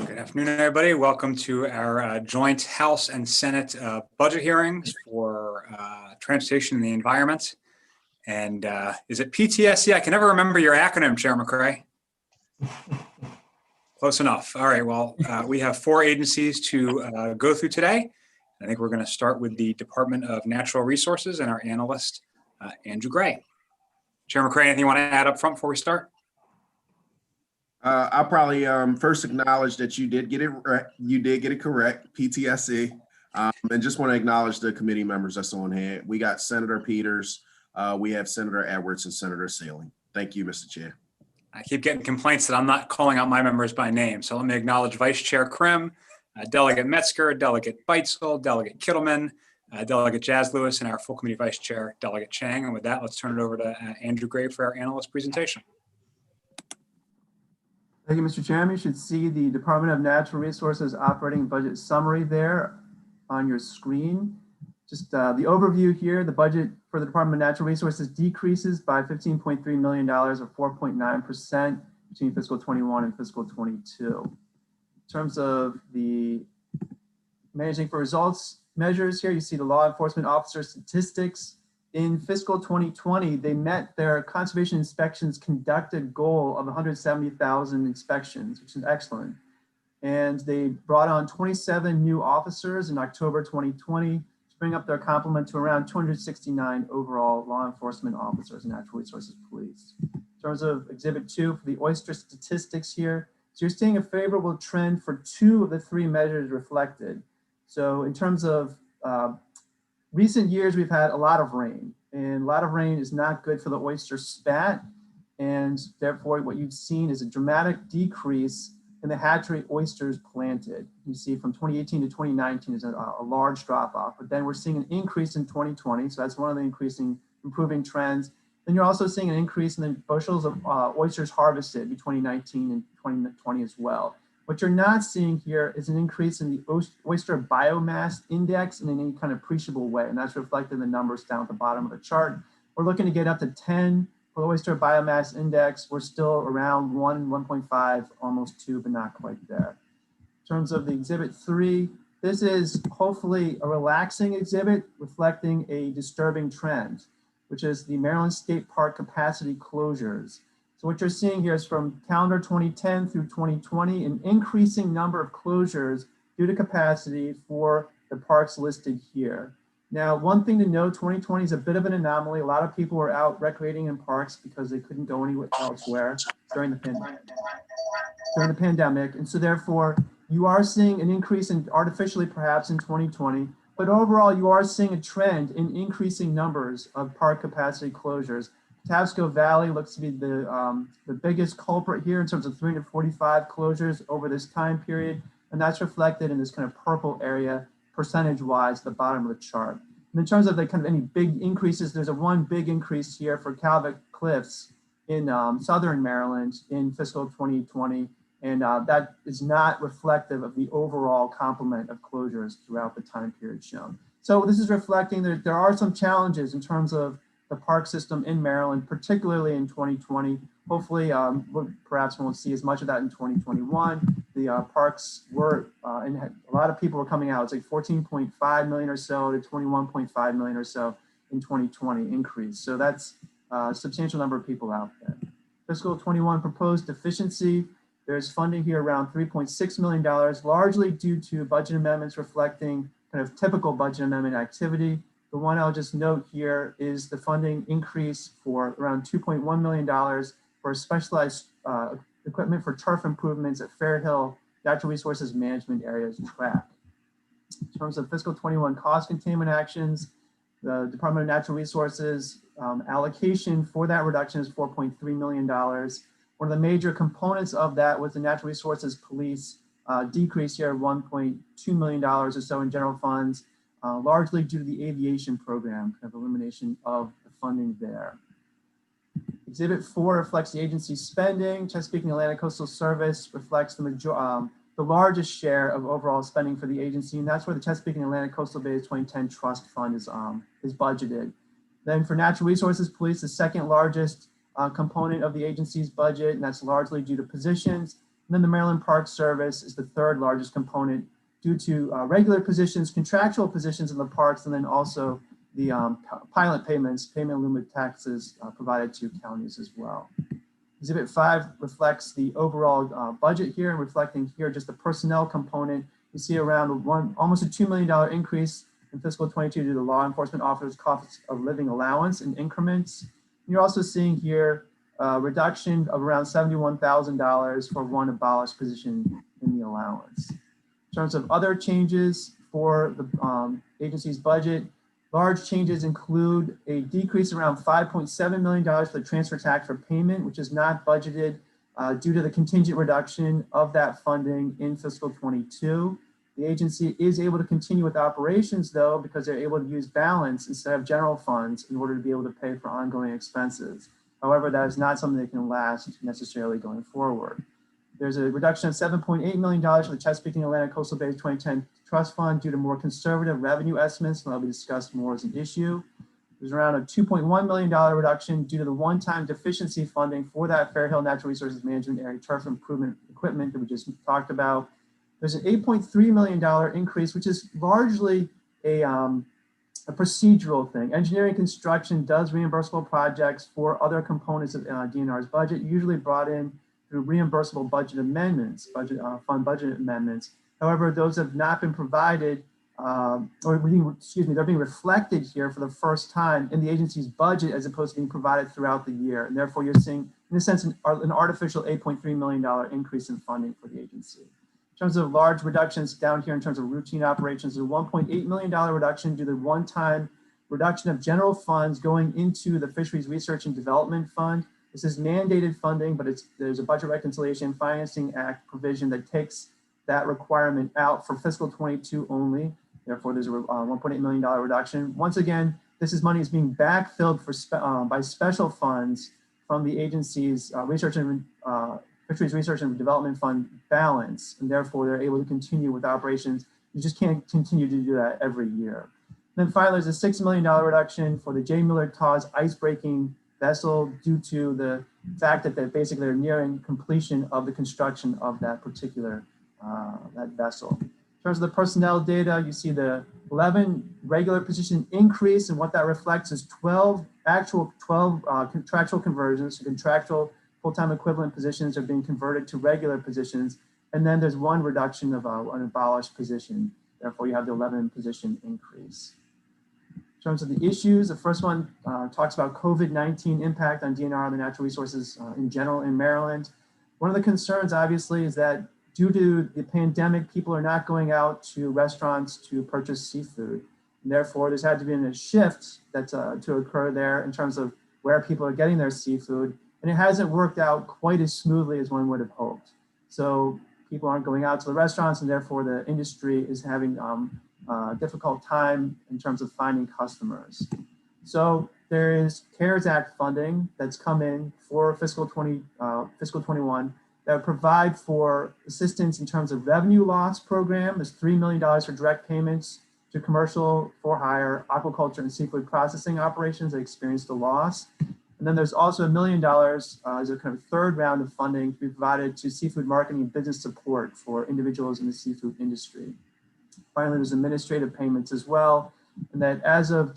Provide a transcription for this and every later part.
Good afternoon, everybody. Welcome to our joint House and Senate budget hearings for transportation and the environment. And is it PTSD? I can never remember your acronym, Chair McCray. Close enough. All right, well, we have four agencies to go through today. I think we're going to start with the Department of Natural Resources and our analyst, Andrew Gray. Chair McCray, anything you want to add up front before we start? I'll probably first acknowledge that you did get it correct, PTSD, and just want to acknowledge the committee members that's on hand. We got Senator Peters, we have Senator Edwards, and Senator Saling. Thank you, Mr. Chair. I keep getting complaints that I'm not calling out my members by name, so let me acknowledge Vice Chair Krim, Delegate Metzger, Delegate Bitzel, Delegate Kittleman, Delegate Jazz Lewis, and our full committee Vice Chair, Delegate Chang. And with that, let's turn it over to Andrew Gray for our analyst presentation. Thank you, Mr. Chairman. You should see the Department of Natural Resources operating budget summary there on your screen. Just the overview here, the budget for the Department of Natural Resources decreases by $15.3 million or 4.9% between fiscal 21 and fiscal 22. In terms of the managing for results measures here, you see the law enforcement officer statistics. In fiscal 2020, they met their conservation inspections conducted goal of 170,000 inspections, which is excellent. And they brought on 27 new officers in October 2020 to bring up their complement to around 269 overall law enforcement officers in Natural Resources Police. In terms of Exhibit 2 for the oyster statistics here, so you're seeing a favorable trend for two of the three measures reflected. So in terms of recent years, we've had a lot of rain, and a lot of rain is not good for the oyster spat. And therefore, what you've seen is a dramatic decrease in the hatchery oysters planted. You see from 2018 to 2019 is a large drop off, but then we're seeing an increase in 2020. So that's one of the improving trends. Then you're also seeing an increase in the bushels of oysters harvested between 2019 and 2020 as well. What you're not seeing here is an increase in the oyster biomass index in any kind of appreciable way, and that's reflected in the numbers down at the bottom of the chart. We're looking to get up to 10 for the oyster biomass index. We're still around 1, 1.5, almost 2, but not quite there. In terms of the Exhibit 3, this is hopefully a relaxing exhibit reflecting a disturbing trend, which is the Maryland State Park capacity closures. So what you're seeing here is from calendar 2010 through 2020, an increasing number of closures due to capacity for the parks listed here. Now, one thing to note, 2020 is a bit of an anomaly. A lot of people were out recreating in parks because they couldn't go anywhere elsewhere during the pandemic. And so therefore, you are seeing an increase in artificially perhaps in 2020, but overall, you are seeing a trend in increasing numbers of park capacity closures. Tabasco Valley looks to be the biggest culprit here in terms of 345 closures over this time period. And that's reflected in this kind of purple area percentage-wise at the bottom of the chart. And in terms of the kind of any big increases, there's one big increase here for Calvert Cliffs in Southern Maryland in fiscal 2020. And that is not reflective of the overall complement of closures throughout the time period shown. So this is reflecting that there are some challenges in terms of the park system in Maryland, particularly in 2020. Hopefully, perhaps we won't see as much of that in 2021. The parks were, and a lot of people were coming out. It's like 14.5 million or so to 21.5 million or so in 2020 increase. So that's a substantial number of people out there. Fiscal 21 proposed deficiency. There's funding here around $3.6 million, largely due to budget amendments reflecting kind of typical budget amendment activity. The one I'll just note here is the funding increase for around $2.1 million for specialized equipment for turf improvements at Fair Hill Natural Resources Management Areas track. In terms of fiscal 21 cost containment actions, the Department of Natural Resources allocation for that reduction is $4.3 million. One of the major components of that was the Natural Resources Police decrease here of $1.2 million or so in general funds. Largely due to the aviation program, kind of elimination of the funding there. Exhibit 4 reflects the agency's spending. Chesapeake and Atlantic Coastal Service reflects the largest share of overall spending for the agency, and that's where the Chesapeake and Atlantic Coastal Bays 2010 Trust Fund is budgeted. Then for Natural Resources Police, the second largest component of the agency's budget, and that's largely due to positions. And then the Maryland Park Service is the third largest component due to regular positions, contractual positions in the parks, and then also the pilot payments, payment limit taxes provided to counties as well. Exhibit 5 reflects the overall budget here, and reflecting here just the personnel component. You see around almost a $2 million increase in fiscal 22 due to law enforcement officers' cost of living allowance in increments. And you're also seeing here a reduction of around $71,000 for one abolished position in the allowance. In terms of other changes for the agency's budget, large changes include a decrease around $5.7 million for the transfer tax for payment, which is not budgeted due to the contingent reduction of that funding in fiscal 22. The agency is able to continue with operations though, because they're able to use balance instead of general funds in order to be able to pay for ongoing expenses. However, that is not something that can last necessarily going forward. There's a reduction of $7.8 million for the Chesapeake and Atlantic Coastal Bays 2010 Trust Fund due to more conservative revenue estimates, and that'll be discussed more as an issue. There's around a $2.1 million reduction due to the one-time deficiency funding for that Fair Hill Natural Resources Management Area turf improvement equipment that we just talked about. There's an $8.3 million increase, which is largely a procedural thing. Engineering construction does reimbursable projects for other components of DNR's budget, usually brought in through reimbursable budget amendments, fund budget amendments. However, those have not been provided, they're being reflected here for the first time in the agency's budget as opposed to being provided throughout the year. And therefore, you're seeing, in a sense, an artificial $8.3 million increase in funding for the agency. In terms of large reductions down here in terms of routine operations, there's a $1.8 million reduction due to the one-time reduction of general funds going into the Fisheries Research and Development Fund. This is mandated funding, but there's a Budget Reconciliation Financing Act provision that takes that requirement out for fiscal 22 only. Therefore, there's a $1.8 million reduction. Once again, this is money is being backfilled by special funds from the agency's Fisheries Research and Development Fund balance, and therefore they're able to continue with operations. You just can't continue to do that every year. And then finally, there's a $6 million reduction for the J. Miller Taw's ice-breaking vessel due to the fact that they're nearing completion of the construction of that particular that vessel. In terms of the personnel data, you see the 11 regular position increase, and what that reflects is 12 contractual conversions, so contractual full-time equivalent positions are being converted to regular positions, and then there's one reduction of an abolished position. Therefore, you have the 11 position increase. In terms of the issues, the first one talks about COVID-19 impact on DNR and the natural resources in general in Maryland. One of the concerns, obviously, is that due to the pandemic, people are not going out to restaurants to purchase seafood. And therefore, there's had to be a shift that's to occur there in terms of where people are getting their seafood. And it hasn't worked out quite as smoothly as one would have hoped. So people aren't going out to the restaurants, and therefore the industry is having a difficult time in terms of finding customers. So there is CARES Act funding that's come in for fiscal 21 that would provide for assistance in terms of revenue loss program. There's $3 million for direct payments to commercial for hire aquaculture and seafood processing operations that experienced a loss. And then there's also $1 million as a kind of third round of funding to be provided to seafood marketing and business support for individuals in the seafood industry. Finally, there's administrative payments as well. And that as of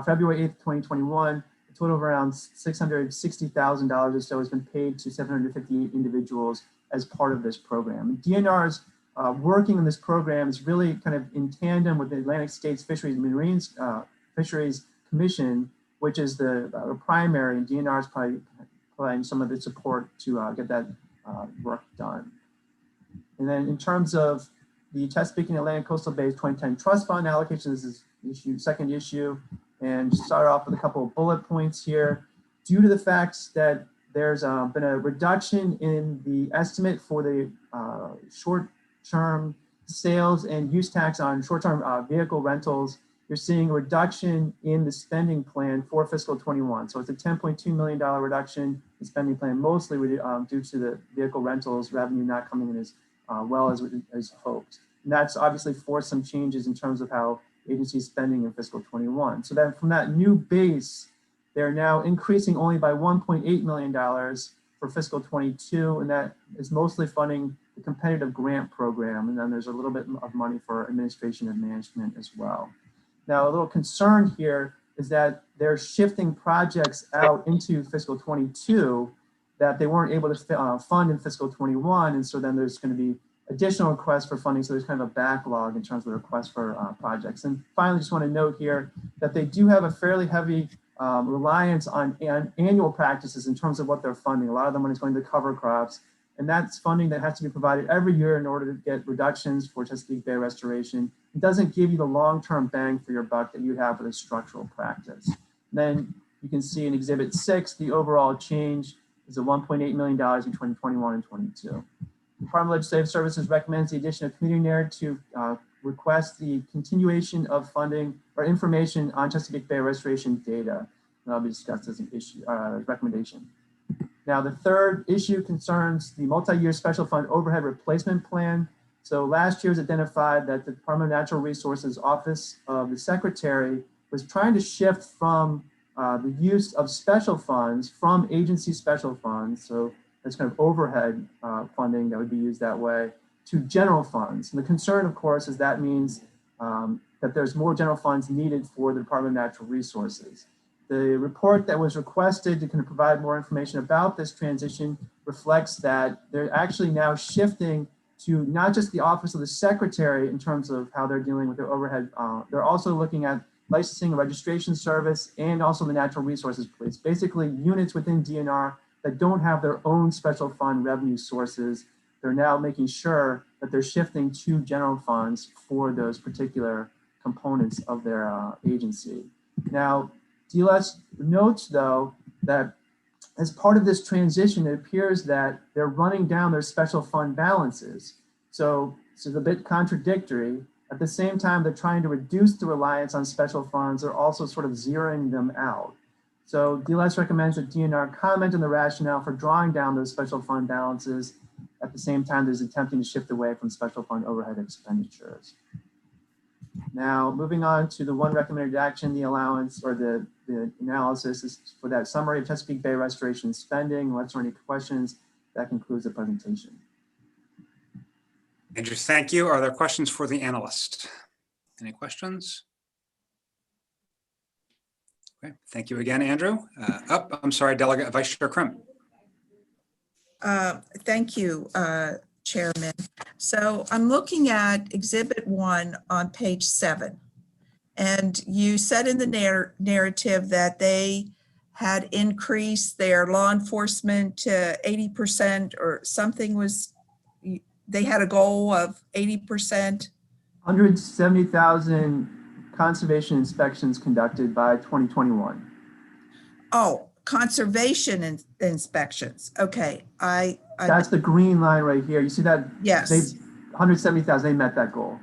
February 8th, 2021, a total of around $660,000 or so has been paid to 758 individuals as part of this program. And DNR's working on this program is really kind of in tandem with the Atlantic States Fisheries and Marine Fisheries Commission, which is the primary, and DNR is probably providing some of the support to get that work done. And then in terms of the Chesapeake and Atlantic Coastal Bays 2010 Trust Fund allocation, this is second issue, and start off with a couple of bullet points here. Due to the fact that there's been a reduction in the estimate for the short-term sales and use tax on short-term vehicle rentals, you're seeing a reduction in the spending plan for fiscal 21. So it's a $10.2 million reduction in spending plan, mostly due to the vehicle rentals revenue not coming in as well as hoped. And that's obviously forced some changes in terms of how agency is spending in fiscal 21. So then from that new base, they're now increasing only by $1.8 million for fiscal 22, and that is mostly funding the competitive grant program, and then there's a little bit of money for administration and management as well. Now, a little concern here is that they're shifting projects out into fiscal 22 that they weren't able to fund in fiscal 21, and so then there's going to be additional requests for funding, so there's kind of a backlog in terms of the requests for projects. And finally, just want to note here that they do have a fairly heavy reliance on annual practices in terms of what they're funding. A lot of the money is going to cover crops, and that's funding that has to be provided every year in order to get reductions for Chesapeake Bay restoration. It doesn't give you the long-term bang for your buck that you have for the structural practice. Then you can see in Exhibit 6, the overall change is of $1.8 million in 2021 and 22. The Department of Legislative Services recommends the addition of committee narrative to request the continuation of funding or information on Chesapeake Bay restoration data. That'll be discussed as an issue, recommendation. Now, the third issue concerns the multi-year special fund overhead replacement plan. So last year was identified that the Department of Natural Resources Office of the Secretary was trying to shift from the use of special funds from agency special funds. So that's kind of overhead funding that would be used that way to general funds. And the concern, of course, is that means that there's more general funds needed for the Department of Natural Resources. The report that was requested to kind of provide more information about this transition reflects that they're actually now shifting to not just the Office of the Secretary in terms of how they're dealing with their overhead. They're also looking at licensing and registration service and also the Natural Resources Police, basically units within DNR that don't have their own special fund revenue sources. They're now making sure that they're shifting to general funds for those particular components of their agency. Now, DLS notes, though, that as part of this transition, it appears that they're running down their special fund balances. So it's a bit contradictory. At the same time, they're trying to reduce the reliance on special funds. They're also sort of zeroing them out. So DLS recommends that DNR comment on the rationale for drawing down those special fund balances. At the same time, there's attempting to shift away from special fund overhead expenditures. Now, moving on to the one recommended action, the allowance or the analysis is for that summary of Chesapeake Bay restoration spending. Unless there are any questions, that concludes the presentation. Andrew, thank you. Are there questions for the analyst? Any questions? Okay, thank you again, Andrew. I'm sorry, Delegate Vice Chair Krim. Thank you, Chairman. So I'm looking at Exhibit 1 on page 7. And you said in the narrative that they had increased their law enforcement to 80% or something was, they had a goal of 80%. 170,000 conservation inspections conducted by 2021. Oh, conservation inspections. Okay. That's the green line right here. You see that? Yes. 170,000, they met that goal.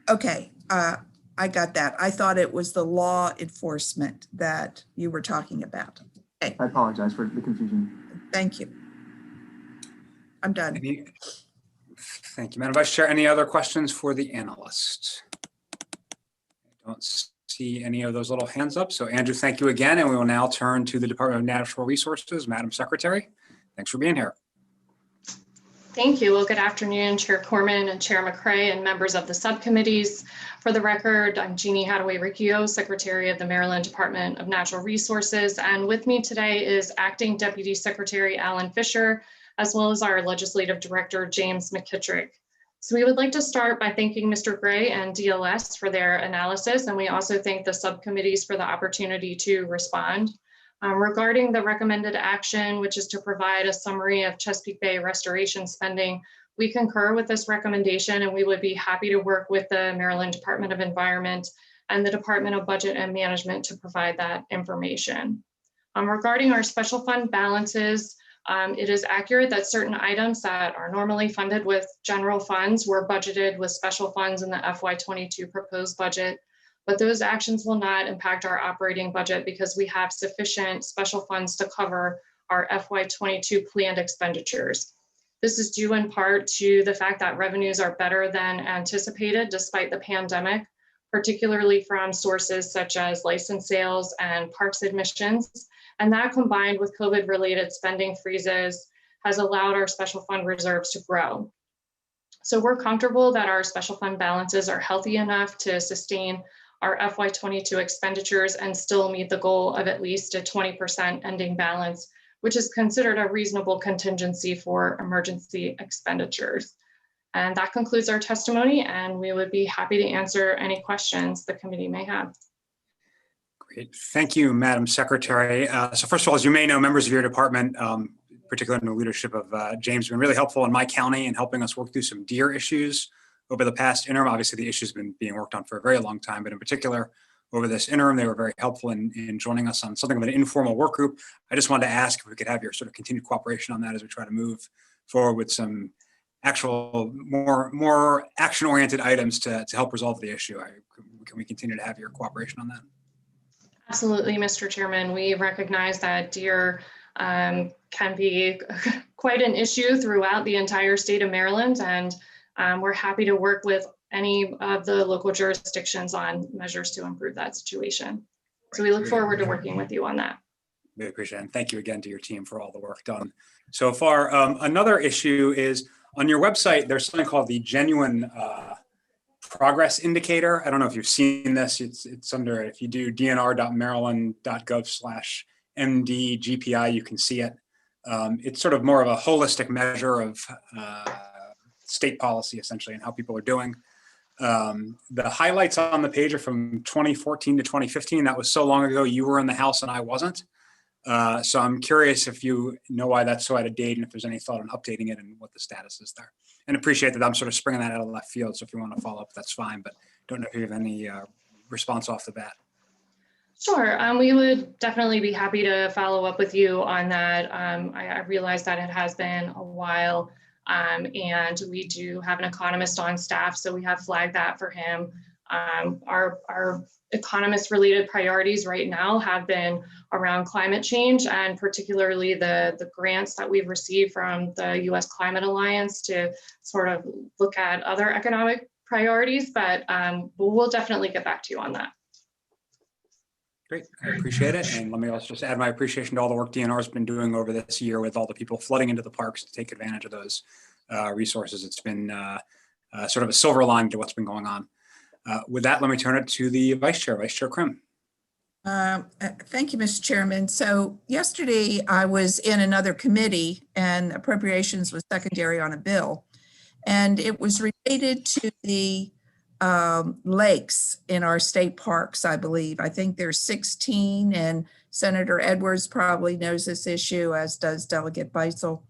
Okay. I got that. I thought it was the law enforcement that you were talking about. Okay. I apologize for the confusion. Thank you. I'm done. Thank you, Madam Vice Chair. Any other questions for the analyst? I don't see any of those little hands up. So Andrew, thank you again. And we will now turn to the Department of Natural Resources. Madam Secretary, thanks for being here. Thank you. Well, good afternoon, Chair Corman and Chair McCray and members of the subcommittees. For the record, I'm Jeannie Hadaway-Riccio, Secretary of the Maryland Department of Natural Resources. And with me today is Acting Deputy Secretary Alan Fisher, as well as our Legislative Director, James McKittrick. So we would like to start by thanking Mr. Gray and DLS for their analysis. And we also thank the subcommittees for the opportunity to respond. Regarding the recommended action, which is to provide a summary of Chesapeake Bay restoration spending, we concur with this recommendation and we would be happy to work with the Maryland Department of Environment and the Department of Budget and Management to provide that information. Regarding our special fund balances, it is accurate that certain items that are normally funded with general funds were budgeted with special funds in the FY22 proposed budget. But those actions will not impact our operating budget because we have sufficient special funds to cover our FY22 planned expenditures. This is due in part to the fact that revenues are better than anticipated despite the pandemic, particularly from sources such as license sales and parks admissions. And that combined with COVID-related spending freezes has allowed our special fund reserves to grow. So we're comfortable that our special fund balances are healthy enough to sustain our FY22 expenditures and still meet the goal of at least a 20% ending balance, which is considered a reasonable contingency for emergency expenditures. And that concludes our testimony, and we would be happy to answer any questions the committee may have. Great. Thank you, Madam Secretary. So first of all, as you may know, members of your department, particularly in the leadership of James, have been really helpful in my county in helping us work through some deer issues over the past interim. Obviously, the issue has been being worked on for a very long time, but in particular, over this interim, they were very helpful in joining us on something of an informal work group. I just wanted to ask if we could have your sort of continued cooperation on that as we try to move forward with some actual more action-oriented items to help resolve the issue. Can we continue to have your cooperation on that? Absolutely, Mr. Chairman. We recognize that deer can be quite an issue throughout the entire state of Maryland, and we're happy to work with any of the local jurisdictions on measures to improve that situation. So we look forward to working with you on that. We appreciate it. And thank you again to your team for all the work done so far. Another issue is on your website, there's something called the Genuine Progress Indicator. I don't know if you've seen this. It's under, if you do dnr.maryland.gov/MD/GPI, you can see it. It's sort of more of a holistic measure of state policy, essentially, and how people are doing. The highlights on the page are from 2014 to 2015. That was so long ago, you were in the House and I wasn't. So I'm curious if you know why that's so out of date and if there's any thought on updating it and what the status is there. And appreciate that I'm sort of springing that out of left field. So if you want to follow up, that's fine, but don't know if you have any response off the bat. Sure, we would definitely be happy to follow up with you on that. I realize that it has been a while, and we do have an economist on staff, so we have flagged that for him. Our economist related priorities right now have been around climate change, and particularly the grants that we've received from the U.S. Climate Alliance to sort of look at other economic priorities, but we'll definitely get back to you on that. Great, I appreciate it. And let me also just add my appreciation to all the work DNR has been doing over this year with all the people flooding into the parks to take advantage of those resources. It's been sort of a silver lining to what's been going on. With that, let me turn it to the Vice Chair Krim. Thank you, Mr. Chairman. So yesterday I was in another committee and appropriations was secondary on a bill, and it was related to the lakes in our state parks, I believe. I think there's 16, and Senator Edwards probably knows this issue, as does Delegate Bitzel.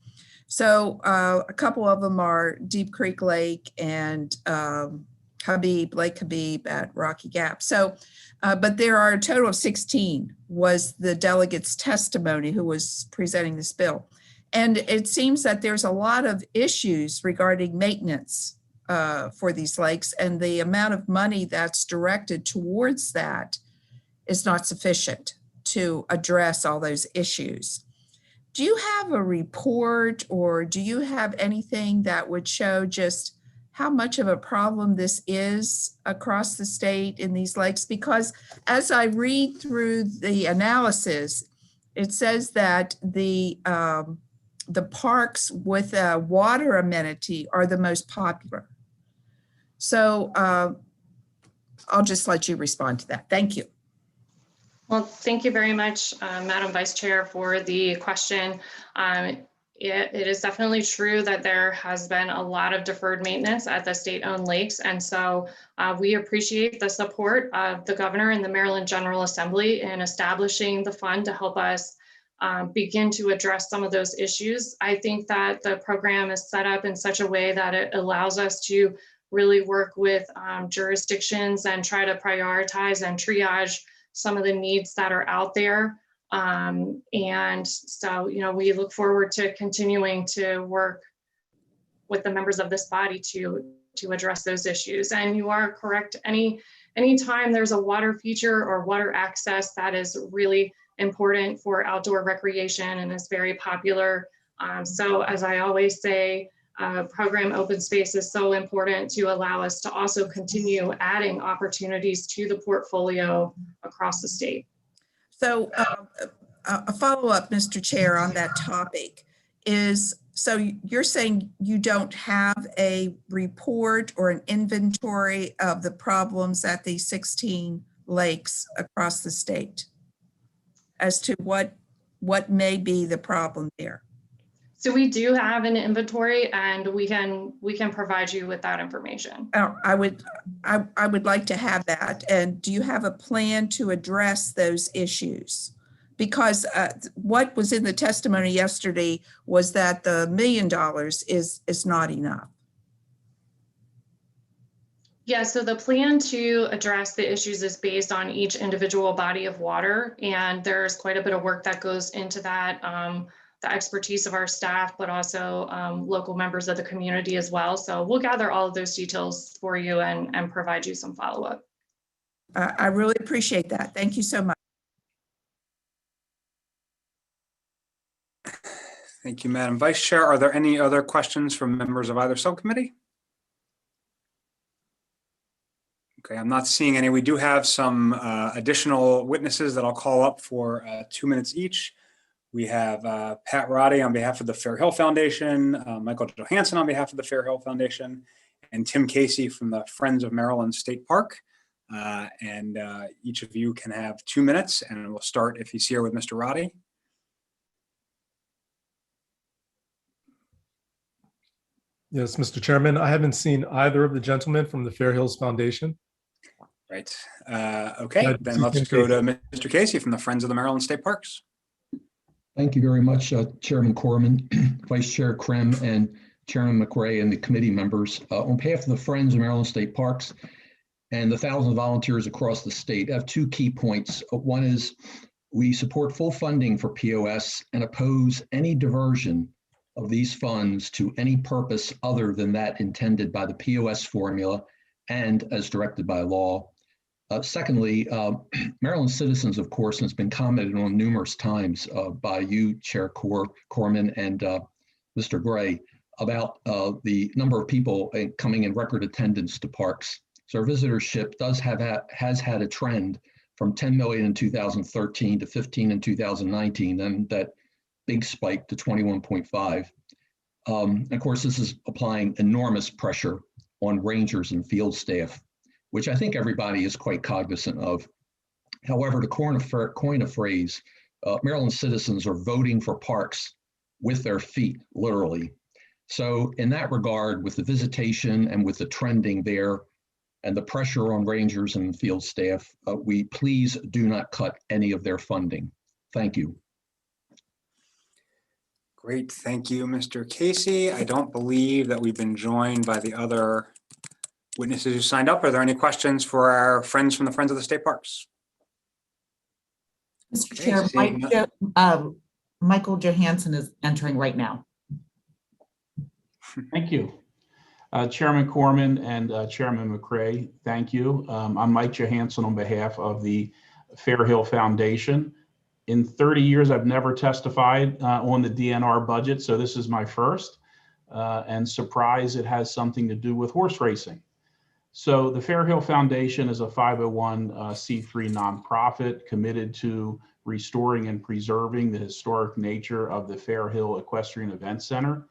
So a couple of them are Deep Creek Lake and Lake Habib at Rocky Gap. So, but there are a total of 16 was the delegate's testimony who was presenting this bill. And it seems that there's a lot of issues regarding maintenance for these lakes, and the amount of money that's directed towards that is not sufficient to address all those issues. Do you have a report, or do you have anything that would show just how much of a problem this is across the state in these lakes? Because as I read through the analysis, it says that the parks with a water amenity are the most popular. So I'll just let you respond to that. Thank you. Well, thank you very much, Madam Vice Chair, for the question. It is definitely true that there has been a lot of deferred maintenance at the state-owned lakes. And so we appreciate the support of the governor and the Maryland General Assembly in establishing the fund to help us begin to address some of those issues. I think that the program is set up in such a way that it allows us to really work with jurisdictions and try to prioritize and triage some of the needs that are out there. And so, you know, we look forward to continuing to work with the members of this body to address those issues. And you are correct, anytime there's a water feature or water access that is really important for outdoor recreation and is very popular. So as I always say, program open space is so important to allow us to also continue adding opportunities to the portfolio across the state. So a follow-up, Mr. Chair, on that topic. is, so you're saying you don't have a report or an inventory of the problems at these 16 lakes across the state as to what may be the problem there? So we do have an inventory, and we can provide you with that information. I would like to have that. And do you have a plan to address those issues? Because what was in the testimony yesterday was that the $1 million is not enough. Yeah, so the plan to address the issues is based on each individual body of water, and there's quite a bit of work that goes into that. The expertise of our staff, but also local members of the community as well. So we'll gather all of those details for you and provide you some follow-up. I really appreciate that. Thank you so much. Thank you, Madam Vice Chair. Are there any other questions from members of either subcommittee? Okay, I'm not seeing any. We do have some additional witnesses that I'll call up for 2 minutes each. We have Pat Roddy on behalf of the Fair Hill Foundation, Michael Johansen on behalf of the Fair Hill Foundation, and Tim Casey from the Friends of Maryland State Park. And each of you can have 2 minutes, and we'll start, if he's here, with Mr. Roddy. Yes, Mr. Chairman, I haven't seen either of the gentlemen from the Fair Hills Foundation. Right. Okay, then let's go to Mr. Casey from the Friends of the Maryland State Parks. Thank you very much, Chairman Corman, Vice Chair Krem, and Chairman McRae, and the committee members. On behalf of the Friends of Maryland State Parks and the thousands of volunteers across the state, I have 2 key points. One is we support full funding for POS and oppose any diversion of these funds to any purpose other than that intended by the POS formula and as directed by law. Secondly, Maryland citizens, of course, has been commented on numerous times by you, Chair Corman, and Mr. Gray, about the number of people coming in record attendance to parks. So our visitorship has had a trend from 10 million in 2013 to 15 in 2019, and that big spike to 21.5. Of course, this is applying enormous pressure on rangers and field staff, which I think everybody is quite cognizant of. However, to coin a phrase, Maryland citizens are voting for parks with their feet, literally. So in that regard, with the visitation and with the trending there and the pressure on rangers and field staff, we please do not cut any of their funding. Thank you. Great, thank you, Mr. Casey. I don't believe that we've been joined by the other witnesses who signed up. Are there any questions for our friends from the Friends of the State Parks? Mr. Chair, Michael Johansen is entering right now. Thank you. Chairman Corman and Chairman McRae, thank you. I'm Mike Johansen on behalf of the Fair Hill Foundation. In 30 years, I've never testified on the DNR budget, so this is my first. And surprise, it has something to do with horse racing. So the Fair Hill Foundation is a 501c3 nonprofit committed to restoring and preserving the historic nature of the Fair Hill Equestrian Event Center.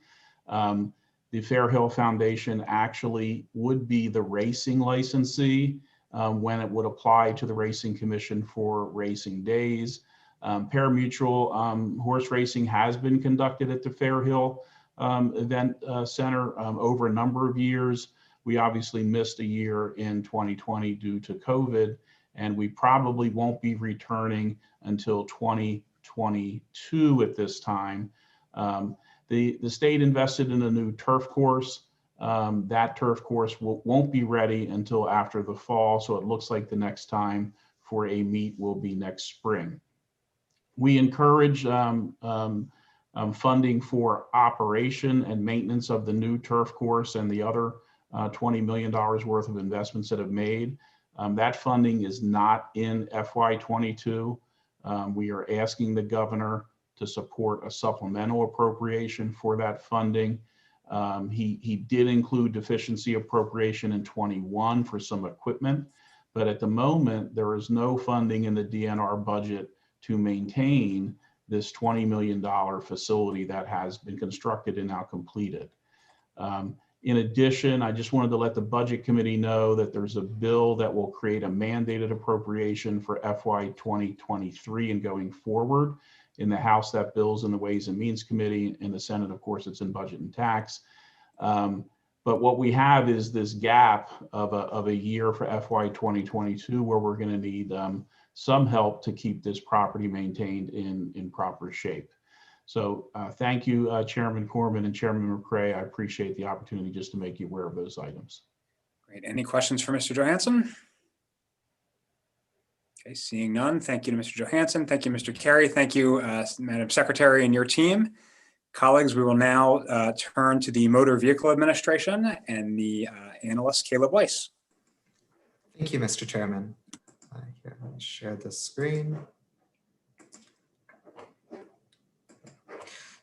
The Fair Hill Foundation actually would be the racing licensee when it would apply to the Racing Commission for racing days. Parimutuel horse racing has been conducted at the Fair Hill Event Center over a number of years. We obviously missed a year in 2020 due to COVID, and we probably won't be returning until 2022 at this time. The state invested in a new turf course. That turf course won't be ready until after the fall, so it looks like the next time for a meet will be next spring. We encourage funding for operation and maintenance of the new turf course and the other $20 million worth of investments that have made. That funding is not in FY22. We are asking the governor to support a supplemental appropriation for that funding. He did include deficiency appropriation in 21 for some equipment, but at the moment, there is no funding in the DNR budget to maintain this $20 million facility that has been constructed and now completed. In addition, I just wanted to let the Budget Committee know that there's a bill that will create a mandated appropriation for FY 2023 and going forward. In the House, that bill's in the Ways and Means Committee. In the Senate, of course, it's in Budget and Tax. But what we have is this gap of a year for FY 2022 where we're going to need some help to keep this property maintained in proper shape. So thank you, Chairman Corman and Chairman McCray. I appreciate the opportunity just to make you aware of those items. Great. Any questions for Mr. Johansen? Okay, seeing none. Thank you to Mr. Johansen. Thank you, Mr. Carey. Thank you, Madam Secretary and your team. Colleagues, we will now turn to the Motor Vehicle Administration and the analyst, Caleb Weiss. Thank you, Mr. Chairman. Here, let me share the screen.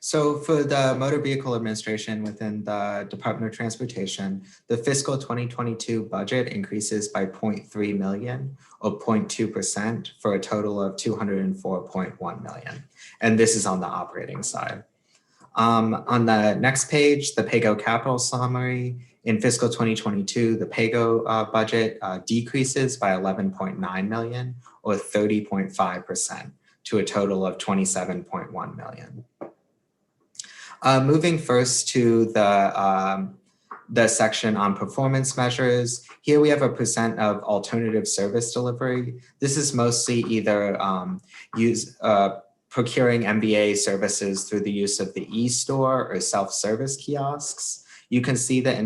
So for the Motor Vehicle Administration within the Department of Transportation, the fiscal 2022 budget increases by 0.3 million or 0.2% for a total of 204.1 million. And this is on the operating side. On the next page, the PAYGO capital summary. In fiscal 2022, the PAYGO budget decreases by 11.9 million or 30.5% to a total of 27.1 million. Moving first to the section on performance measures. Here we have a percent of alternative service delivery. This is mostly either procuring MBA services through the use of the e-store or self-service kiosks. You can see that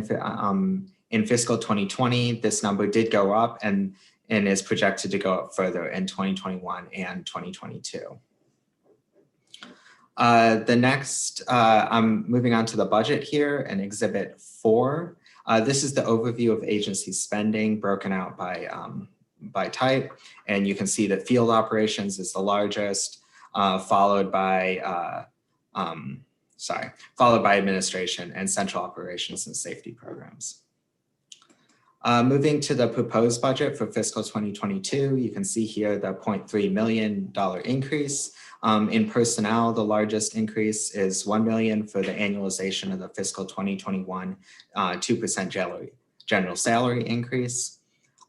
in fiscal 2020, this number did go up and is projected to go up further in 2021 and 2022. The next, I'm moving on to the budget here in Exhibit 4. This is the overview of agency spending broken out by type. And you can see that field operations is the largest, followed by administration and central operations and safety programs. Moving to the proposed budget for fiscal 2022, you can see here the $0.3 million increase. In personnel, the largest increase is $1 million for the annualization of the fiscal 2021 2% general salary increase.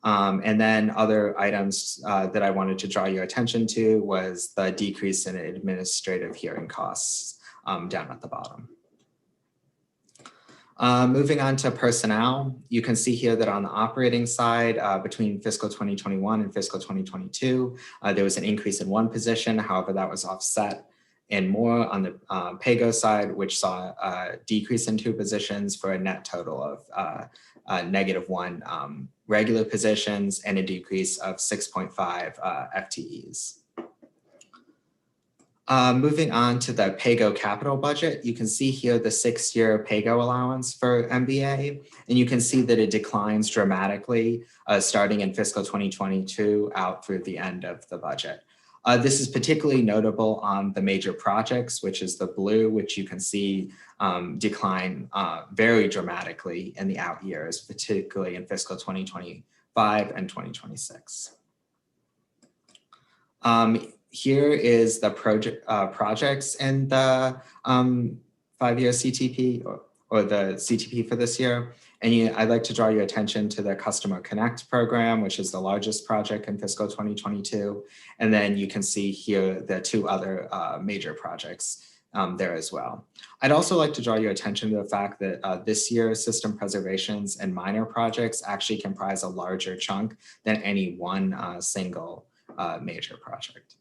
And then other items that I wanted to draw your attention to was the decrease in administrative hearing costs down at the bottom. Moving on to personnel, you can see here that on the operating side, between fiscal 2021 and fiscal 2022, there was an increase in one position. However, that was offset and more on the PAYGO side, which saw a decrease in 2 positions for a net total of -1 regular positions and a decrease of 6.5 FTEs. Moving on to the PAYGO capital budget, you can see here the 6-year PAYGO allowance for MBA, and you can see that it declines dramatically starting in fiscal 2022 out through the end of the budget. This is particularly notable on the major projects, which is the blue, which you can see decline very dramatically in the out years, particularly in fiscal 2025 and 2026. Here is the projects in the 5-year CTP or the CTP for this year. And I'd like to draw your attention to the Customer Connect program, which is the largest project in fiscal 2022. And then you can see here the 2 other major projects there as well. I'd also like to draw your attention to the fact that this year system preservations and minor projects actually comprise a larger chunk than any one single major project.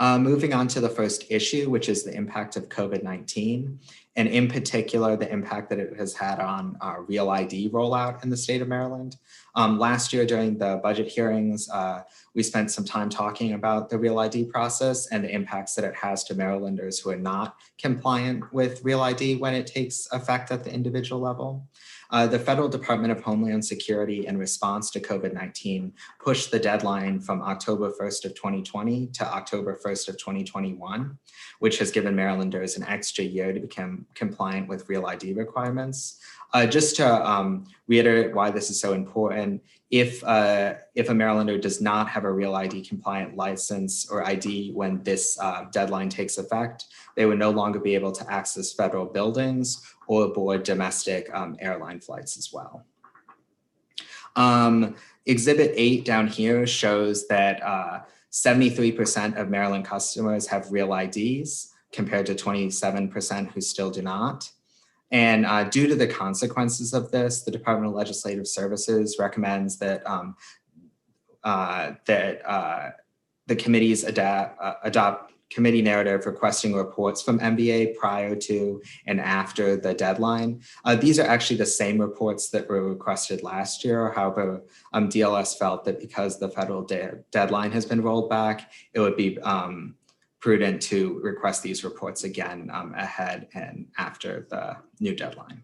Moving on to the first issue, which is the impact of COVID-19, and in particular, the impact that it has had on our Real ID rollout in the state of Maryland. Last year during the budget hearings, we spent some time talking about the Real ID process and the impacts that it has to Marylanders who are not compliant with Real ID when it takes effect at the individual level. The Federal Department of Homeland Security, in response to COVID-19, pushed the deadline from October 1st of 2020 to October 1st of 2021, which has given Marylanders an extra year to become compliant with Real ID requirements. Just to reiterate why this is so important, if a Marylander does not have a Real ID compliant license or ID when this deadline takes effect, they would no longer be able to access federal buildings or board domestic airline flights as well. Exhibit 8 down here shows that 73% of Maryland customers have Real IDs compared to 27% who still do not. And due to the consequences of this, the Department of Legislative Services recommends that the committees adopt committee narrative requesting reports from MBA prior to and after the deadline. These are actually the same reports that were requested last year. However, DLS felt that because the federal deadline has been rolled back, it would be prudent to request these reports again ahead and after the new deadline.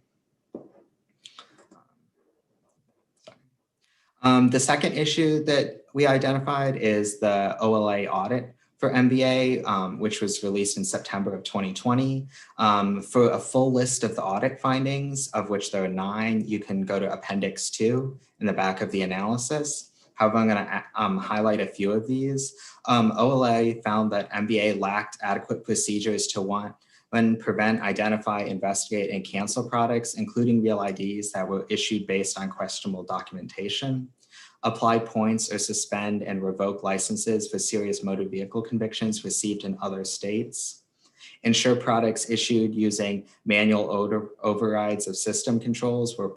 The second issue that we identified is the OLA audit for MBA, which was released in September of 2020. For a full list of the audit findings, of which there are 9, you can go to Appendix 2 in the back of the analysis. However, I'm going to highlight a few of these. OLA found that MBA lacked adequate procedures to prevent, identify, investigate, and cancel products, including Real IDs that were issued based on questionable documentation, apply points or suspend and revoke licenses for serious motor vehicle convictions received in other states, ensure products issued using manual overrides of system controls were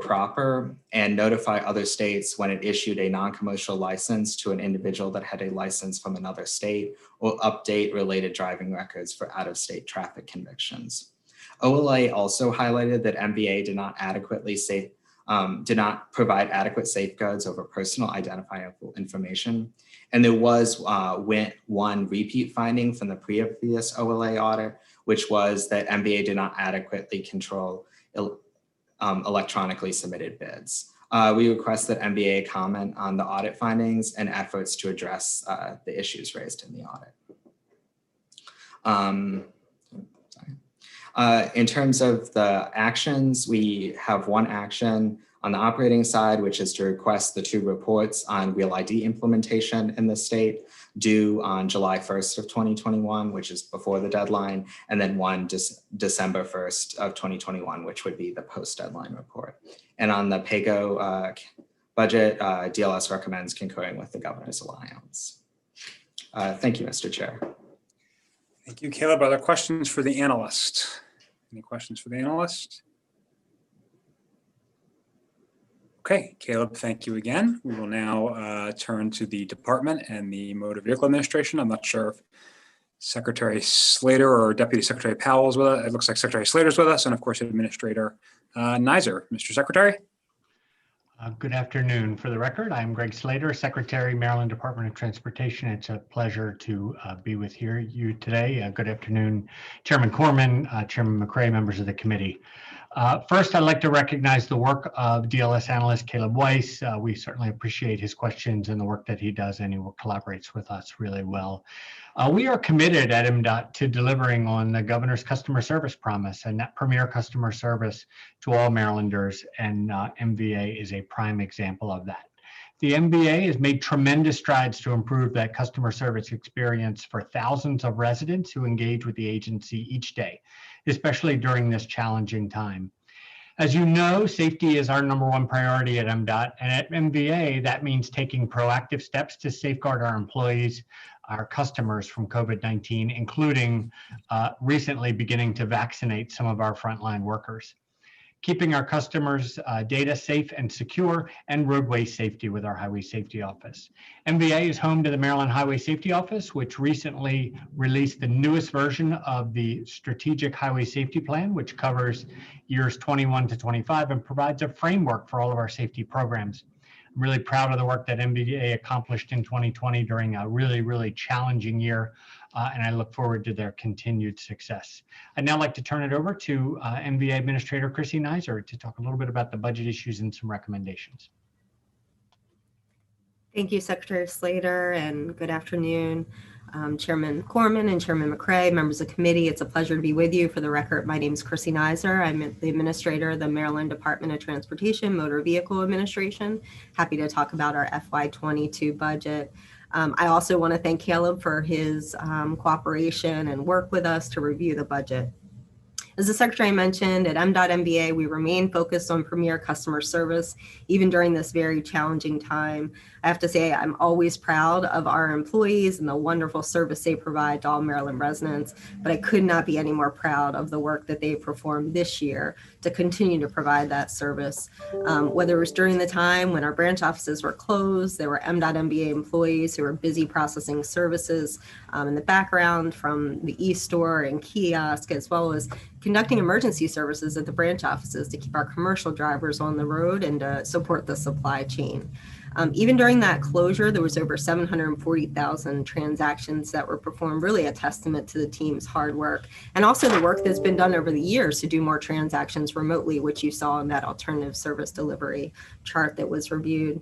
proper, and notify other states when it issued a non-commercial license to an individual that had a license from another state, or update related driving records for out-of-state traffic convictions. OLA also highlighted that MBA did not provide adequate safeguards over personal identifiable information. And there was one repeat finding from the previous OLA audit, which was that MBA did not adequately control electronically submitted bids. We request that MBA comment on the audit findings and efforts to address the issues raised in the audit. In terms of the actions, we have one action on the operating side, which is to request the 2 reports on Real ID implementation in the state due on July 1st of 2021, which is before the deadline, and then one December 1st of 2021, which would be the post-deadline report. And on the PAYGO budget, DLS recommends concurring with the Governor's Alliance. Thank you, Mr. Chair. Thank you, Caleb. Are there questions for the analyst? Any questions for the analyst? Okay, Caleb, thank you again. We will now turn to the department and the Motor Vehicle Administration. I'm not sure if Secretary Slater or Deputy Secretary Powell is with us. It looks like Secretary Slater is with us, and of course, Administrator Neiser. Mr. Secretary. Good afternoon. For the record, I'm Greg Slater, Secretary, Maryland Department of Transportation. It's a pleasure to be with you today. Good afternoon, Chairman Corman, Chairman McCray, members of the committee. First, I'd like to recognize the work of DLS analyst Caleb Weiss. We certainly appreciate his questions and the work that he does, and he collaborates with us really well. We are committed at MDOT to delivering on the governor's customer service promise and that premier customer service to all Marylanders, and MVA is a prime example of that. The MVA has made tremendous strides to improve that customer service experience for thousands of residents who engage with the agency each day, especially during this challenging time. As you know, safety is our #1 priority at MDOT, and at MVA, that means taking proactive steps to safeguard our employees, our customers from COVID-19, including recently beginning to vaccinate some of our frontline workers, keeping our customers' data safe and secure, and roadway safety with our Highway Safety Office. MVA is home to the Maryland Highway Safety Office, which recently released the newest version of the Strategic Highway Safety Plan, which covers years 21 to 25 and provides a framework for all of our safety programs. I'm really proud of the work that MVA accomplished in 2020 during a really, really challenging year, and I look forward to their continued success. I'd now like to turn it over to MVA Administrator Chrissy Neiser to talk a little bit about the budget issues and some recommendations. Thank you, Secretary Slater, and good afternoon, Chairman Corman and Chairman McCray, members of the committee. It's a pleasure to be with you. For the record, my name is Chrissy Neiser. I'm the administrator of the Maryland Department of Transportation Motor Vehicle Administration. Happy to talk about our FY22 budget. I also want to thank Caleb for his cooperation and work with us to review the budget. As the Secretary mentioned, at M.MBA, we remain focused on premier customer service, even during this very challenging time. I have to say, I'm always proud of our employees and the wonderful service they provide to all Maryland residents, but I could not be any more proud of the work that they performed this year to continue to provide that service. Whether it was during the time when our branch offices were closed, there were M.MBA employees who were busy processing services in the background from the e-store and kiosk, as well as conducting emergency services at the branch offices to keep our commercial drivers on the road and to support the supply chain. Even during that closure, there was over 740,000 transactions that were performed, really a testament to the team's hard work, and also the work that's been done over the years to do more transactions remotely, which you saw in that alternative service delivery chart that was reviewed.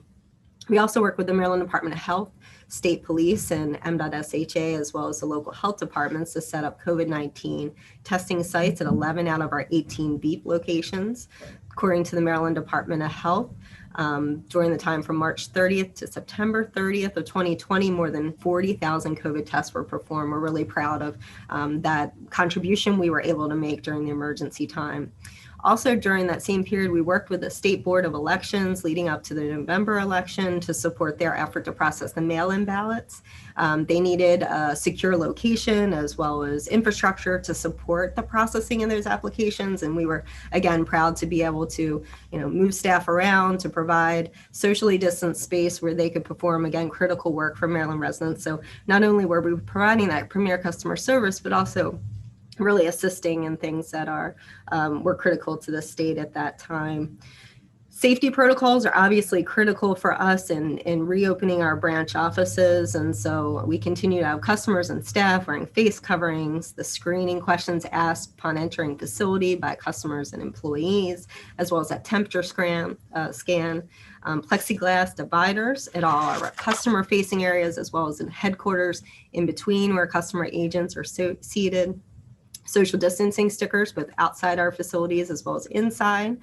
We also work with the Maryland Department of Health, State Police, and M.SHA, as well as the local health departments to set up COVID-19 testing sites at 11 out of our 18 BEEP locations. According to the Maryland Department of Health, during the time from March 30th to September 30th of 2020, more than 40,000 COVID tests were performed. We're really proud of that contribution we were able to make during the emergency time. Also, during that same period, we worked with the State Board of Elections leading up to the November election to support their effort to process the mail-in ballots. They needed a secure location as well as infrastructure to support the processing of those applications. And we were, again, proud to be able to, move staff around to provide socially distanced space where they could perform, again, critical work for Maryland residents. So not only were we providing that premier customer service, but also really assisting in things that were critical to the state at that time. Safety protocols are obviously critical for us in reopening our branch offices. And so we continue to have customers and staff wearing face coverings, the screening questions asked upon entering facility by customers and employees, as well as that temperature scan, plexiglass dividers at all our customer facing areas, as well as in headquarters in between where customer agents are seated. Social distancing stickers both outside our facilities as well as inside.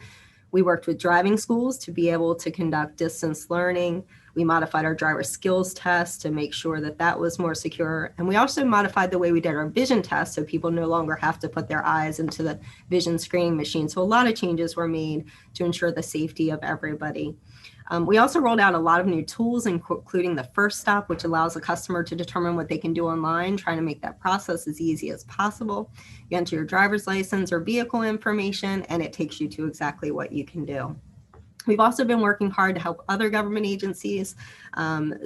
We worked with driving schools to be able to conduct distance learning. We modified our driver skills test to make sure that that was more secure. And we also modified the way we did our vision test so people no longer have to put their eyes into the vision screening machine. So a lot of changes were made to ensure the safety of everybody. We also rolled out a lot of new tools, including the First Stop, which allows a customer to determine what they can do online, trying to make that process as easy as possible. You enter your driver's license or vehicle information, and it takes you to exactly what you can do. We've also been working hard to help other government agencies.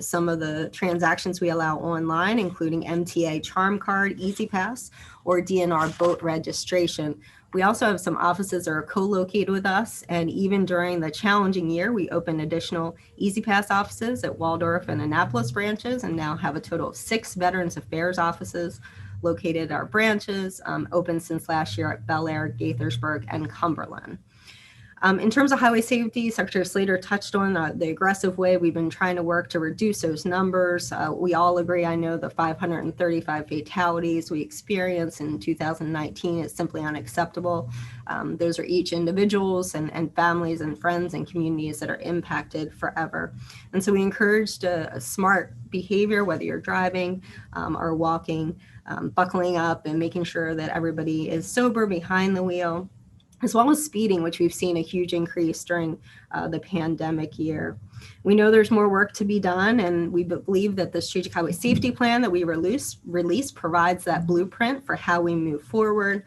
Some of the transactions we allow online, including MTA Charm Card, Easy Pass, or DNR boat registration. We also have some offices that are co-located with us, and even during the challenging year, we opened additional Easy Pass offices at Waldorf and Annapolis branches, and now have a total of 6 Veterans Affairs offices located at our branches, open since last year at Bel Air, Gaithersburg, and Cumberland. In terms of highway safety, Secretary Slater touched on the aggressive way we've been trying to work to reduce those numbers. We all agree, I know, the 535 fatalities we experienced in 2019 is simply unacceptable. Those are each individuals and families and friends and communities that are impacted forever. And so we encouraged a smart behavior, whether you're driving or walking, buckling up and making sure that everybody is sober behind the wheel, as well as speeding, which we've seen a huge increase during the pandemic year. We know there's more work to be done, and we believe that the Strategic Highway Safety Plan that we released provides that blueprint for how we move forward.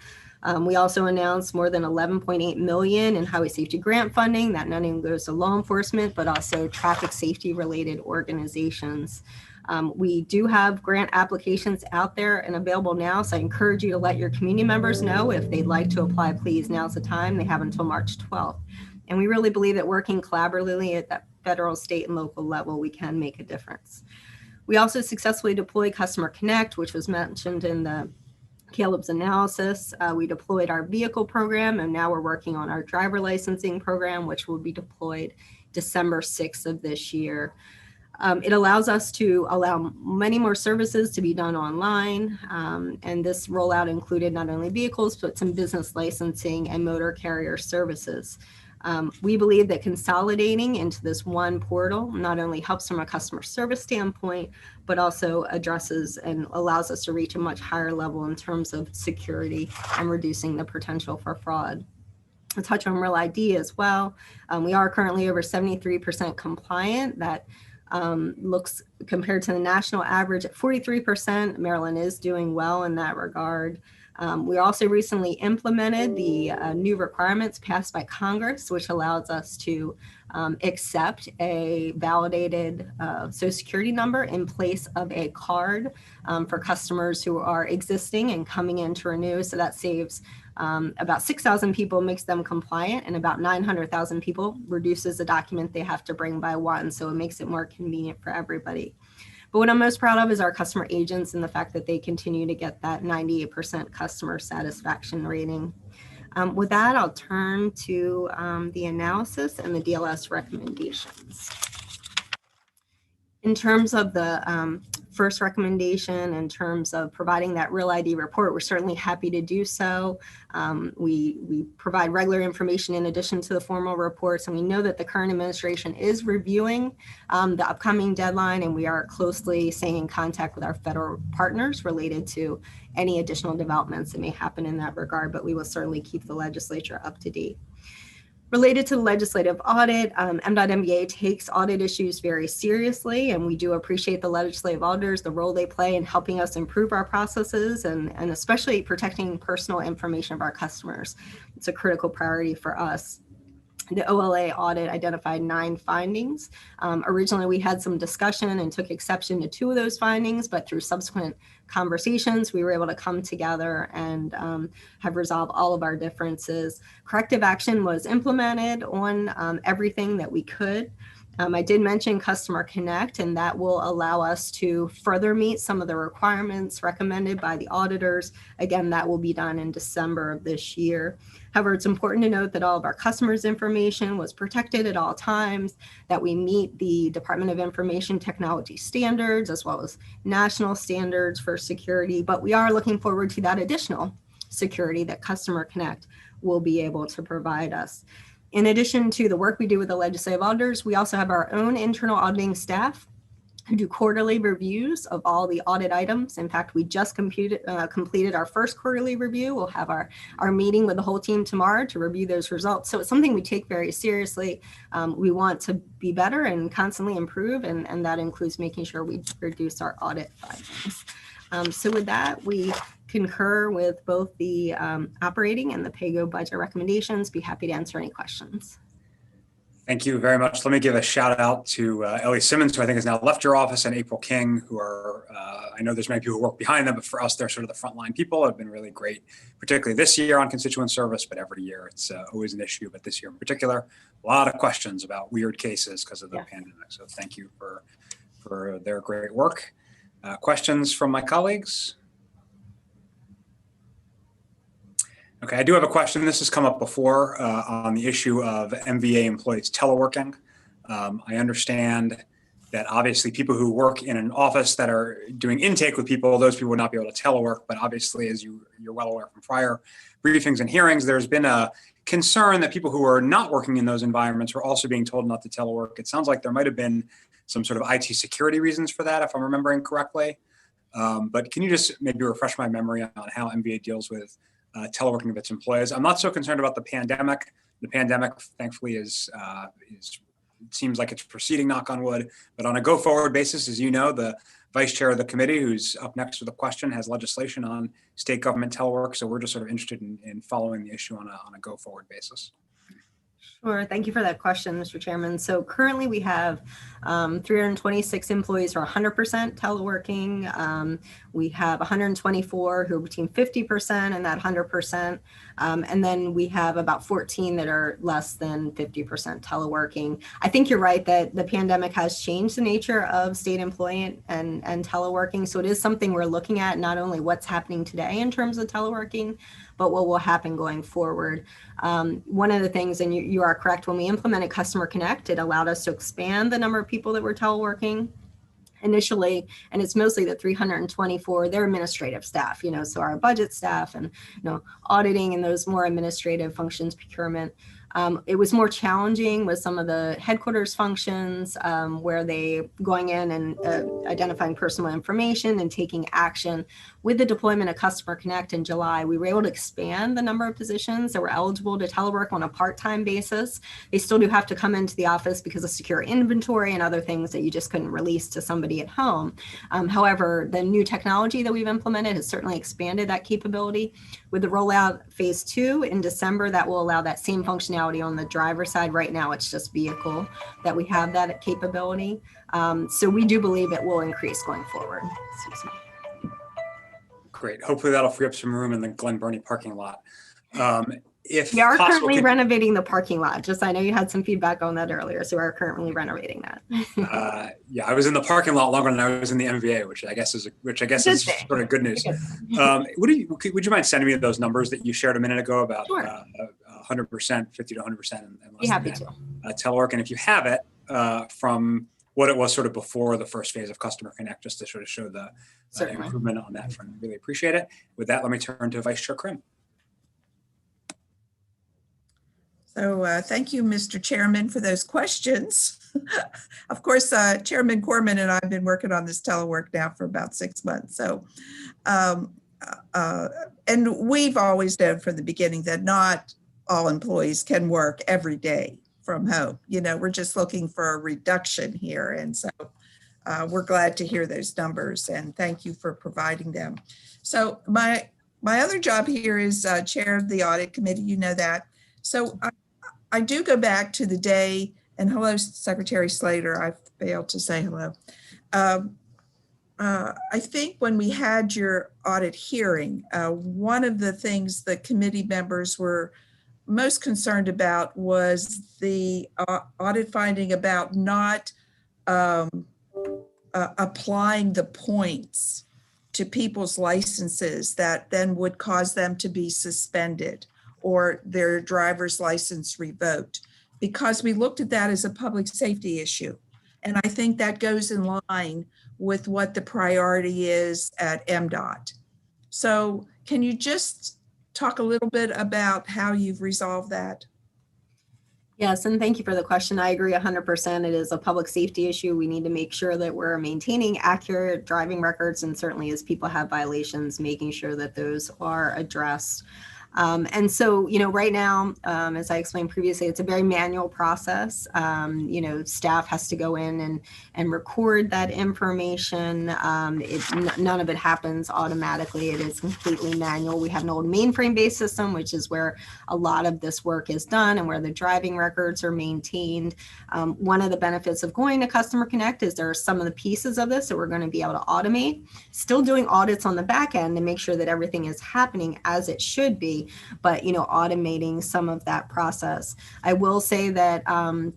We also announced more than $11.8 million in highway safety grant funding that not only goes to law enforcement, but also traffic safety related organizations. We do have grant applications out there and available now, so I encourage you to let your community members know if they'd like to apply. Please, now's the time. They have until March 12th. And we really believe that working collaboratively at that federal, state, and local level, we can make a difference. We also successfully deployed Customer Connect, which was mentioned in Caleb's analysis. We deployed our vehicle program, and now we're working on our driver licensing program, which will be deployed December 6th of this year. It allows us to allow many more services to be done online. And this rollout included not only vehicles, but some business licensing and motor carrier services. We believe that consolidating into this one portal not only helps from a customer service standpoint, but also addresses and allows us to reach a much higher level in terms of security and reducing the potential for fraud. I'll touch on Real ID as well. We are currently over 73% compliant. That looks compared to the national average at 43%. Maryland is doing well in that regard. We also recently implemented the new requirements passed by Congress, which allows us to accept a validated Social Security number in place of a card for customers who are existing and coming in to renew. So that saves about 6,000 people, makes them compliant, and about 900,000 people reduces the document they have to bring by one. So it makes it more convenient for everybody. But what I'm most proud of is our customer agents and the fact that they continue to get that 98% customer satisfaction rating. With that, I'll turn to the analysis and the DLS recommendations. In terms of the first recommendation, in terms of providing that Real ID report, we're certainly happy to do so. We provide regular information in addition to the formal reports, and we know that the current administration is reviewing the upcoming deadline, and we are closely staying in contact with our federal partners related to any additional developments that may happen in that regard, but we will certainly keep the legislature up to date. Related to the legislative audit, M.MBA takes audit issues very seriously, and we do appreciate the legislative auditors, the role they play in helping us improve our processes and especially protecting personal information of our customers. It's a critical priority for us. The OLA audit identified 9 findings. Originally, we had some discussion and took exception to 2 of those findings, but through subsequent conversations, we were able to come together and have resolved all of our differences. Corrective action was implemented on everything that we could. I did mention Customer Connect, and that will allow us to further meet some of the requirements recommended by the auditors. Again, that will be done in December of this year. However, it's important to note that all of our customers' information was protected at all times, that we meet the Department of Information Technology standards as well as national standards for security, but we are looking forward to that additional security that Customer Connect will be able to provide us. In addition to the work we do with the legislative auditors, we also have our own internal auditing staff who do quarterly reviews of all the audit items. In fact, we just completed our first quarterly review. We'll have our meeting with the whole team tomorrow to review those results. So it's something we take very seriously. We want to be better and constantly improve, and that includes making sure we reduce our audit findings. So with that, we concur with both the operating and the PAYGO budget recommendations. Be happy to answer any questions. Thank you very much. Let me give a shout out to Ellie Simmons, who I think has now left your office, and April King, who are, I know there's many people who work behind them, but for us, they're sort of the frontline people, have been really great, particularly this year on constituent service, but every year it's always an issue, but this year in particular, a lot of questions about weird cases because of the pandemic. So thank you for their great work. Questions from my colleagues? Okay, I do have a question. This has come up before on the issue of MVA employees teleworking. I understand that obviously people who work in an office that are doing intake with people, those people would not be able to telework, but obviously, as you're well aware from prior briefings and hearings, there's been a concern that people who are not working in those environments are also being told not to telework. It sounds like there might have been some sort of IT security reasons for that, if I'm remembering correctly. But can you just maybe refresh my memory on how MVA deals with teleworking of its employees? I'm not so concerned about the pandemic. The pandemic, thankfully, it seems like it's proceeding, knock on wood. But on a go-forward basis, as you know, the vice chair of the committee, who's up next with a question, has legislation on state government telework. So we're just sort of interested in following the issue on a go-forward basis. Sure. Thank you for that question, Mr. Chairman. So currently we have 326 employees who are 100% teleworking. We have 124 who are between 50% and that 100%. And then we have about 14 that are less than 50% teleworking. I think you're right that the pandemic has changed the nature of state employment and teleworking. So it is something we're looking at, not only what's happening today in terms of teleworking, but what will happen going forward. One of the things, and you are correct. When we implemented Customer Connect, it allowed us to expand the number of people that were teleworking initially, and it's mostly the 324, their administrative staff, so our budget staff and, auditing and those more administrative functions, procurement. It was more challenging with some of the headquarters functions where they going in and identifying personal information and taking action. With the deployment of Customer Connect in July, we were able to expand the number of positions that were eligible to telework on a part-time basis. They still do have to come into the office because of secure inventory and other things that you just couldn't release to somebody at home. However, the new technology that we've implemented has certainly expanded that capability. With the rollout phase 2 in December, that will allow that same functionality on the driver side. Right now, it's just vehicle that we have that capability. So we do believe it will increase going forward. Excuse me. Great. Hopefully that'll free up some room in the Glen Burnie parking lot. If We are possible, currently renovating the parking lot. Just, I know you had some feedback on that earlier, so we're currently renovating that. Yeah, I was in the parking lot longer than I was in the MVA, which I guess is sort of good news. Would you mind sending me those numbers that you shared a minute ago about 100%, 50 to 100%, and Be happy to. telework? And if you have it from what it was sort of before the first phase of Customer Connect, just to sort of show the improvement on that front. Really appreciate it. With that, let me turn to Vice Chair Krim. So thank you, Mr. Chairman, for those questions. Of course, Chairman Corman and I have been working on this telework now for about 6 months. So, and we've always known from the beginning that not all employees can work every day from home. We're just looking for a reduction here. And so we're glad to hear those numbers, and thank you for providing them. So my other job here is chair of the audit committee, you know that. So I do go back to the day, and hello, Secretary Slater, I failed to say hello. I think when we had your audit hearing, one of the things the committee members were most concerned about was the audit finding about not applying the points to people's licenses that then would cause them to be suspended or their driver's license revoked, because we looked at that as a public safety issue. And I think that goes in line with what the priority is at MDOT. So can you just talk a little bit about how you've resolved that? Yes, and thank you for the question. I agree 100%. It is a public safety issue. We need to make sure that we're maintaining accurate driving records, and certainly as people have violations, making sure that those are addressed. And so, right now, as I explained previously, it's a very manual process. Staff has to go in and record that information. None of it happens automatically. It is completely manual. We have an old mainframe-based system, which is where a lot of this work is done and where the driving records are maintained. One of the benefits of going to Customer Connect is there are some of the pieces of this that we're going to be able to automate, still doing audits on the back end to make sure that everything is happening as it should be, but automating some of that process. I will say that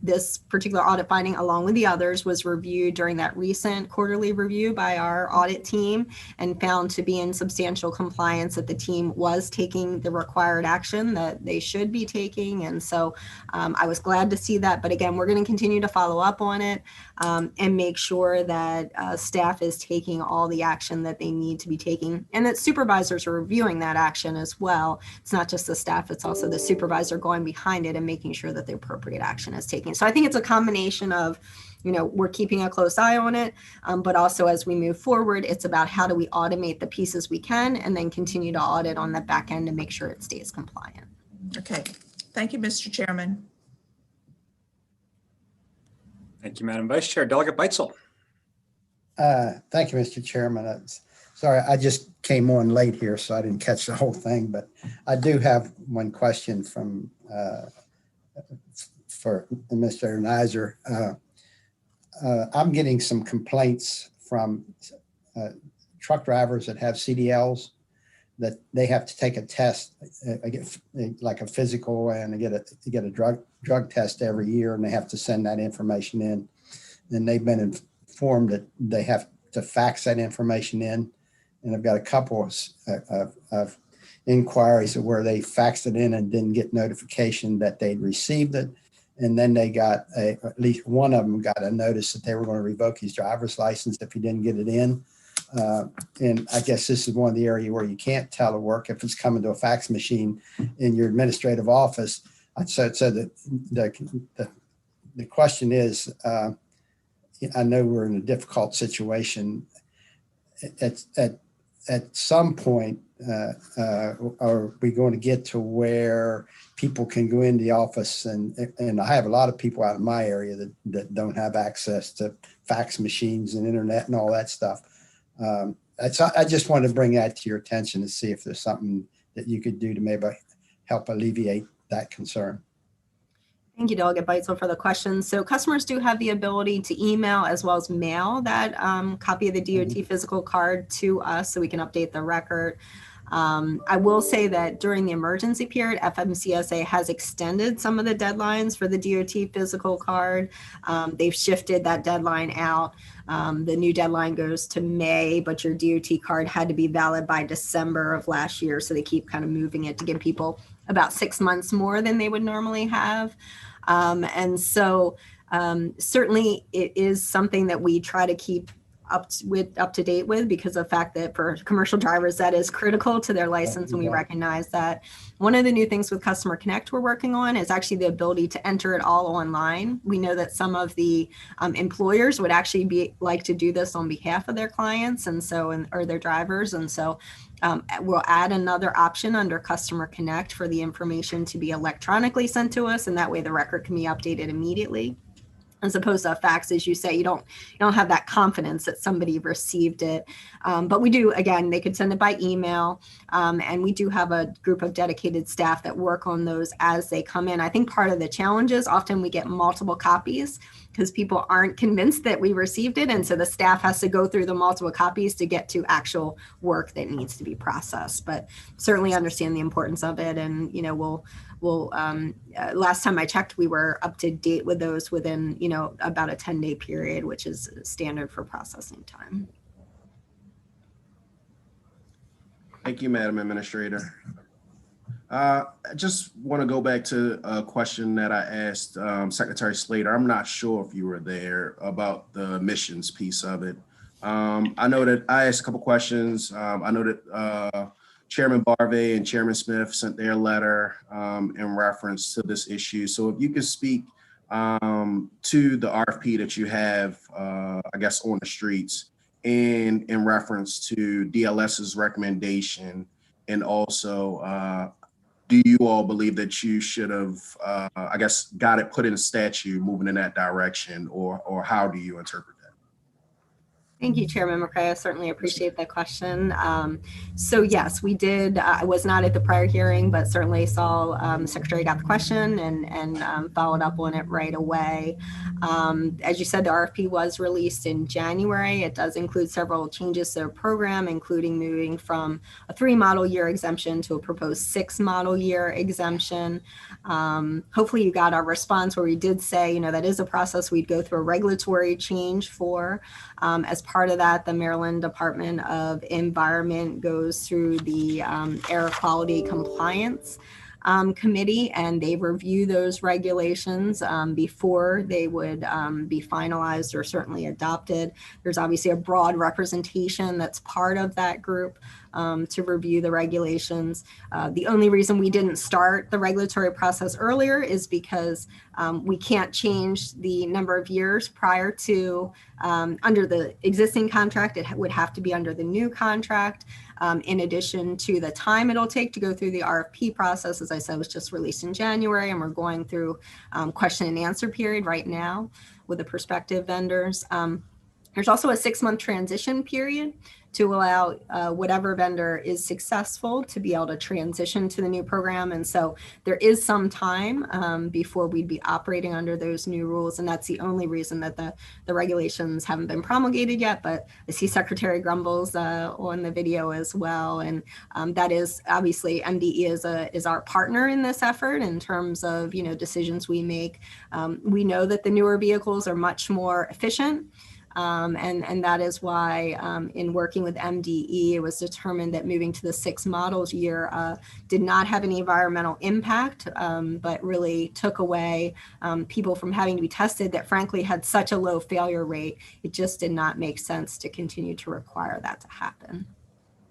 this particular audit finding, along with the others, was reviewed during that recent quarterly review by our audit team and found to be in substantial compliance, that the team was taking the required action that they should be taking. And so I was glad to see that. But again, we're going to continue to follow up on it and make sure that staff is taking all the action that they need to be taking, and that supervisors are reviewing that action as well. It's not just the staff, it's also the supervisor going behind it and making sure that the appropriate action is taken. So I think it's a combination of, we're keeping a close eye on it, but also as we move forward, it's about how do we automate the pieces we can and then continue to audit on the back end to make sure it stays compliant. Okay, thank you, Mr. Chairman. Thank you, Madam Vice Chair. Delegate Bitzel. Thank you, Mr. Chairman. Sorry, I just came on late here, so I didn't catch the whole thing, but I do have one question for Mr. Neiser. I'm getting some complaints from truck drivers that have CDLs that they have to take a test, like a physical, and they get a drug test every year, and they have to send that information in. And they've been informed that they have to fax that information in. And I've got a couple of inquiries where they faxed it in and didn't get notification that they'd received it. And then they got at least one of them got a notice that they were going to revoke his driver's license if he didn't get it in. And I guess this is one of the areas where you can't telework if it's coming to a fax machine in your administrative office. So the question is, I know we're in a difficult situation. At some point, are we going to get to where people can go into the office and I have a lot of people out in my area that don't have access to fax machines and internet and all that stuff. I just wanted to bring that to your attention to see if there's something that you could do to maybe help alleviate that concern. Thank you, Delegate Bitzel, for the question. So customers do have the ability to email as well as mail that copy of the DOT physical card to us so we can update the record. I will say that during the emergency period, FMCSA has extended some of the deadlines for the DOT physical card. They've shifted that deadline out. The new deadline goes to May, but your DOT card had to be valid by December of last year. So they keep kind of moving it to give people about 6 months more than they would normally have. And so certainly it is something that we try to keep up to date with, because of the fact that for commercial drivers, that is critical to their license. And we recognize that. One of the new things with Customer Connect we're working on is actually the ability to enter it all online. We know that some of the employers would actually like to do this on behalf of their clients or their drivers. And so we'll add another option under Customer Connect for the information to be electronically sent to us. And that way the record can be updated immediately. As opposed to a fax, as you say, you don't have that confidence that somebody received it. But we do, again, they could send it by email. And we do have a group of dedicated staff that work on those as they come in. I think part of the challenge is often we get multiple copies because people aren't convinced that we received it. And so the staff has to go through the multiple copies to get to actual work that needs to be processed. But certainly understand the importance of it. And, last time I checked, we were up to date with those within, about a 10-day period, which is standard for processing time. Thank you, Madam Administrator. I just want to go back to a question that I asked Secretary Slater. I'm not sure if you were there about the emissions piece of it. I know that I asked a couple questions. I know that Chairman Barvey and Chairman Smith sent their letter in reference to this issue. So if you could speak to the RFP that you have, I guess, on the streets and in reference to DLS's recommendation, and also do you all believe that you should have, I guess, got it put in a statute moving in that direction, or how do you interpret that? Thank you, Chairman McCray. I certainly appreciate that question. So yes, we did. I was not at the prior hearing, but certainly saw the Secretary got the question and followed up on it right away. As you said, the RFP was released in January. It does include several changes to the program, including moving from a 3 model year exemption to a proposed 6 model year exemption. Hopefully you got our response where we did say, that is a process we'd go through a regulatory change for. As part of that, the Maryland Department of Environment goes through the Air Quality Compliance Committee, and they review those regulations before they would be finalized or certainly adopted. There's obviously a broad representation that's part of that group to review the regulations. The only reason we didn't start the regulatory process earlier is because we can't change the number of years prior to under the existing contract. It would have to be under the new contract. In addition to the time it'll take to go through the RFP process, as I said, was just released in January, and we're going through question and answer period right now with the prospective vendors. There's also a 6-month transition period to allow whatever vendor is successful to be able to transition to the new program. And so there is some time before we'd be operating under those new rules. And that's the only reason that the regulations haven't been promulgated yet. But I see Secretary Grumbles on the video as well. And that is obviously MDE is our partner in this effort in terms of, decisions we make. We know that the newer vehicles are much more efficient. And that is why in working with MDE, it was determined that moving to the 6 models year did not have any environmental impact, but really took away people from having to be tested that frankly had such a low failure rate. It just did not make sense to continue to require that to happen.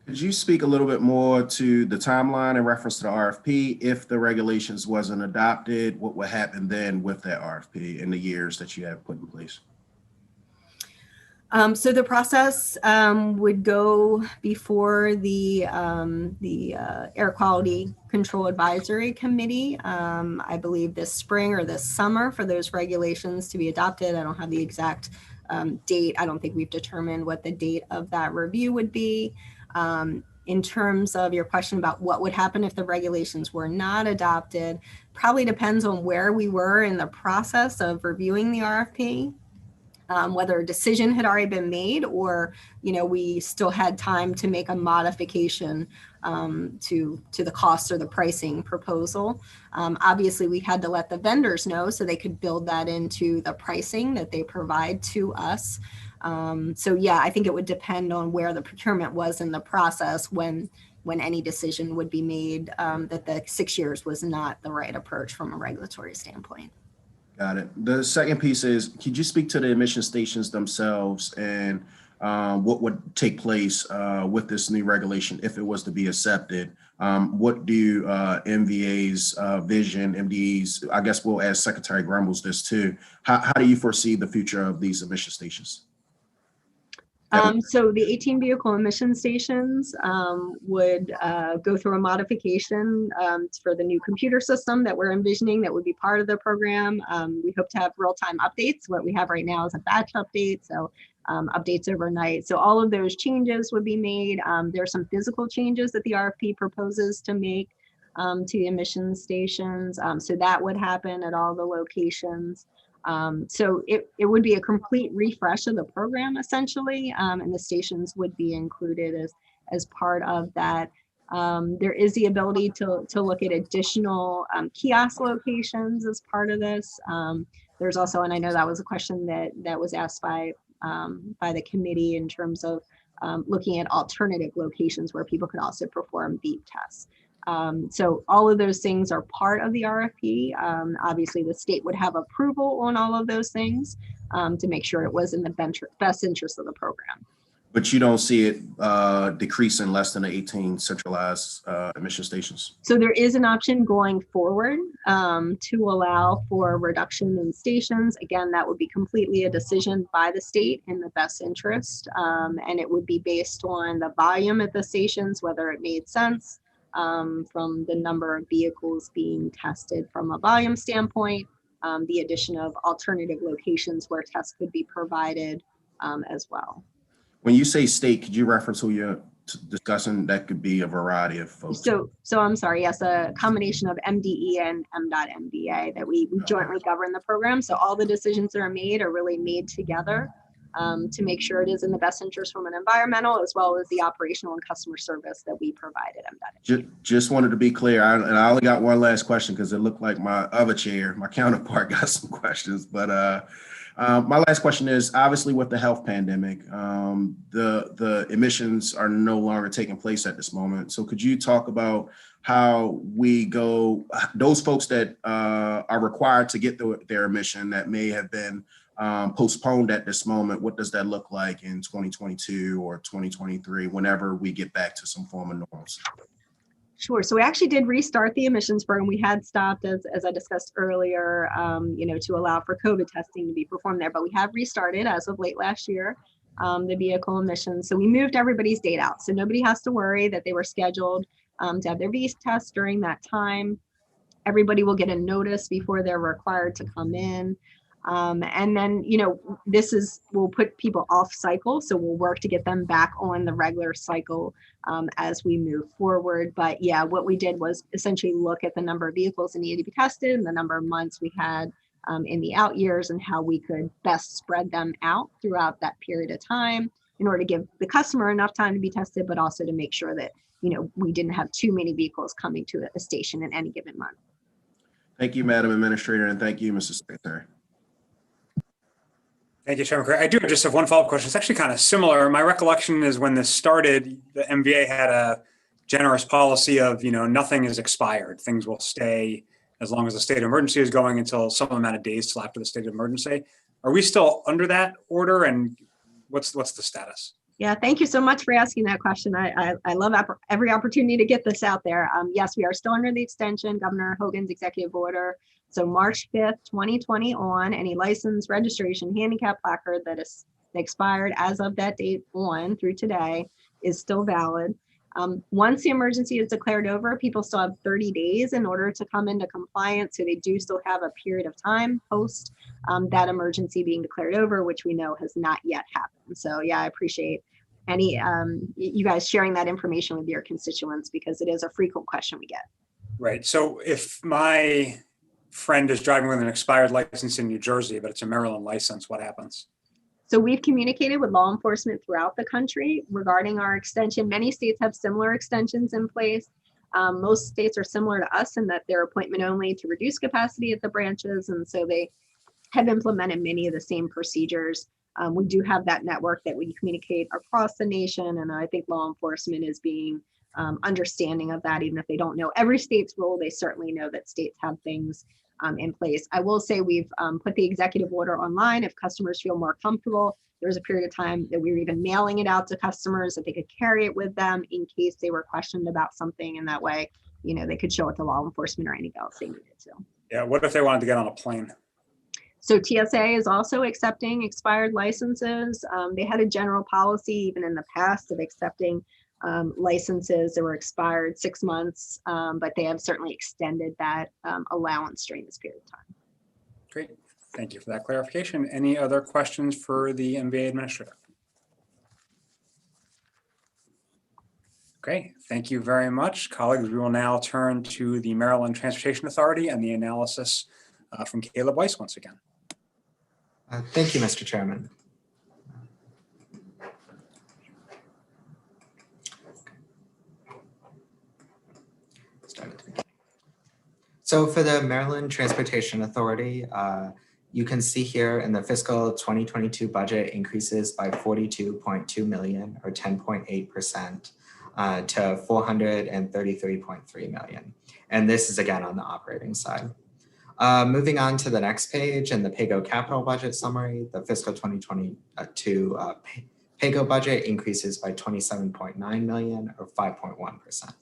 Could you speak a little bit more to the timeline in reference to the RFP? If the regulations wasn't adopted, what would happen then with that RFP in the years that you have put in place? So the process would go before the Air Quality Control Advisory Committee, I believe this spring or this summer, for those regulations to be adopted. I don't have the exact date. I don't think we've determined what the date of that review would be. In terms of your question about what would happen if the regulations were not adopted, probably depends on where we were in the process of reviewing the RFP. Whether a decision had already been made or, we still had time to make a modification to the cost or the pricing proposal. Obviously, we had to let the vendors know so they could build that into the pricing that they provide to us. So yeah, I think it would depend on where the procurement was in the process when any decision would be made that the 6 years was not the right approach from a regulatory standpoint. Got it. The second piece is, could you speak to the emission stations themselves and what would take place with this new regulation if it was to be accepted? What do MVA's vision, MDE's, I guess we'll ask Secretary Grumbles this too. How do you foresee the future of these emission stations? So the 18 vehicle emission stations would go through a modification for the new computer system that we're envisioning that would be part of the program. We hope to have real-time updates. What we have right now is a batch update, so updates overnight. So all of those changes would be made. There are some physical changes that the RFP proposes to make to the emission stations. So that would happen at all the locations. So it would be a complete refresh of the program essentially, and the stations would be included as part of that. There is the ability to look at additional kiosk locations as part of this. There's also, and I know that was a question that was asked by the committee in terms of looking at alternative locations where people could also perform beep tests. So all of those things are part of the RFP. Obviously, the state would have approval on all of those things to make sure it was in the best interest of the program. But you don't see it decreasing less than the 18 centralized emission stations? So there is an option going forward to allow for reduction in stations. Again, that would be completely a decision by the state in the best interest. And it would be based on the volume at the stations, whether it made sense. From the number of vehicles being tested from a volume standpoint, the addition of alternative locations where tests could be provided as well. When you say state, could you reference who you're discussing? That could be a variety of folks. So I'm sorry, yes, a combination of MDE and M.MDA that we jointly govern the program. So all the decisions that are made are really made together to make sure it is in the best interest from an environmental as well as the operational and customer service that we provide at M.MDA. Just wanted to be clear, and I only got one last question because it looked like my other chair, my counterpart, got some questions. But my last question is, obviously with the health pandemic, the emissions are no longer taking place at this moment. So could you talk about how we go, those folks that are required to get their emission that may have been postponed at this moment, what does that look like in 2022 or 2023, whenever we get back to some form of normalcy? Sure. So we actually did restart the emissions program. We had stopped, as I discussed earlier, to allow for COVID testing to be performed there, but we have restarted as of late last year, the vehicle emissions. So we moved everybody's date out. So nobody has to worry that they were scheduled to have their VEAS test during that time. Everybody will get a notice before they're required to come in. And then, we'll put people off cycle. So we'll work to get them back on the regular cycle as we move forward. But yeah, what we did was essentially look at the number of vehicles that needed to be tested and the number of months we had in the out years and how we could best spread them out throughout that period of time in order to give the customer enough time to be tested, but also to make sure that, we didn't have too many vehicles coming to a station in any given month. Thank you, Madam Administrator, and thank you, Mr. Secretary. Thank you, Chairman Craig. I do just have one follow-up question. It's actually kind of similar. My recollection is when this started, the MVA had a generous policy of, nothing is expired. Things will stay as long as the state of emergency is going until some amount of days till after the state of emergency. Are we still under that order, and what's the status? Yeah, thank you so much for asking that question. I love every opportunity to get this out there. Yes, we are still under the extension, Governor Hogan's executive order. So March 5th, 2020 on, any license, registration, handicap placard that is expired as of that date on through today is still valid. Once the emergency is declared over, people still have 30 days in order to come into compliance. So they do still have a period of time post that emergency being declared over, which we know has not yet happened. So yeah, I appreciate any you guys sharing that information with your constituents, because it is a frequent question we get. Right. So if my friend is driving with an expired license in New Jersey, but it's a Maryland license, what happens? So we've communicated with law enforcement throughout the country regarding our extension. Many states have similar extensions in place. Most states are similar to us in that they're appointment only to reduce capacity at the branches. And so they have implemented many of the same procedures. We do have that network that we communicate across the nation. And I think law enforcement is being understanding of that. Even if they don't know every state's rule, they certainly know that states have things in place. I will say we've put the executive order online if customers feel more comfortable. There was a period of time that we were even mailing it out to customers that they could carry it with them in case they were questioned about something, and that way, they could show it to law enforcement or anything else they needed to. Yeah, what if they wanted to get on a plane? So TSA is also accepting expired licenses. They had a general policy even in the past of accepting licenses that were expired 6 months, but they have certainly extended that allowance during this period of time. Great. Thank you for that clarification. Any other questions for the MVA administrator? Okay, thank you very much, colleagues. We will now turn to the Maryland Transportation Authority and the analysis from Caleb Weiss once again. Thank you, Mr. Chairman. So for the Maryland Transportation Authority, you can see here in the fiscal 2022 budget increases by 42.2 million or 10.8% to 433.3 million. And this is again on the operating side. Moving on to the next page in the PAYGO capital budget summary, the fiscal 2022 PAYGO budget increases by 27.9 million or 5.1%.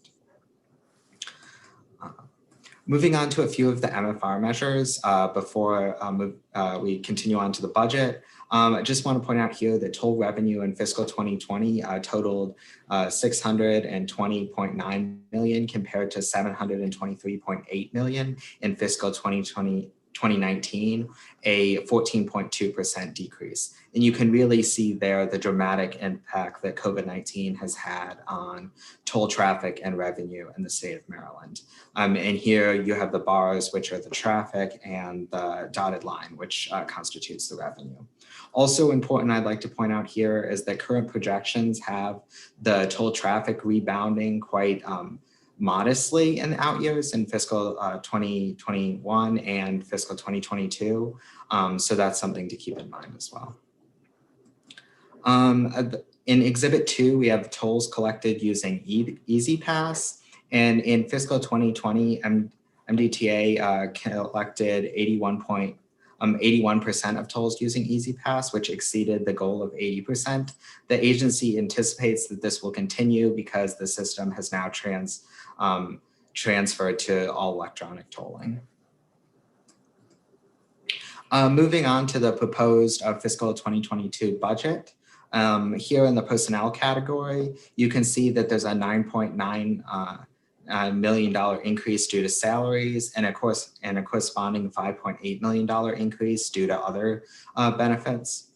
Moving on to a few of the MFR measures before we continue on to the budget. I just want to point out here that toll revenue in fiscal 2020 totaled 620.9 million compared to 723.8 million in fiscal 2019, a 14.2% decrease. And you can really see there the dramatic impact that COVID-19 has had on toll traffic and revenue in the state of Maryland. And here you have the bars, which are the traffic, and the dotted line, which constitutes the revenue. Also important, I'd like to point out here is that current projections have the toll traffic rebounding quite modestly in the out years in fiscal 2021 and fiscal 2022. So that's something to keep in mind as well. In Exhibit 2, we have tolls collected using EasyPass. And in fiscal 2020, MDTA collected 81% of tolls using EasyPass, which exceeded the goal of 80%. The agency anticipates that this will continue because the system has now transferred to all electronic tolling. Moving on to the proposed fiscal 2022 budget. Here in the personnel category, you can see that there's a $9.9 million increase due to salaries and a corresponding $5.8 million increase due to other benefits.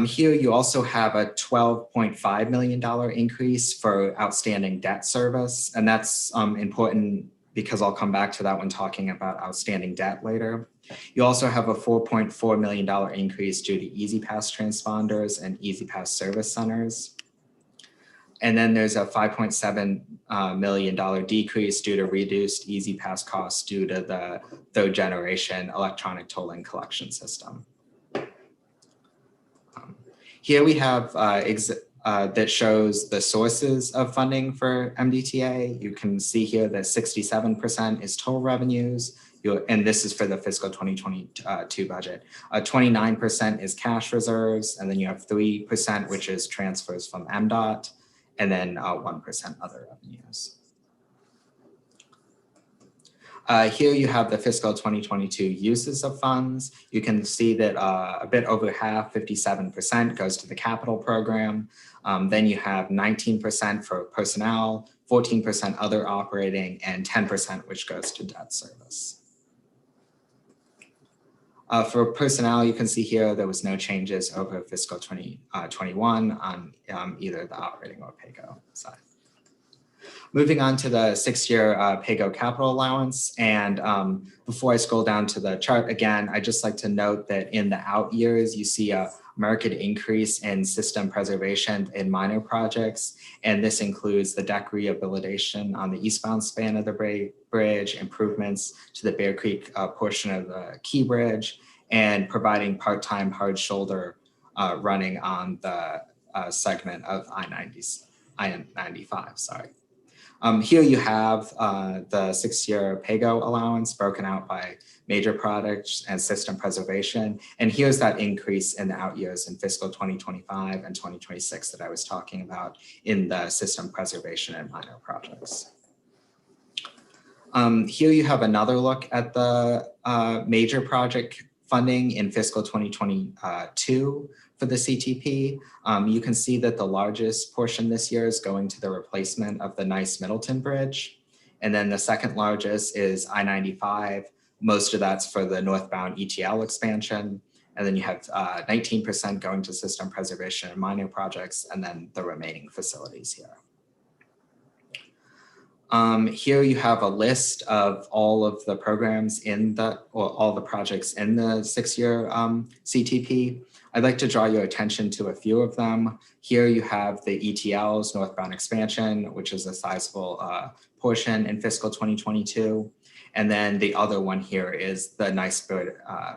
Here you also have a $12.5 million increase for outstanding debt service. And that's important because I'll come back to that when talking about outstanding debt later. You also have a $4.4 million increase due to EasyPass transponders and EasyPass service centers. And then there's a $5.7 million decrease due to reduced EasyPass costs due to the third generation electronic tolling collection system. Here we have that shows the sources of funding for MDTA. You can see here that 67% is total revenues, and this is for the fiscal 2022 budget. 29% is cash reserves, and then you have 3%, which is transfers from MDOT, and then 1% other revenues. Here you have the fiscal 2022 uses of funds. You can see that a bit over half, 57%, goes to the capital program. Then you have 19% for personnel, 14% other operating, and 10% which goes to debt service. For personnel, you can see here there was no changes over fiscal 2021 on either the operating or PAYGO side. Moving on to the 6-year PAYGO capital allowance. And before I scroll down to the chart again, I'd just like to note that in the out years, you see a marked increase in system preservation in minor projects. And this includes the deck rehabilitation on the eastbound span of the bridge, improvements to the Bear Creek portion of the Key Bridge, and providing part-time hard shoulder running on the segment of I-95, sorry. Here you have the 6-year PAYGO allowance broken out by major projects and system preservation. And here's that increase in the out years in fiscal 2025 and 2026 that I was talking about in the system preservation and minor projects. Here you have another look at the major project funding in fiscal 2022 for the CTP. You can see that the largest portion this year is going to the replacement of the Nice Middleton Bridge. And then the second largest is I-95. Most of that's for the northbound ETL expansion. And then you have 19% going to system preservation and minor projects, and then the remaining facilities here. Here you have a list of all of the programs or all the projects in the 6-year CTP. I'd like to draw your attention to a few of them. Here you have the ETL's northbound expansion, which is a sizable portion in fiscal 2022. And then the other one here is the Nice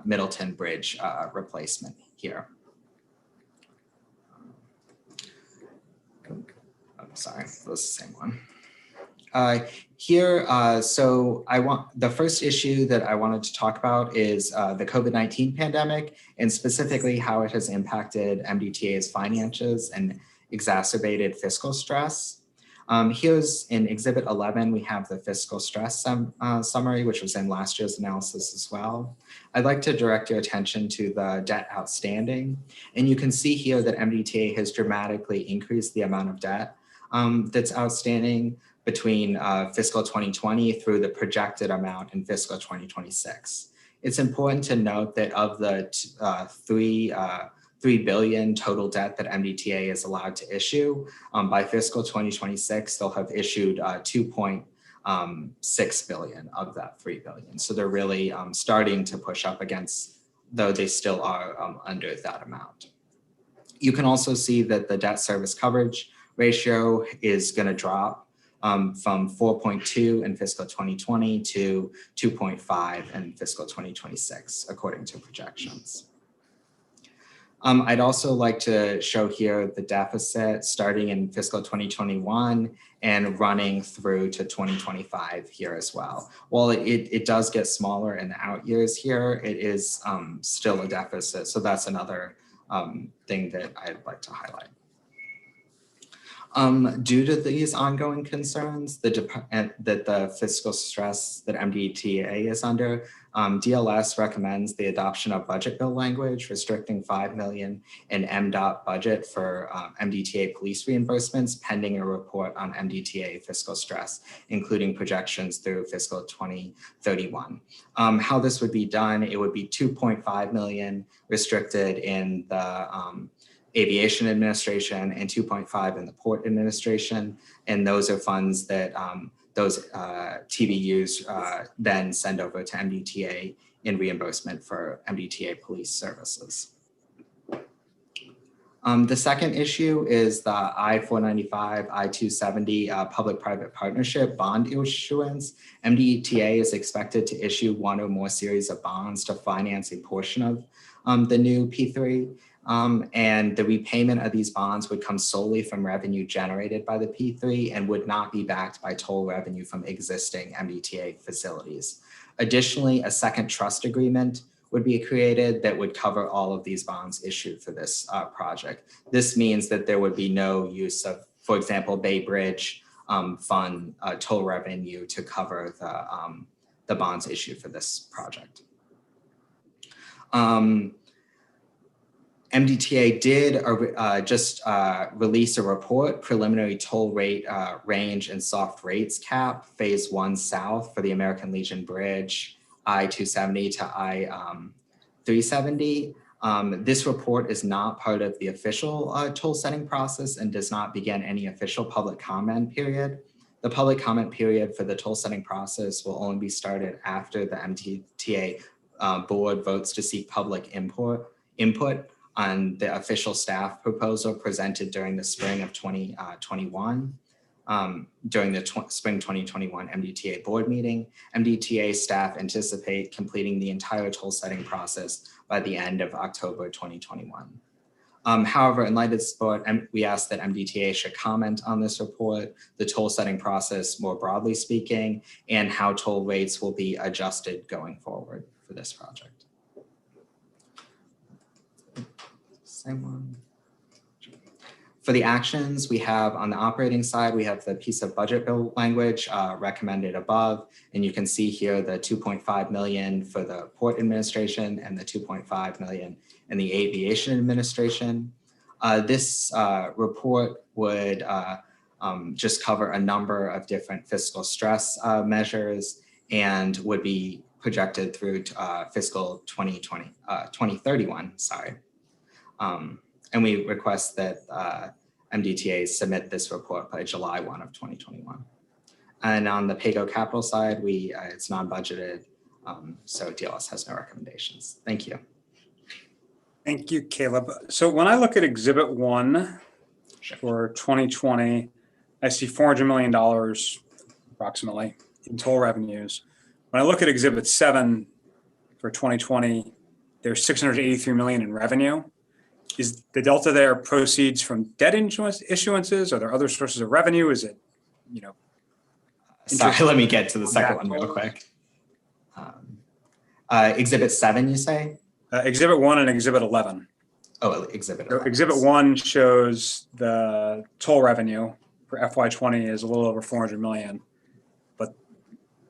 Middleton Bridge replacement here. I'm sorry, that was the same one. So the first issue that I wanted to talk about is the COVID-19 pandemic, and specifically how it has impacted MDTA's finances and exacerbated fiscal stress. Here's in Exhibit 11, we have the fiscal stress summary, which was in last year's analysis as well. I'd like to direct your attention to the debt outstanding. And you can see here that MDTA has dramatically increased the amount of debt that's outstanding between fiscal 2020 through the projected amount in fiscal 2026. It's important to note that of the $3 billion total debt that MDTA is allowed to issue, by fiscal 2026, they'll have issued $2.6 billion of that $3 billion. So they're really starting to push up against, though they still are under that amount. You can also see that the debt service coverage ratio is going to drop from 4.2 in fiscal 2020 to 2.5 in fiscal 2026, according to projections. I'd also like to show here the deficit starting in fiscal 2021 and running through to 2025 here as well. While it does get smaller in the out years here, it is still a deficit. So that's another thing that I'd like to highlight. Due to these ongoing concerns that the fiscal stress that MDTA is under, DLS recommends the adoption of budget bill language restricting $5 million in MDOT budget for MDTA police reimbursements pending a report on MDTA fiscal stress, including projections through fiscal 2031. How this would be done, it would be $2.5 million restricted in the Aviation Administration and 2.5 in the Port Administration. And those are funds that those TBUs then send over to MDTA in reimbursement for MDTA police services. The second issue is the I-495, I-270 public-private partnership bond issuance. MDTA is expected to issue one or more series of bonds to finance a portion of the new P3. And the repayment of these bonds would come solely from revenue generated by the P3 and would not be backed by toll revenue from existing MBTA facilities. Additionally, a second trust agreement would be created that would cover all of these bonds issued for this project. This means that there would be no use of, for example, Bay Bridge fund toll revenue to cover the bonds issued for this project. MDTA did just release a report, preliminary toll rate range and soft rates cap, phase 1 south for the American Legion Bridge, I-270 to I-370. This report is not part of the official toll setting process and does not begin any official public comment period. The public comment period for the toll setting process will only be started after the MDTA board votes to seek public input on the official staff proposal presented during the spring of 2021. During the spring 2021 MDTA board meeting, MDTA staff anticipate completing the entire toll setting process by the end of October 2021. However, in light of this report, we ask that MDTA should comment on this report, the toll setting process more broadly speaking, and how toll rates will be adjusted going forward for this project. Same one. For the actions we have on the operating side, we have the piece of budget bill language recommended above, and you can see here the 2.5 million for the Port Administration and the 2.5 million in the Aviation Administration. This report would just cover a number of different fiscal stress measures and would be projected through fiscal 2031, sorry. And we request that MDTA submit this report by July 1 of 2021. And on the PAYGO capital side, it's non-budgeted, so DLS has no recommendations. Thank you. Thank you, Caleb. So when I look at Exhibit 1 for 2020, I see $400 million approximately in toll revenues. When I look at Exhibit 7 for 2020, there's $683 million in revenue. Is the delta there proceeds from debt issuances? Are there other sources of revenue? Is it, Sorry, let me get to the second one real quick. Exhibit 7, you say? Exhibit 1 and Exhibit 11. Oh, Exhibit 11. So Exhibit 1 shows the toll revenue for FY20 is a little over 400 million, but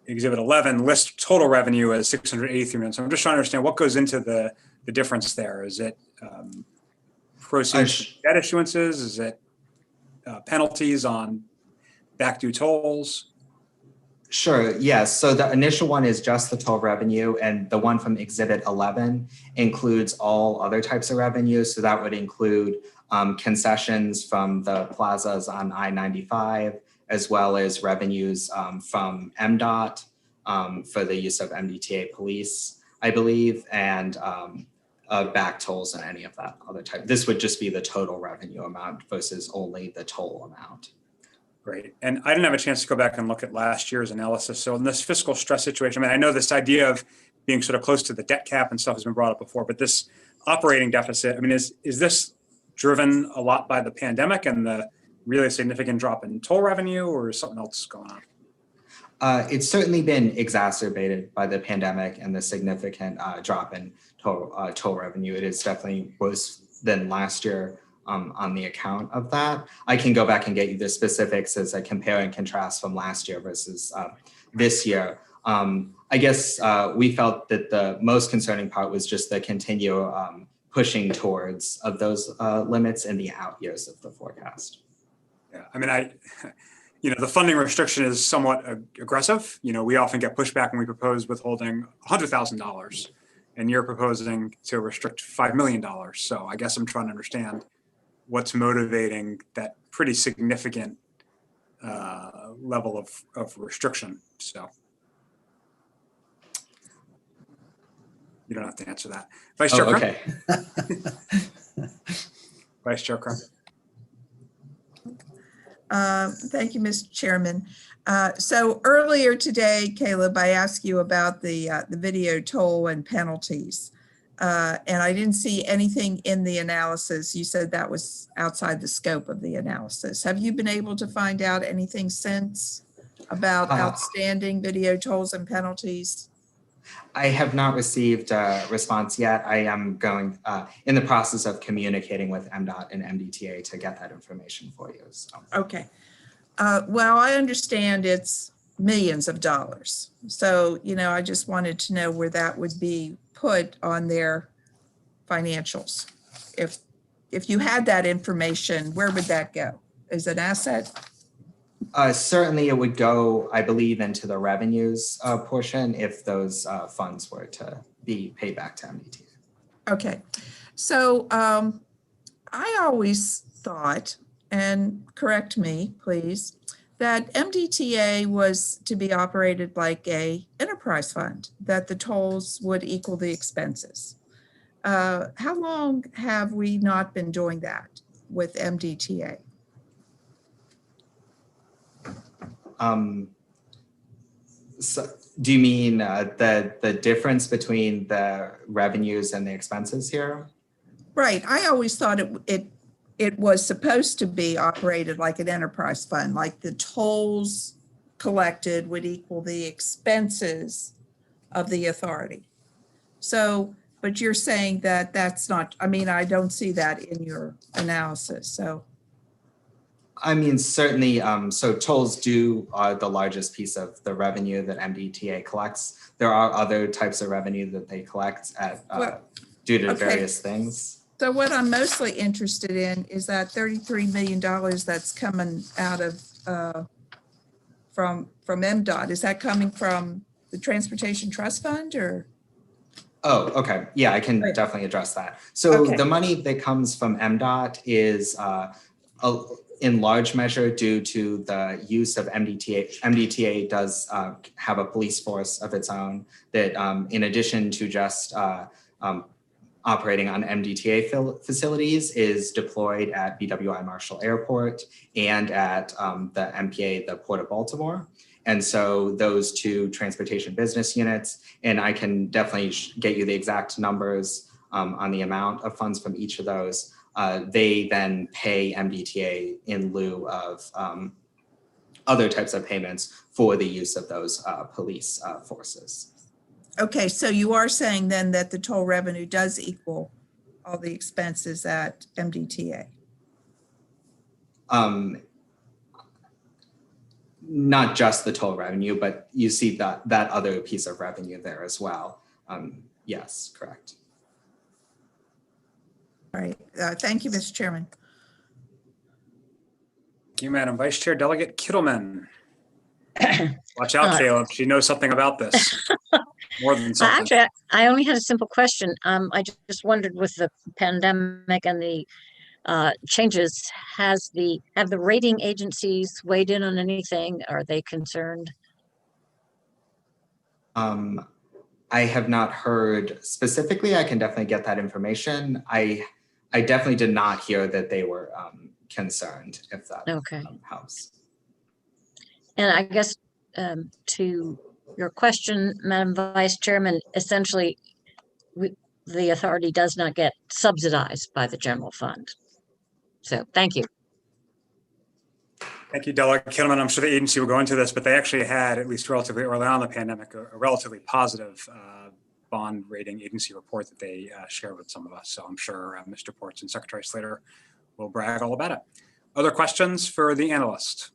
Exhibit 11 lists total revenue as 683 million. So I'm just trying to understand what goes into the difference there. Is it proceeds from debt issuances? Is it penalties on back due tolls? Sure, yes. So the initial one is just the toll revenue, and the one from Exhibit 11 includes all other types of revenue. So that would include concessions from the plazas on I-95, as well as revenues from MDOT for the use of MDTA police, I believe, and back tolls and any of that other type. This would just be the total revenue amount versus only the toll amount. Great. And I didn't have a chance to go back and look at last year's analysis. So in this fiscal stress situation, I mean, I know this idea of being sort of close to the debt cap and stuff has been brought up before, but this operating deficit, I mean, is this driven a lot by the pandemic and the really significant drop in toll revenue, or is something else going on? It's certainly been exacerbated by the pandemic and the significant drop in toll revenue. It is definitely worse than last year. On the account of that. I can go back and get you the specifics as I compare and contrast from last year versus this year. I guess we felt that the most concerning part was just the continual pushing towards of those limits in the out years of the forecast. Yeah, I mean, the funding restriction is somewhat aggressive. We often get pushback when we propose withholding $100,000, and you're proposing to restrict $5 million. So I guess I'm trying to understand what's motivating that pretty significant level of restriction. So you don't have to answer that. Vice Chair Crum? Okay. Vice Chair Crum. Thank you, Mr. Chairman. So earlier today, Caleb, I asked you about the video toll and penalties. And I didn't see anything in the analysis. You said that was outside the scope of the analysis. Have you been able to find out anything since about outstanding video tolls and penalties? I have not received a response yet. I am going in the process of communicating with MDOT and MDTA to get that information for you. So. Okay. Well, I understand it's millions of dollars. So, you know, I just wanted to know where that would be put on their financials. If you had that information, where would that go? As an asset? Certainly it would go, I believe, into the revenues portion if those funds were to be paid back to MDTA. Okay. So I always thought, and correct me, please, that MDTA was to be operated like a enterprise fund, that the tolls would equal the expenses. How long have we not been doing that with MDTA? So do you mean the difference between the revenues and the expenses here? Right. I always thought it was supposed to be operated like an enterprise fund, like the tolls collected would equal the expenses of the authority. So, but you're saying that that's not, I mean, I don't see that in your analysis, so. I mean, certainly, so tolls are the largest piece of the revenue that MDTA collects. There are other types of revenue that they collect at due to various things. So what I'm mostly interested in is that $33 million that's coming out of from MDOT. Is that coming from the Transportation Trust Fund or? Oh, okay. Yeah, I can definitely address that. So the money that comes from MDOT is in large measure due to the use of MDTA. MDTA does have a police force of its own that in addition to just operating on MDTA facilities is deployed at BWI Marshall Airport and at the MPA, the Port of Baltimore. And so those two transportation business units, and I can definitely get you the exact numbers on the amount of funds from each of those, they then pay MDTA in lieu of other types of payments for the use of those police forces. Okay, so you are saying then that the toll revenue does equal all the expenses at MDTA? Not just the toll revenue, but you see that other piece of revenue there as well. Yes, correct. All right, thank you, Mr. Chairman. Thank you, Madam Vice Chair. Delegate Kittleman. Watch out, Caleb. She knows something about this. More than something. Actually, I only had a simple question. I just wondered with the pandemic and the changes, have the rating agencies weighed in on anything? Are they concerned? I have not heard specifically. I can definitely get that information. I definitely did not hear that they were concerned, if that helps. And I guess to your question, Madam Vice Chairman, essentially the authority does not get subsidized by the general fund. So thank you. Thank you, Delegate Kittleman. I'm sure the agency will go into this, but they actually had, at least relatively early on in the pandemic, a relatively positive bond rating agency report that they shared with some of us. So I'm sure Mr. Ports and Secretary Slater will brag all about it. Other questions for the analyst?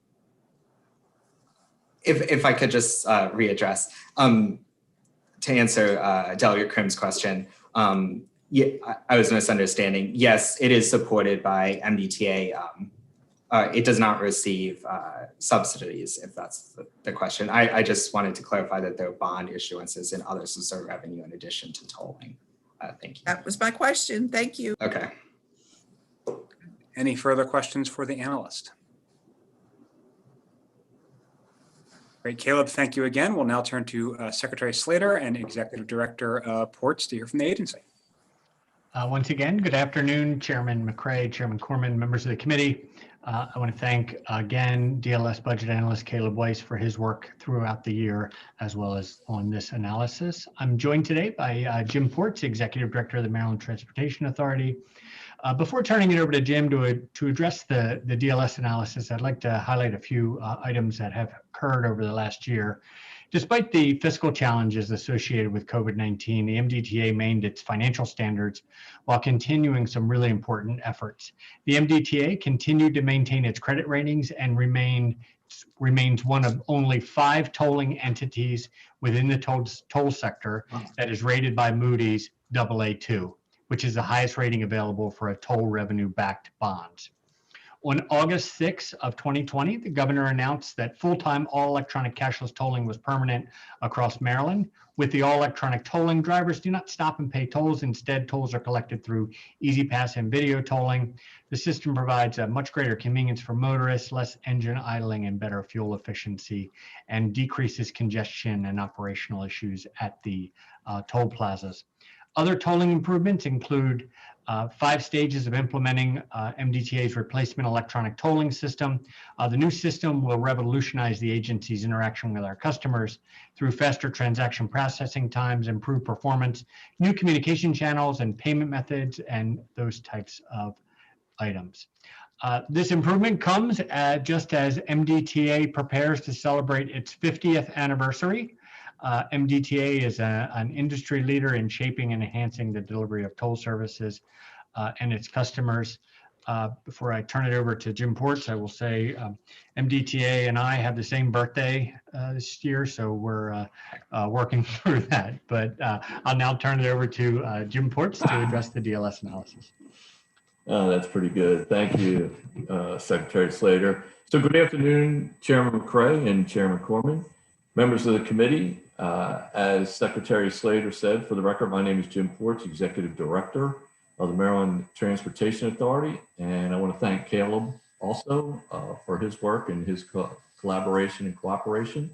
If I could just readdress, to answer Delegate Krim's question, yeah, I was misunderstanding. Yes, it is supported by MDTA. It does not receive subsidies, if that's the question. I just wanted to clarify that there are bond issuances and other sources of revenue in addition to tolling. Thank you. That was my question. Thank you. Okay. Any further questions for the analyst? Great, Caleb, thank you again. We'll now turn to Secretary Slater and Executive Director Ports to hear from the agency. Once again, good afternoon, Chairman McCray, Chairman Corman, members of the committee. I want to thank again DLS budget analyst Caleb Weiss for his work throughout the year, as well as on this analysis. I'm joined today by Jim Ports, Executive Director of the Maryland Transportation Authority. Before turning it over to Jim to address the DLS analysis, I'd like to highlight a few items that have occurred over the last year. Despite the fiscal challenges associated with COVID-19, the MDTA maintained its financial standards while continuing some really important efforts. The MDTA continued to maintain its credit ratings and remains one of only 5 tolling entities within the toll sector that is rated by Moody's AA2, which is the highest rating available for a toll revenue-backed bonds. On August 6 of 2020, the governor announced that full-time all-electronic cashless tolling was permanent across Maryland. With the all-electronic tolling, drivers do not stop and pay tolls. Instead, tolls are collected through Easy Pass and video tolling. The system provides a much greater convenience for motorists, less engine idling, and better fuel efficiency, and decreases congestion and operational issues at the toll plazas. Other tolling improvements include 5 stages of implementing MDTA's replacement electronic tolling system. The new system will revolutionize the agency's interaction with our customers through faster transaction processing times, improved performance, new communication channels and payment methods, and those types of items. This improvement comes just as MDTA prepares to celebrate its 50th anniversary. MDTA is an industry leader in shaping and enhancing the delivery of toll services and its customers. Before I turn it over to Jim Ports, I will say MDTA and I have the same birthday this year, so we're working through that. But I'll now turn it over to Jim Ports to address the DLS analysis. Oh, that's pretty good. Thank you, Secretary Slater. So good afternoon, Chairman McCray and Chairman Corman, members of the committee. As Secretary Slater said, for the record, my name is Jim Ports, Executive Director of the Maryland Transportation Authority. And I want to thank Caleb also for his work and his collaboration and cooperation.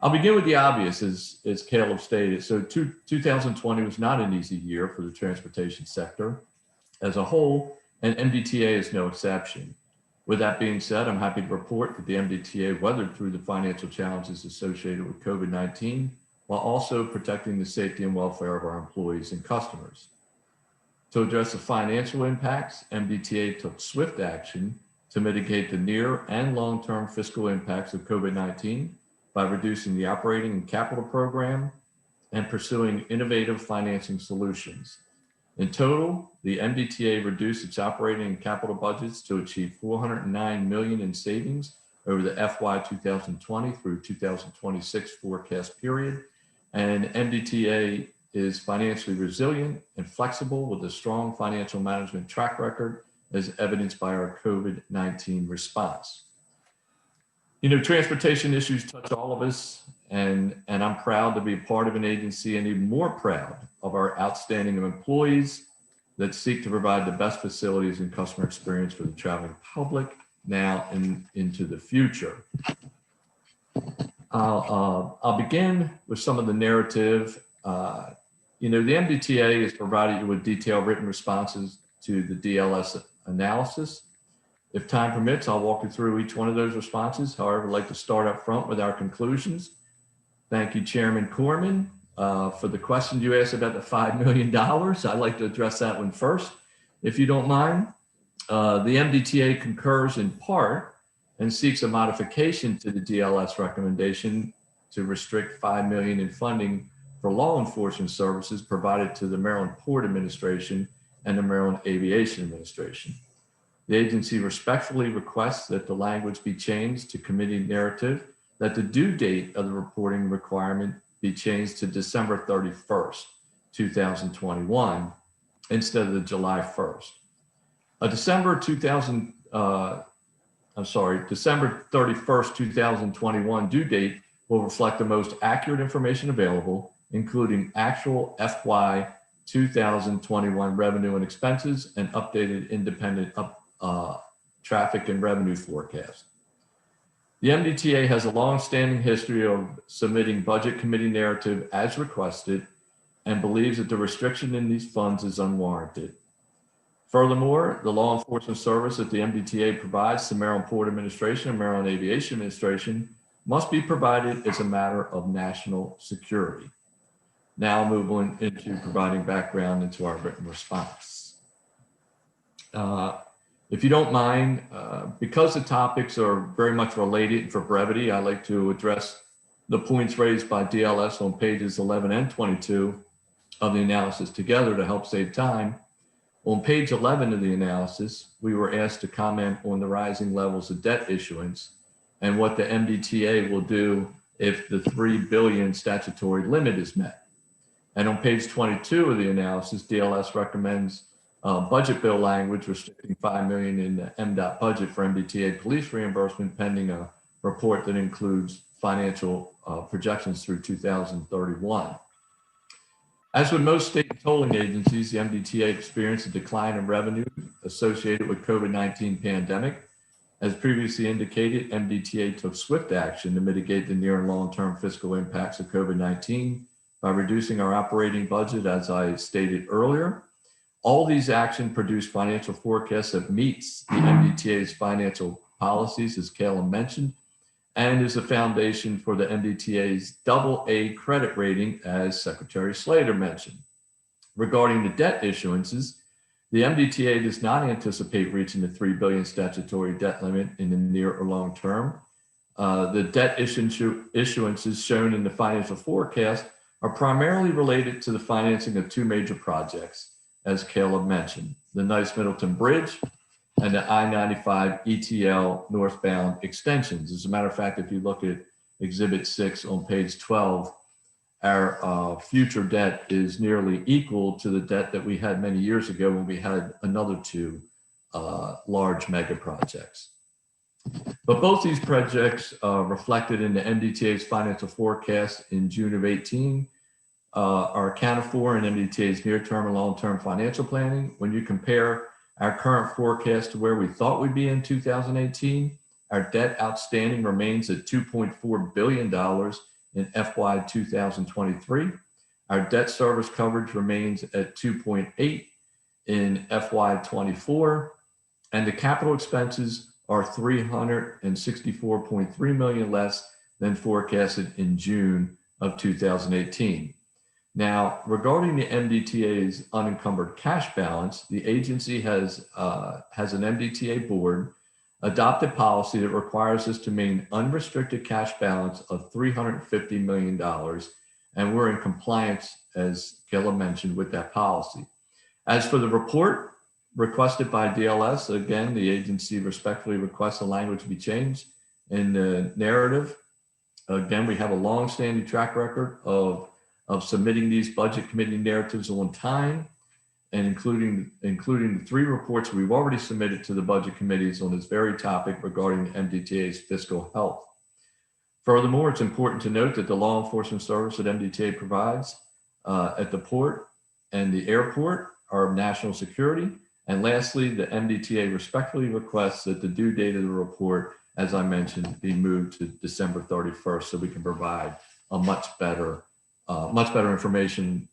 I'll begin with the obvious, as Caleb stated. So 2020 was not an easy year for the transportation sector as a whole, and MDTA is no exception. With that being said, I'm happy to report that the MDTA weathered through the financial challenges associated with COVID-19 while also protecting the safety and welfare of our employees and customers. To address the financial impacts, MDTA took swift action to mitigate the near and long-term fiscal impacts of COVID-19 by reducing the operating and capital program and pursuing innovative financing solutions. In total, the MDTA reduced its operating and capital budgets to achieve $409 million in savings over the FY 2020 through 2026 forecast period. And MDTA is financially resilient and flexible with a strong financial management track record as evidenced by our COVID-19 response. You know, transportation issues touch all of us, and I'm proud to be a part of an agency and even more proud of our outstanding employees that seek to provide the best facilities and customer experience for the traveling public now and into the future. I'll begin with some of the narrative. You know, the MDTA has provided you with detailed written responses to the DLS analysis. If time permits, I'll walk you through each one of those responses. However, I'd like to start up front with our conclusions. Thank you, Chairman Corman, for the question you asked about the $5 million. I'd like to address that one first, if you don't mind. The MDTA concurs in part and seeks a modification to the DLS recommendation to restrict $5 million in funding for law enforcement services provided to the Maryland Port Administration and the Maryland Aviation Administration. The agency respectfully requests that the language be changed to committee narrative, that the due date of the reporting requirement be changed to December 31st, 2021, instead of the July 1st. A December 31st, 2021 due date will reflect the most accurate information available, including actual FY 2021 revenue and expenses and updated independent traffic and revenue forecast. The MDTA has a long-standing history of submitting budget committee narrative as requested and believes that the restriction in these funds is unwarranted. Furthermore, the law enforcement service that the MDTA provides to Maryland Port Administration and Maryland Aviation Administration must be provided as a matter of national security. Now moving into providing background into our written response. If you don't mind, because the topics are very much related, for brevity, I like to address the points raised by DLS on pages 11 and 22 of the analysis together to help save time. On page 11 of the analysis, we were asked to comment on the rising levels of debt issuance and what the MDTA will do if the $3 billion statutory limit is met. And on page 22 of the analysis, DLS recommends budget bill language restricting $5 million in the MDOT budget for MDTA police reimbursement pending a report that includes financial projections through 2031. As with most state tolling agencies, the MDTA experienced a decline in revenue associated with COVID-19 pandemic. As previously indicated, MDTA took swift action to mitigate the near and long-term fiscal impacts of COVID-19 by reducing our operating budget, as I stated earlier. All these actions produce financial forecasts that meets the MDTA's financial policies, as Caleb mentioned, and is the foundation for the MDTA's AA credit rating, as Secretary Slater mentioned. Regarding the debt issuances, the MDTA does not anticipate reaching the $3 billion statutory debt limit in the near or long term. The debt issuances shown in the financial forecast are primarily related to the financing of two major projects, as Caleb mentioned, the Nice-Middleton Bridge and the I-95 ETL northbound extensions. As a matter of fact, if you look at Exhibit 6 on page 12, our future debt is nearly equal to the debt that we had many years ago when we had another two large mega projects. But both these projects reflected in the MDTA's financial forecast in June of 18 are accounted for in MDTA's near-term and long-term financial planning. When you compare our current forecast to where we thought we'd be in 2018, our debt outstanding remains at $2.4 billion in FY 2023. Our debt service coverage remains at 2.8 in FY 24, and the capital expenses are $364.3 million less than forecasted in June of 2018. Now, regarding the MDTA's unencumbered cash balance, the agency has an MDTA board adopted policy that requires us to maintain unrestricted cash balance of $350 million, and we're in compliance, as Caleb mentioned, with that policy. As for the report requested by DLS, again, the agency respectfully requests the language be changed in the narrative. Again, we have a long-standing track record of submitting these budget committee narratives on time, and including the three reports we've already submitted to the budget committees on this very topic regarding MDTA's fiscal health. Furthermore, it's important to note that the law enforcement service that MDTA provides at the port and the airport are of national security. And lastly, the MDTA respectfully requests that the due date of the report, as I mentioned, be moved to December 31st so we can provide a much better information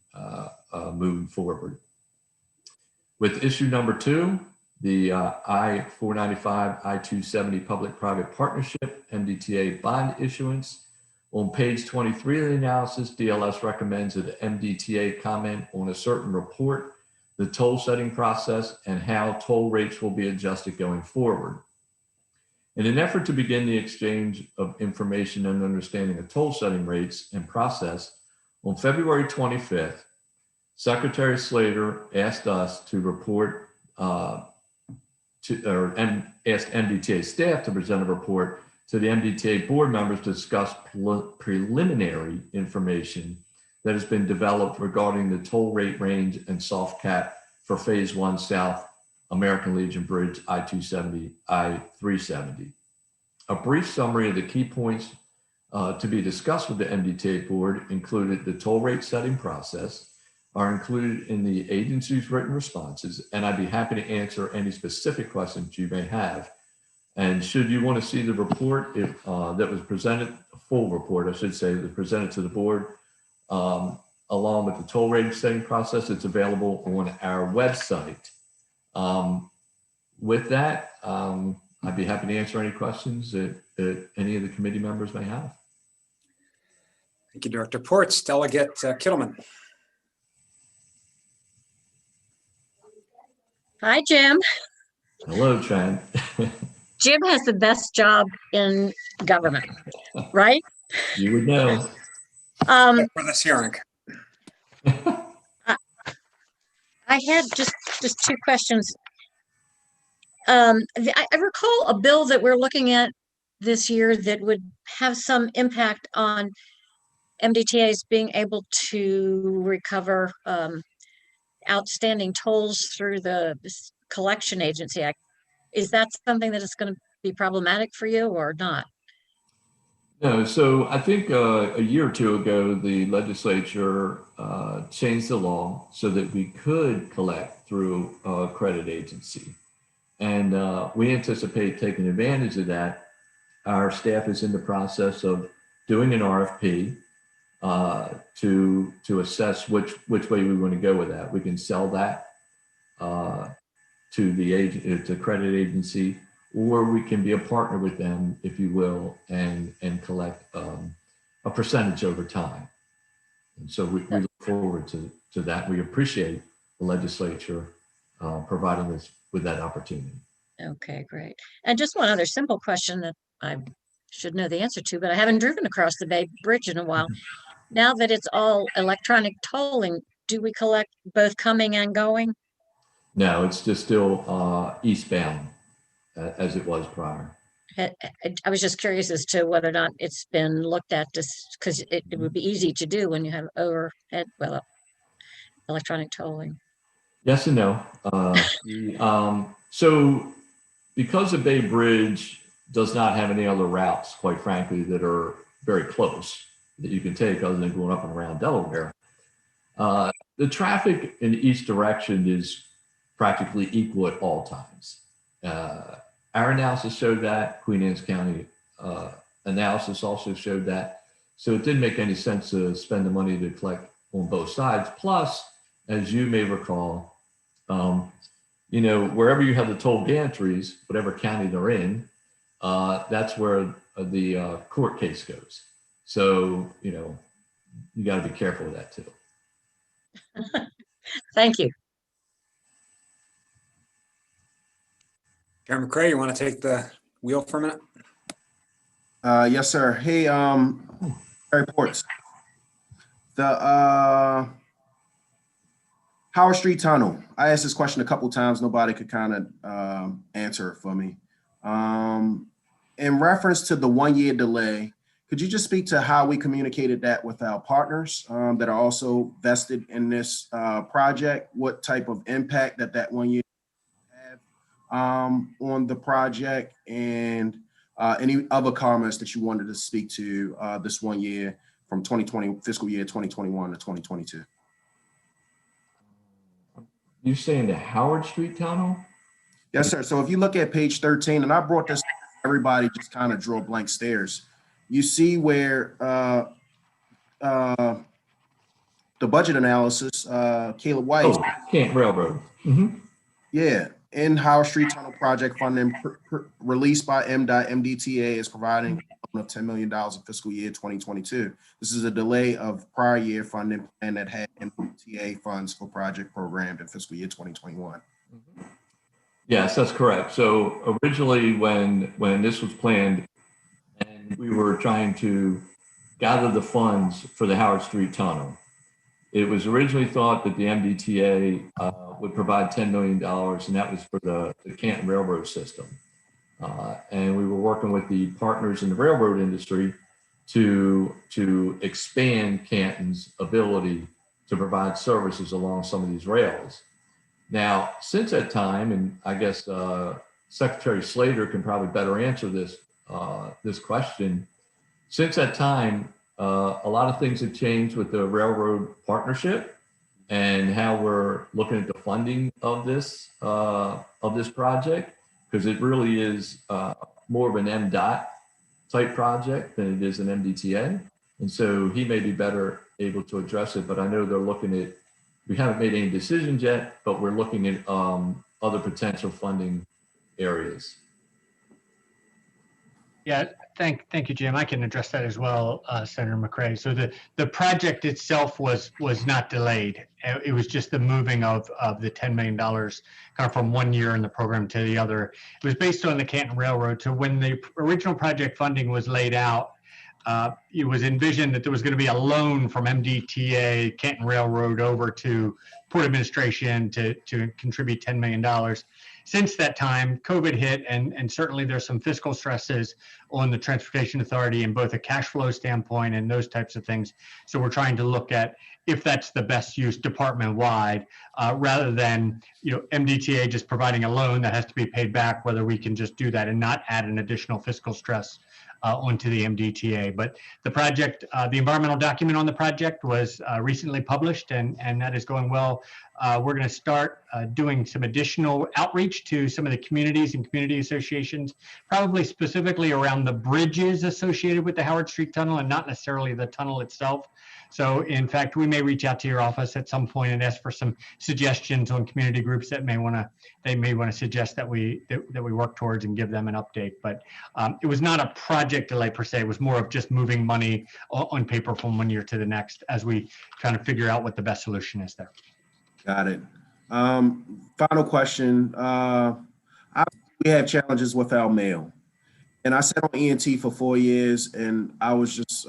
moving forward. With issue number 2, the I-495, I-270 public-private partnership, MDTA bond issuance. On page 23 of the analysis, DLS recommends that the MDTA comment on a certain report, the toll setting process, and how toll rates will be adjusted going forward. In an effort to begin the exchange of information and understanding of toll setting rates and process, on February 25th, Secretary Slater asked us to report and asked MDTA staff to present a report to the MDTA board members to discuss preliminary information that has been developed regarding the toll rate range and soft cap for Phase 1 South American Legion Bridge I-270, I-370. A brief summary of the key points to be discussed with the MDTA board included the toll rate setting process, are included in the agency's written responses, and I'd be happy to answer any specific questions you may have. And should you want to see the report that was presented, a full report, I should say, that presented to the board, along with the toll rate setting process, it's available on our website With that, I'd be happy to answer any questions that any of the committee members may have. Thank you, Director Ports. Delegate Kittleman. Hi, Jim. Hello, Trent. Jim has the best job in government, right? You would know. For this hearing. I had just two questions. I recall a bill that we're looking at this year that would have some impact on MDTAs being able to recover outstanding tolls through the collection agency. Is that something that is going to be problematic for you or not? No, so I think a year or two ago, the legislature changed the law so that we could collect through a credit agency. And we anticipate taking advantage of that. Our staff is in the process of doing an RFP to assess which way we want to go with that. We can sell that to the credit agency, or we can be a partner with them, if you will, and collect a percentage over time. And so we look forward to that. We appreciate the legislature providing us with that opportunity. Okay, great. And just one other simple question that I should know the answer to, but I haven't driven across the Bay Bridge in a while. Now that it's all electronic tolling, do we collect both coming and going? No, it's just still eastbound as it was prior. I was just curious as to whether or not it's been looked at, just because it would be easy to do when you have overhead, well, electronic tolling. Yes and no. So because the Bay Bridge does not have any other routes, quite frankly, that are very close that you can take other than going up and around Delaware, the traffic in each direction is practically equal at all times. Our analysis showed that. Queen Anne's County analysis also showed that. So it didn't make any sense to spend the money to collect on both sides. Plus, as you may recall, wherever you have the toll gantries, whatever county they're in, that's where the court case goes. So, you got to be careful with that too. Thank you. Chairman McCray, you want to take the wheel for a minute? Yes, sir. Hey, reports. The Howard Street Tunnel. I asked this question a couple of times. Nobody could kind of answer it for me. In reference to the 1-year delay, could you just speak to how we communicated that with our partners that are also vested in this project? What type of impact that 1 year have on the project, and any other comments that you wanted to speak to this 1 year from 2020 fiscal year 2021 to 2022? You saying the Howard Street Tunnel? Yes, sir. So if you look at page 13, and I brought this, everybody just kind of draw blank stares. You see where the budget analysis, Caleb Weiss. Oh, Kent Railroad. Mm-hmm. Yeah. In Howard Street Tunnel project funding released by MDTA is providing of $10 million in fiscal year 2022. This is a delay of prior year funding plan that had MDTA funds for project programmed in fiscal year 2021. Yes, that's correct. So originally when this was planned and we were trying to gather the funds for the Howard Street Tunnel, it was originally thought that the MDTA would provide $10 million, and that was for the Canton Railroad system. And we were working with the partners in the railroad industry to expand Canton's ability to provide services along some of these rails. Now, since that time, and I guess Secretary Slater can probably better answer this question. Since that time, a lot of things have changed with the railroad partnership and how we're looking at the funding of this project, because it really is more of an MDOT type project than it is an MDTA. And so he may be better able to address it, but I know they're looking at, we haven't made any decisions yet, but we're looking at other potential funding areas? Yeah, thank you, Jim. I can address that as well, Senator McCray. So the project itself was not delayed. It was just the moving of the $10 million kind of from one year in the program to the other. It was based on the Canton Railroad. So when the original project funding was laid out, it was envisioned that there was going to be a loan from MDTA, Canton Railroad, over to Port Administration to contribute $10 million. Since that time, COVID hit, and certainly there's some fiscal stresses on the Transportation Authority in both a cash flow standpoint and those types of things. So we're trying to look at if that's the best use department-wide, rather than MDTA just providing a loan that has to be paid back, whether we can just do that and not add an additional fiscal stress onto the MDTA. But the project, the environmental document on the project was recently published, and that is going well. We're going to start doing some additional outreach to some of the communities and community associations, probably specifically around the bridges associated with the Howard Street Tunnel and not necessarily the tunnel itself. So in fact, we may reach out to your office at some point and ask for some suggestions on community groups that may want to suggest that we work towards and give them an update. But it was not a project delay per se. It was more of just moving money on paper from one year to the next as we kind of figure out what the best solution is there. Got it. Final question. We have challenges with our mail. And I sat on ENT for 4 years, and I was just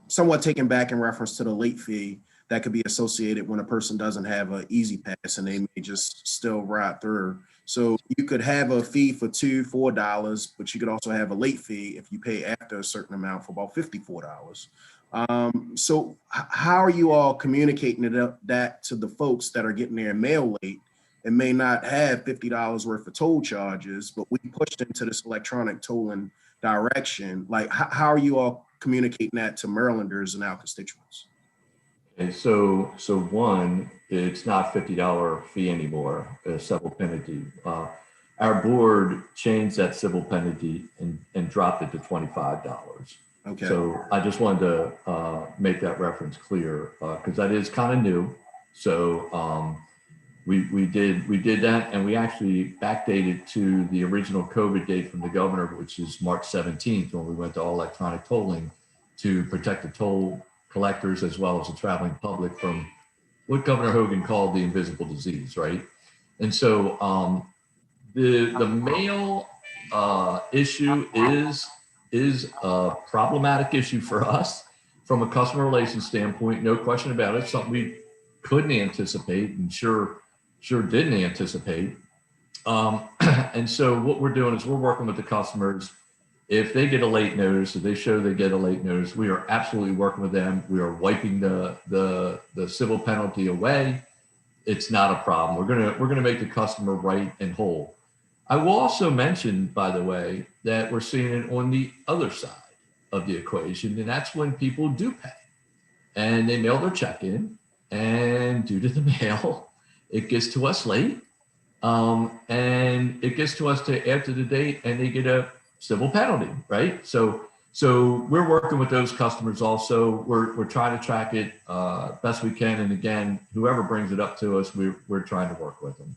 somewhat taken back in reference to the late fee that could be associated when a person doesn't have an easy pass and they may just still ride through. So you could have a fee for $4, but you could also have a late fee if you pay after a certain amount for about $54. So how are you all communicating that to the folks that are getting their mail late and may not have $50 worth of toll charges, but we pushed into this electronic tolling direction? Like, how are you all communicating that to Marylanders and our constituents? Okay, so one, it's not $50 fee anymore, a civil penalty. Our board changed that civil penalty and dropped it to $25. Okay. So I just wanted to make that reference clear because that is kind of new. So we did that, and we actually backdated to the original COVID date from the governor, which is March 17th, when we went to all electronic tolling to protect the toll collectors as well as the traveling public from what Governor Hogan called the invisible disease, right? And so the mail issue is a problematic issue for us from a customer relations standpoint, no question about it. Something we couldn't anticipate and sure didn't anticipate. And so what we're doing is we're working with the customers. If they get a late notice, if they show they get a late notice, we are absolutely working with them. We are wiping the civil penalty away. It's not a problem. We're gonna make the customer right and whole. I will also mention, by the way, that we're seeing it on the other side of the equation, and that's when people do pay and they mail their check in, and due to the mail, it gets to us late, and it gets to us to after the date, and they get a civil penalty, right? So we're working with those customers also. We're trying to track it best we can, and again, whoever brings it up to us, we're trying to work with them.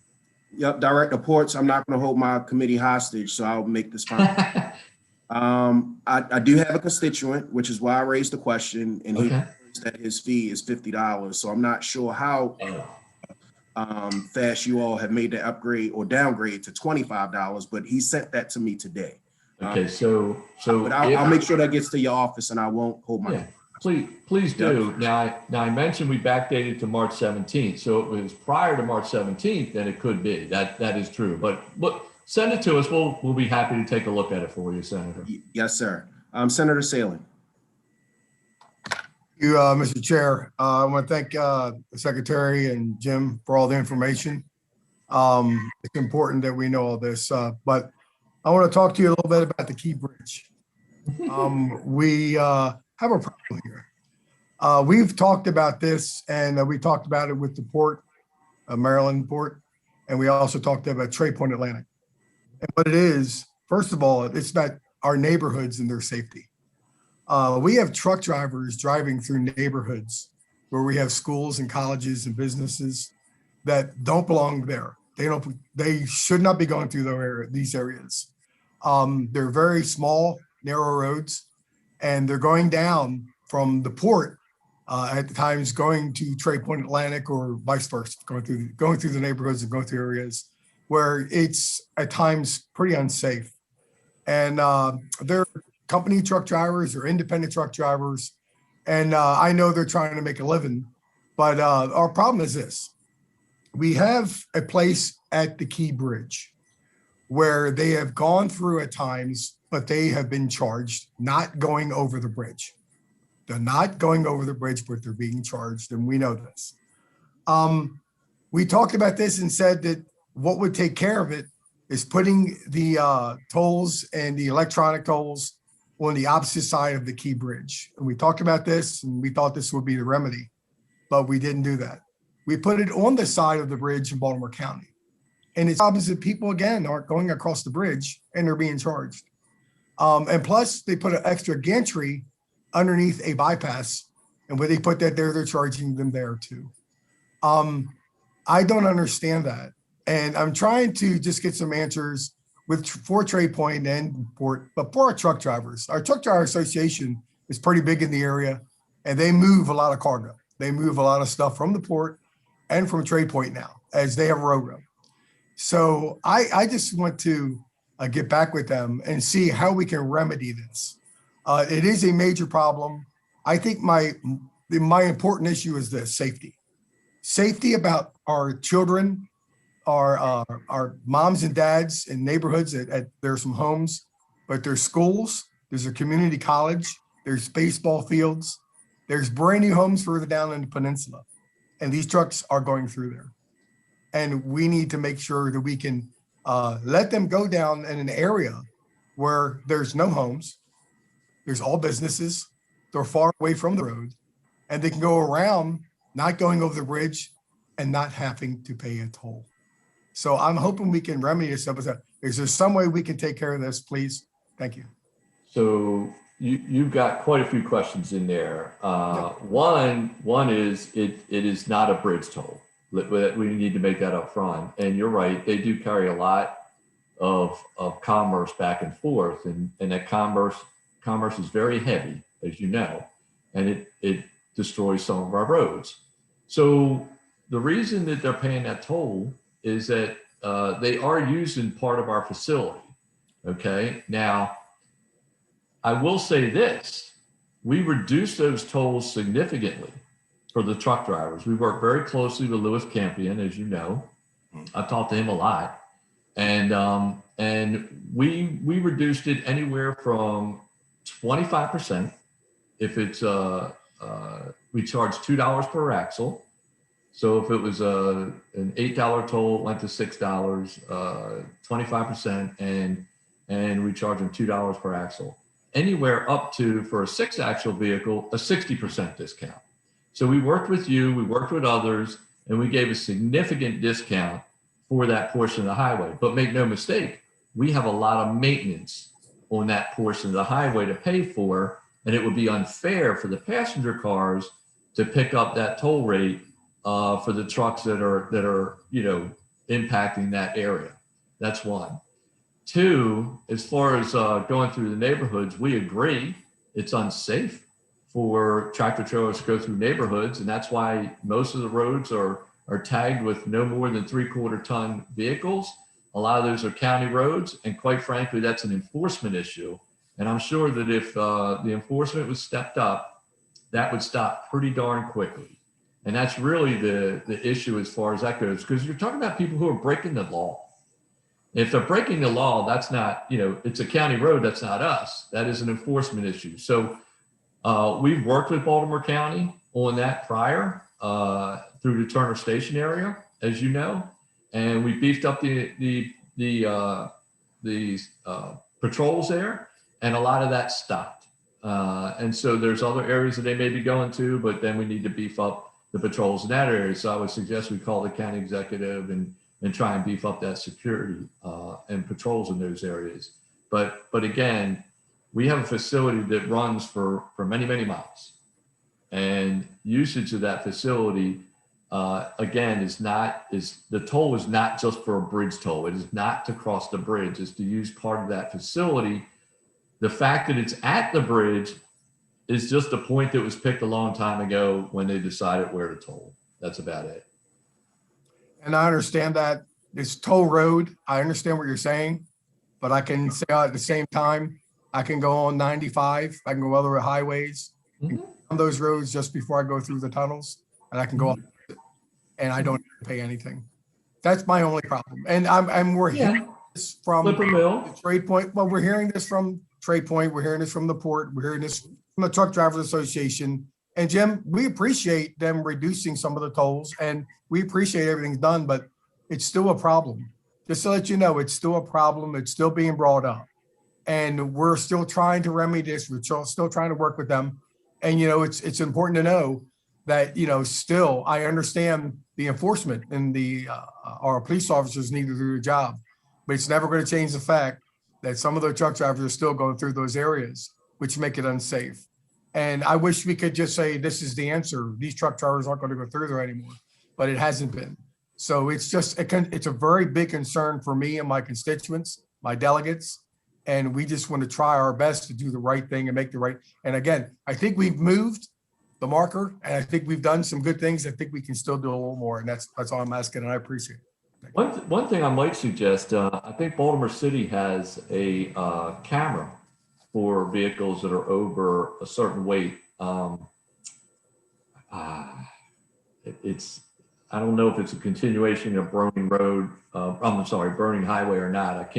Yep, Director Ports, I'm not going to hold my committee hostage, so I'll make this final. I do have a constituent, which is why I raised the question, and he knows that his fee is $50. So I'm not sure how fast you all have made the upgrade or downgrade to $25, but he sent that to me today. Okay, so but I'll make sure that gets to your office, and I won't hold my. Yeah, please do. Now I mentioned we backdated to March 17th, so it was prior to March 17th, then it could be. That is true. But look, send it to us. We'll be happy to take a look at it for you, Senator. Yes, sir. Senator Salem. Thank you, Mr. Chair. I want to thank the Secretary and Jim for all the information. It's important that we know all this, but I want to talk to you a little bit about the Key Bridge. We have a problem here. We've talked about this, and we talked about it with the port, Maryland port, and we also talked about Trade Point Atlantic. And what it is, first of all, it's about our neighborhoods and their safety. We have truck drivers driving through neighborhoods where we have schools and colleges and businesses that don't belong there. They should not be going through these areas. They're very small, narrow roads, and they're going down from the port at times going to Trade Point Atlantic or vice versa, going through the neighborhoods and going through areas where it's at times pretty unsafe. And they're company truck drivers or independent truck drivers. And I know they're trying to make a living, but our problem is this. We have a place at the Key Bridge where they have gone through at times, but they have been charged not going over the bridge. They're not going over the bridge, but they're being charged, and we know this. We talked about this and said that what would take care of it is putting the tolls and the electronic tolls on the opposite side of the Key Bridge. And we talked about this, and we thought this would be the remedy, but we didn't do that. We put it on the side of the bridge in Baltimore County. And it's opposite. People, again, aren't going across the bridge, and they're being charged. And plus, they put an extra gantry underneath a bypass. And when they put that there, they're charging them there too. I don't understand that. And I'm trying to just get some answers for Trade Point and Port, but for our truck drivers. Our truck driver association is pretty big in the area, and they move a lot of cargo. They move a lot of stuff from the port and from Trade Point now, as they have road. So I just want to get back with them and see how we can remedy this. It is a major problem. I think my important issue is this: safety about our children, our moms and dads in neighborhoods. There's some homes, but there's schools, there's a community college, there's baseball fields, there's brand new homes further down in the peninsula, and these trucks are going through there. And we need to make sure that we can let them go down in an area where there's no homes, there's all businesses, they're far away from the road, and they can go around, not going over the bridge and not having to pay a toll. So I'm hoping we can remedy this. Is there some way we can take care of this, please? Thank you. So you've got quite a few questions in there. One is it is not a bridge toll. We need to make that up front. And you're right, they do carry a lot of commerce back and forth, and that commerce is very heavy, as you know, and it destroys some of our roads. So the reason that they're paying that toll is that they are using part of our facility. Okay, now I will say this: we reduced those tolls significantly for the truck drivers. We work very closely with Louis Campion, as you know. I've talked to him a lot, and we reduced it anywhere from 25%. If it's we charge $2 per axle. So if it was an $8 toll, it went to $6, 25%, and we charge them $2 per axle. Anywhere up to, for a 6-axle vehicle, a 60% discount. So we worked with you, we worked with others, and we gave a significant discount for that portion of the highway. But make no mistake, we have a lot of maintenance on that portion of the highway to pay for, and it would be unfair for the passenger cars to pick up that toll rate for the trucks that are impacting that area. That's one. Two, as far as going through the neighborhoods, we agree it's unsafe for tractor trailers to go through neighborhoods, and that's why most of the roads are tagged with no more than 3/4 ton vehicles. A lot of those are county roads, and quite frankly, that's an enforcement issue. And I'm sure that if the enforcement was stepped up, that would stop pretty darn quickly. And that's really the issue as far as that goes, because you're talking about people who are breaking the law. If they're breaking the law, that's not, it's a county road, that's not us. That is an enforcement issue. So we've worked with Baltimore County on that prior through the Turner Station area, as you know, and we beefed up the patrols there, and a lot of that stopped. And so there's other areas that they may be going to, but then we need to beef up the patrols in that area. So I would suggest we call the county executive and try and beef up that security and patrols in those areas. But again, we have a facility that runs for many, many miles, and usage of that facility again, the toll is not just for a bridge toll. It is not to cross the bridge. It's to use part of that facility. The fact that it's at the bridge is just a point that was picked a long time ago when they decided where to toll. That's about it. And I understand that it's toll road. I understand what you're saying, but I can say at the same time, I can go on 95. I can go other highways on those roads just before I go through the tunnels, and I can go up and I don't have to pay anything. That's my only problem. And we're hearing this from the Trade Point. Well, we're hearing this from Trade Point. We're hearing this from the port. We're hearing this from the Truck Drivers Association. And Jim, we appreciate them reducing some of the tolls, and we appreciate everything's done, but it's still a problem. Just to let you know, it's still a problem. It's still being brought up. And we're still trying to remedy this. We're still trying to work with them. And, it's important to know that, still, I understand the enforcement and our police officers need to do their job, but it's never going to change the fact that some of the truck drivers are still going through those areas, which make it unsafe. And I wish we could just say, this is the answer. These truck drivers aren't going to go through there anymore, but it hasn't been. So it's a very big concern for me and my constituents, my delegates. And we just want to try our best to do the right thing and make the right. And again, I think we've moved the marker, and I think we've done some good things. I think we can still do a little more, and that's all I'm asking, and I appreciate it. One thing I might suggest, I think Baltimore City has a camera for vehicles that are over a certain weight. I don't know if it's a continuation of Burning Road. Burning Highway or not.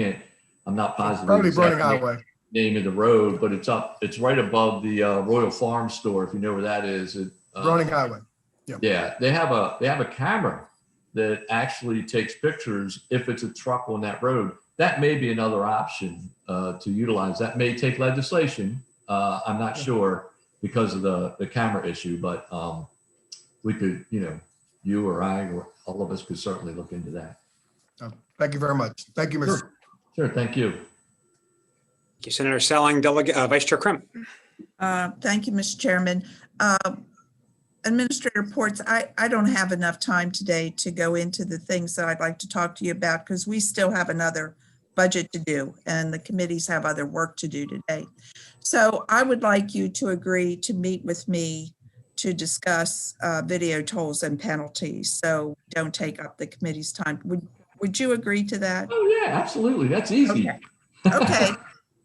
I'm not positive. Probably Burning Highway. Name of the road, but it's right above the Royal Farm store, if you know where that is. Burning Highway. Yep. Yeah, they have a camera that actually takes pictures if it's a truck on that road. That may be another option to utilize. That may take legislation. I'm not sure because of the camera issue, but we could, you or I or all of us could certainly look into that. Thank you very much. Thank you, Mr. Sure, thank you. Thank you, Senator Selling. Vice Chair Krim. Thank you, Mr. Chairman. Administrator Ports, I don't have enough time today to go into the things that I'd like to talk to you about because we still have another budget to do and the committees have other work to do today. So I would like you to agree to meet with me to discuss video tolls and penalties. So don't take up the committee's time. Would you agree to that? Oh yeah, absolutely. That's easy. Okay.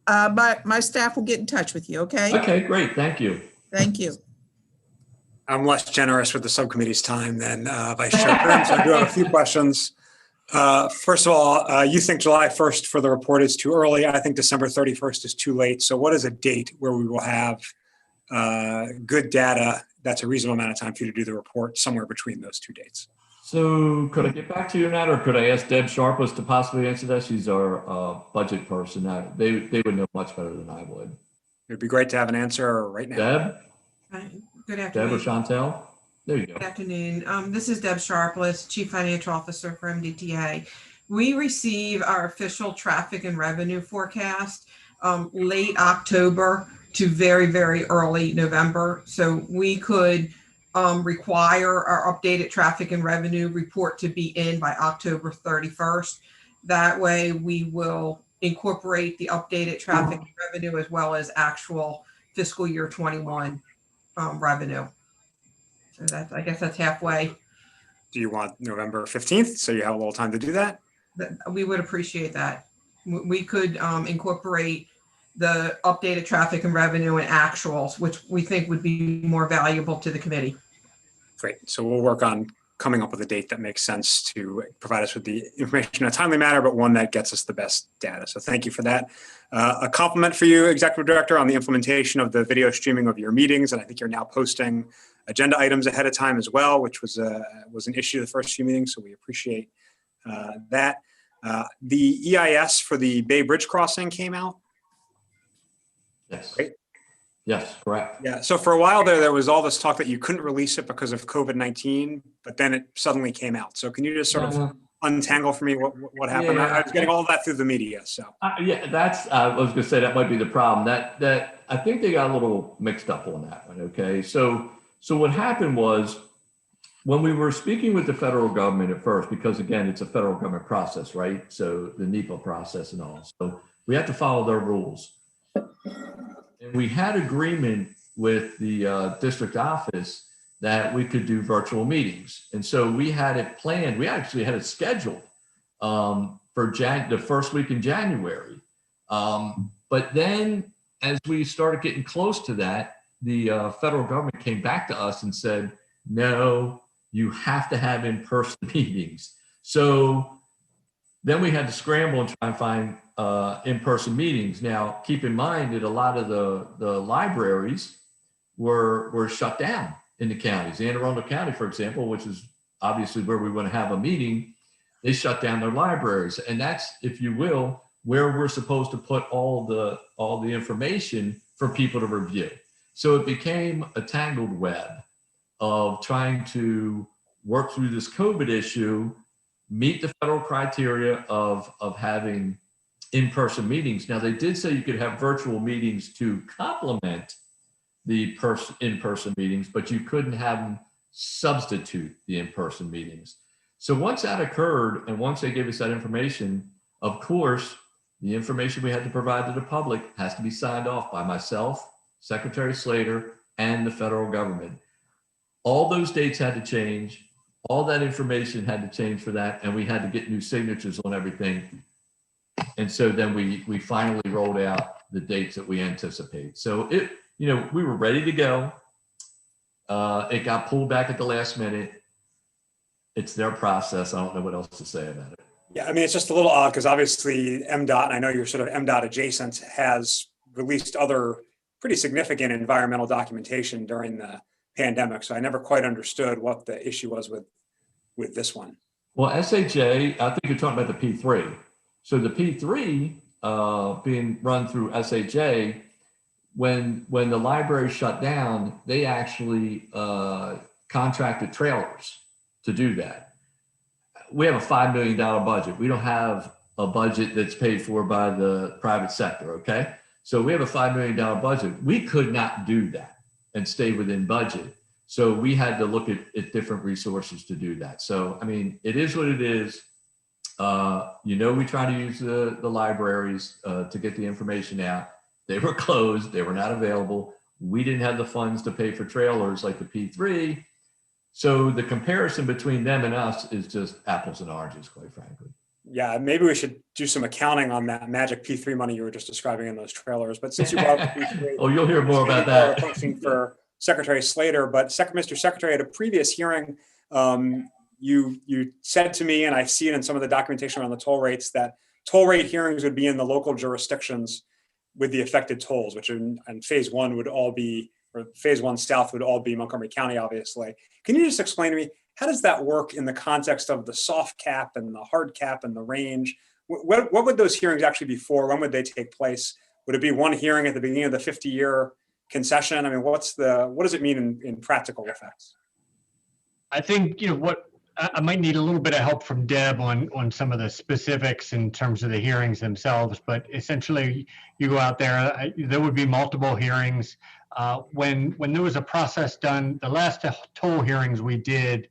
My staff will get in touch with you, okay? Okay, great. Thank you. Thank you. I'm less generous with the subcommittee's time than Vice Chair Krim, so I do have a few questions. First of all, you think July 1st for the report is too early. I think December 31st is too late. So what is a date where we will have good data that's a reasonable amount of time for you to do the report somewhere between those two dates? So could I get back to you on that, or could I ask Deb Sharpless to possibly answer that? She's our budget person. They would know much better than I would. It'd be great to have an answer right now. Deb? Hi, good afternoon. Deb or Chantel? There you go. Good afternoon. This is Deb Sharpless, Chief Financial Officer for MDTA. We receive our official traffic and revenue forecast late October to very, very early November. So we could require our updated traffic and revenue report to be in by October 31st. That way we will incorporate the updated traffic and revenue as well as actual fiscal year 21 revenue. So I guess that's halfway. Do you want November 15th so you have a little time to do that? We would appreciate that. We could incorporate the updated traffic and revenue and actuals, which we think would be more valuable to the committee. Great. So we'll work on coming up with a date that makes sense to provide us with the information in a timely manner, but one that gets us the best data. So thank you for that. A compliment for you, Executive Director, on the implementation of the video streaming of your meetings. And I think you're now posting agenda items ahead of time as well, which was an issue the first few meetings. So we appreciate that. The EIS for the Bay Bridge crossing came out. Yes. Great. Yes, correct. Yeah. So for a while there was all this talk that you couldn't release it because of COVID-19, but then it suddenly came out. So can you just sort of untangle for me what happened? Yeah. I was getting all of that through the media. So yeah, that's I was going to say that might be the problem. That I think they got a little mixed up on that one. Okay, so what happened was when we were speaking with the federal government at first, because again, it's a federal government process, right? So the NEPA process and all. So we have to follow their rules. And we had agreement with the district office that we could do virtual meetings. And so we had it planned. We actually had it scheduled for the first week in January. But then as we started getting close to that, the federal government came back to us and said, no, you have to have in-person meetings. So then we had to scramble and try and find in-person meetings. Now, keep in mind that a lot of the libraries were shut down in the counties. Anne Arundel County, for example, which is obviously where we want to have a meeting, they shut down their libraries. And that's, if you will, where we're supposed to put all the information for people to review. So it became a tangled web of trying to work through this COVID issue, meet the federal criteria of having in-person meetings. Now, they did say you could have virtual meetings to complement the in-person meetings, but you couldn't have them substitute the in-person meetings. So once that occurred, and once they gave us that information, of course, the information we had to provide to the public has to be signed off by myself, Secretary Slater, and the federal government. All those dates had to change. All that information had to change for that, and we had to get new signatures on everything. And so then we finally rolled out the dates that we anticipate. So we were ready to go. It got pulled back at the last minute. It's their process. I don't know what else to say about it. Yeah, I mean, it's just a little odd because obviously MDOT, and I know you're sort of MDOT adjacent, has released other pretty significant environmental documentation during the pandemic. So I never quite understood what the issue was with this one. Well, SHA, I think you're talking about the P3. So the P3 being run through SHA, when the library shut down, they actually contracted trailers to do that. We have a $5 million budget. We don't have a budget that's paid for by the private sector, okay? So we have a $5 million budget. We could not do that and stay within budget. So we had to look at different resources to do that. So, I mean, it is what it is. We try to use the libraries to get the information out. They were closed. They were not available. We didn't have the funds to pay for trailers like the P3. So the comparison between them and us is just apples and oranges, quite frankly. Yeah, maybe we should do some accounting on that magic P3 money you were just describing in those trailers. But since you brought up P3, oh, you'll hear more about that. Question for Secretary Slater, but Mr. Secretary, at a previous hearing, you said to me, and I see it in some of the documentation around the toll rates, that toll rate hearings would be in the local jurisdictions with the affected tolls, which in phase one would all be, or phase one south would all be Montgomery County, obviously. Can you just explain to me, how does that work in the context of the soft cap and the hard cap and the range? What would those hearings actually be for? When would they take place? Would it be one hearing at the beginning of the 50-year concession? I mean, what does it mean in practical effects? I think, what I might need a little bit of help from Deb on some of the specifics in terms of the hearings themselves, but essentially you go out there, there would be multiple hearings. When there was a process done, the last toll hearings we did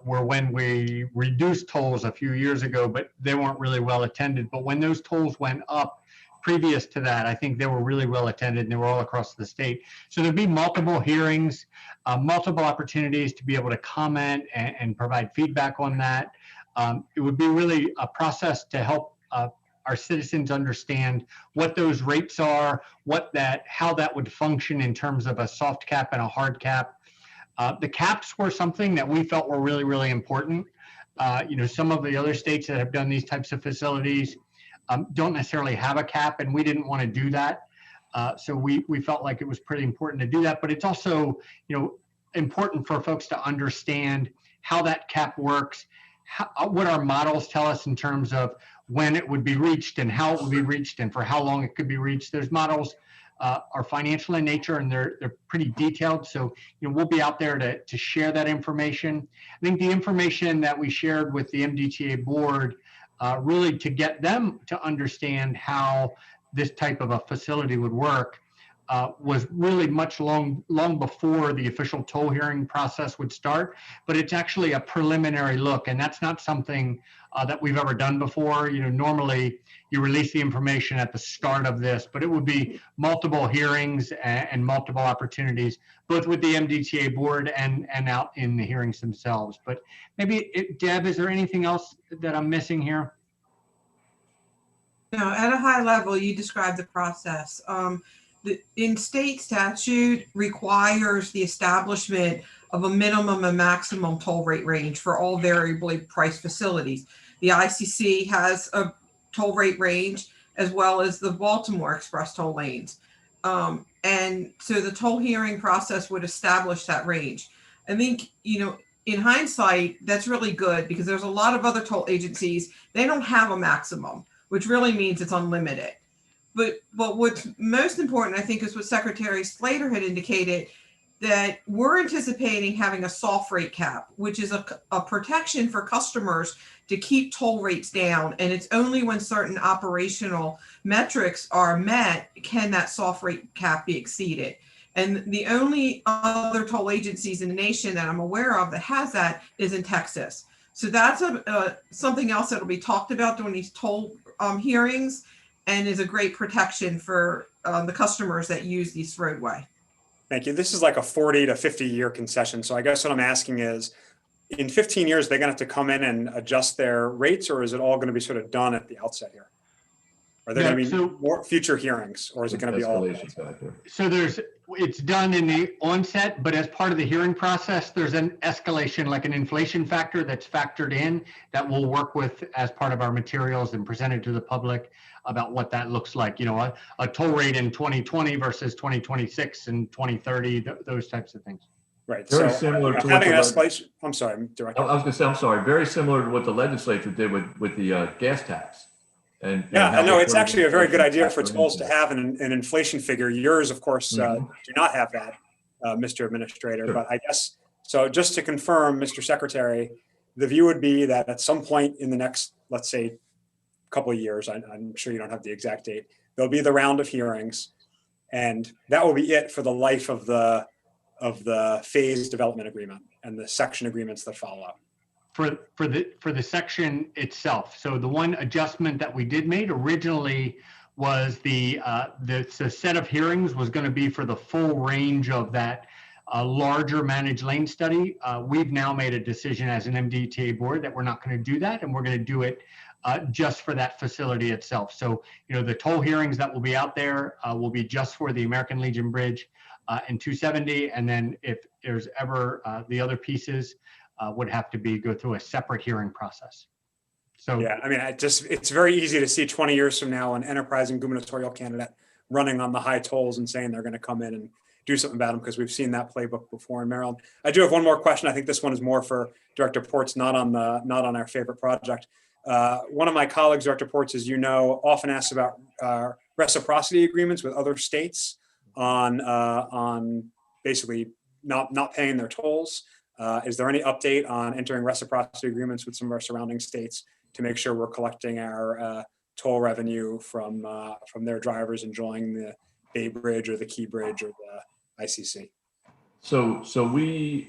were when we reduced tolls a few years ago, but they weren't really well attended. But when those tolls went up previous to that, I think they were really well attended and they were all across the state. So there'd be multiple hearings, multiple opportunities to be able to comment and provide feedback on that. It would be really a process to help our citizens understand what those rates are, how that would function in terms of a soft cap and a hard cap. The caps were something that we felt were really, really important. Some of the other states that have done these types of facilities don't necessarily have a cap, and we didn't want to do that. So we felt like it was pretty important to do that, but it's also, important for folks to understand how that cap works, what our models tell us in terms of when it would be reached and how it would be reached and for how long it could be reached. Those models are financial in nature and they're pretty detailed. So, we'll be out there to share that information. I think the information that we shared with the MDTA board really to get them to understand how this type of a facility would work. was really much long before the official toll hearing process would start, but it's actually a preliminary look, and that's not something that we've ever done before. You know, normally you release the information at the start of this, but it would be multiple hearings and multiple opportunities, both with the MDTA board and out in the hearings themselves. But maybe, Deb, is there anything else that I'm missing here? No, at a high level, you described the process. In state statute requires the establishment of a minimum and maximum toll rate range for all variably priced facilities. The ICC has a toll rate range as well as the Baltimore Express toll lanes. And so the toll hearing process would establish that range. I think, you know, in hindsight, that's really good because there's a lot of other toll agencies, they don't have a maximum, which really means it's unlimited. But what's most important, I think, is what Secretary Slater had indicated, that we're anticipating having a soft rate cap, which is a protection for customers to keep toll rates down. And it's only when certain operational metrics are met can that soft rate cap be exceeded. And the only other toll agencies in the nation that I'm aware of that has that is in Texas. So that's something else that will be talked about during these toll hearings, and is a great protection for the customers that use this roadway. Thank you. This is like a 40 to 50 year concession. So I guess what I'm asking is, in 15 years, they're going to have to come in and adjust their rates, or is it all going to be sort of done at the outset here? Are there going to be more future hearings, or is it going to be all? So it's done in the onset, but as part of the hearing process, there's an escalation, like an inflation factor that's factored in that we'll work with as part of our materials and presented to the public about what that looks like. You know, a toll rate in 2020 versus 2026 and 2030, those types of things. Right. Very so similar to having what an escalation. I'm sorry, Director. I was going to say, I'm sorry. Very similar to what the legislature did with the gas tax. And yeah, no, it's actually a very good idea for tolls to have an inflation figure. Yours, of course, do not have that, Mr. Administrator. Sure. But I guess, so just to confirm, Mr. Secretary, the view would be that at some point in the next, let's say, couple of years, I'm sure you don't have the exact date, there'll be the round of hearings, and that will be it for the life of the phase development agreement and the section agreements that follow. For the section itself. So the one adjustment that we did make originally was the set of hearings was going to be for the full range of that larger managed lane study. We've now made a decision as an MDTA board that we're not going to do that, and we're going to do it just for that facility itself. So, you know, the toll hearings that will be out there will be just for the American Legion Bridge and 270, and then if there's ever the other pieces, would have to go through a separate hearing process. So yeah, I mean, it's very easy to see 20 years from now an enterprising gubernatorial candidate running on the high tolls and saying they're going to come in and do something about them, because we've seen that playbook before in Maryland. I do have one more question. I think this one is more for Director Ports, not on our favorite project. One of my colleagues, Director Ports, as you know, often asks about reciprocity agreements with other states on basically not paying their tolls. Is there any update on entering reciprocity agreements with some of our surrounding states to make sure we're collecting our toll revenue from their drivers enjoying the Bay Bridge or the Key Bridge or the ICC? So we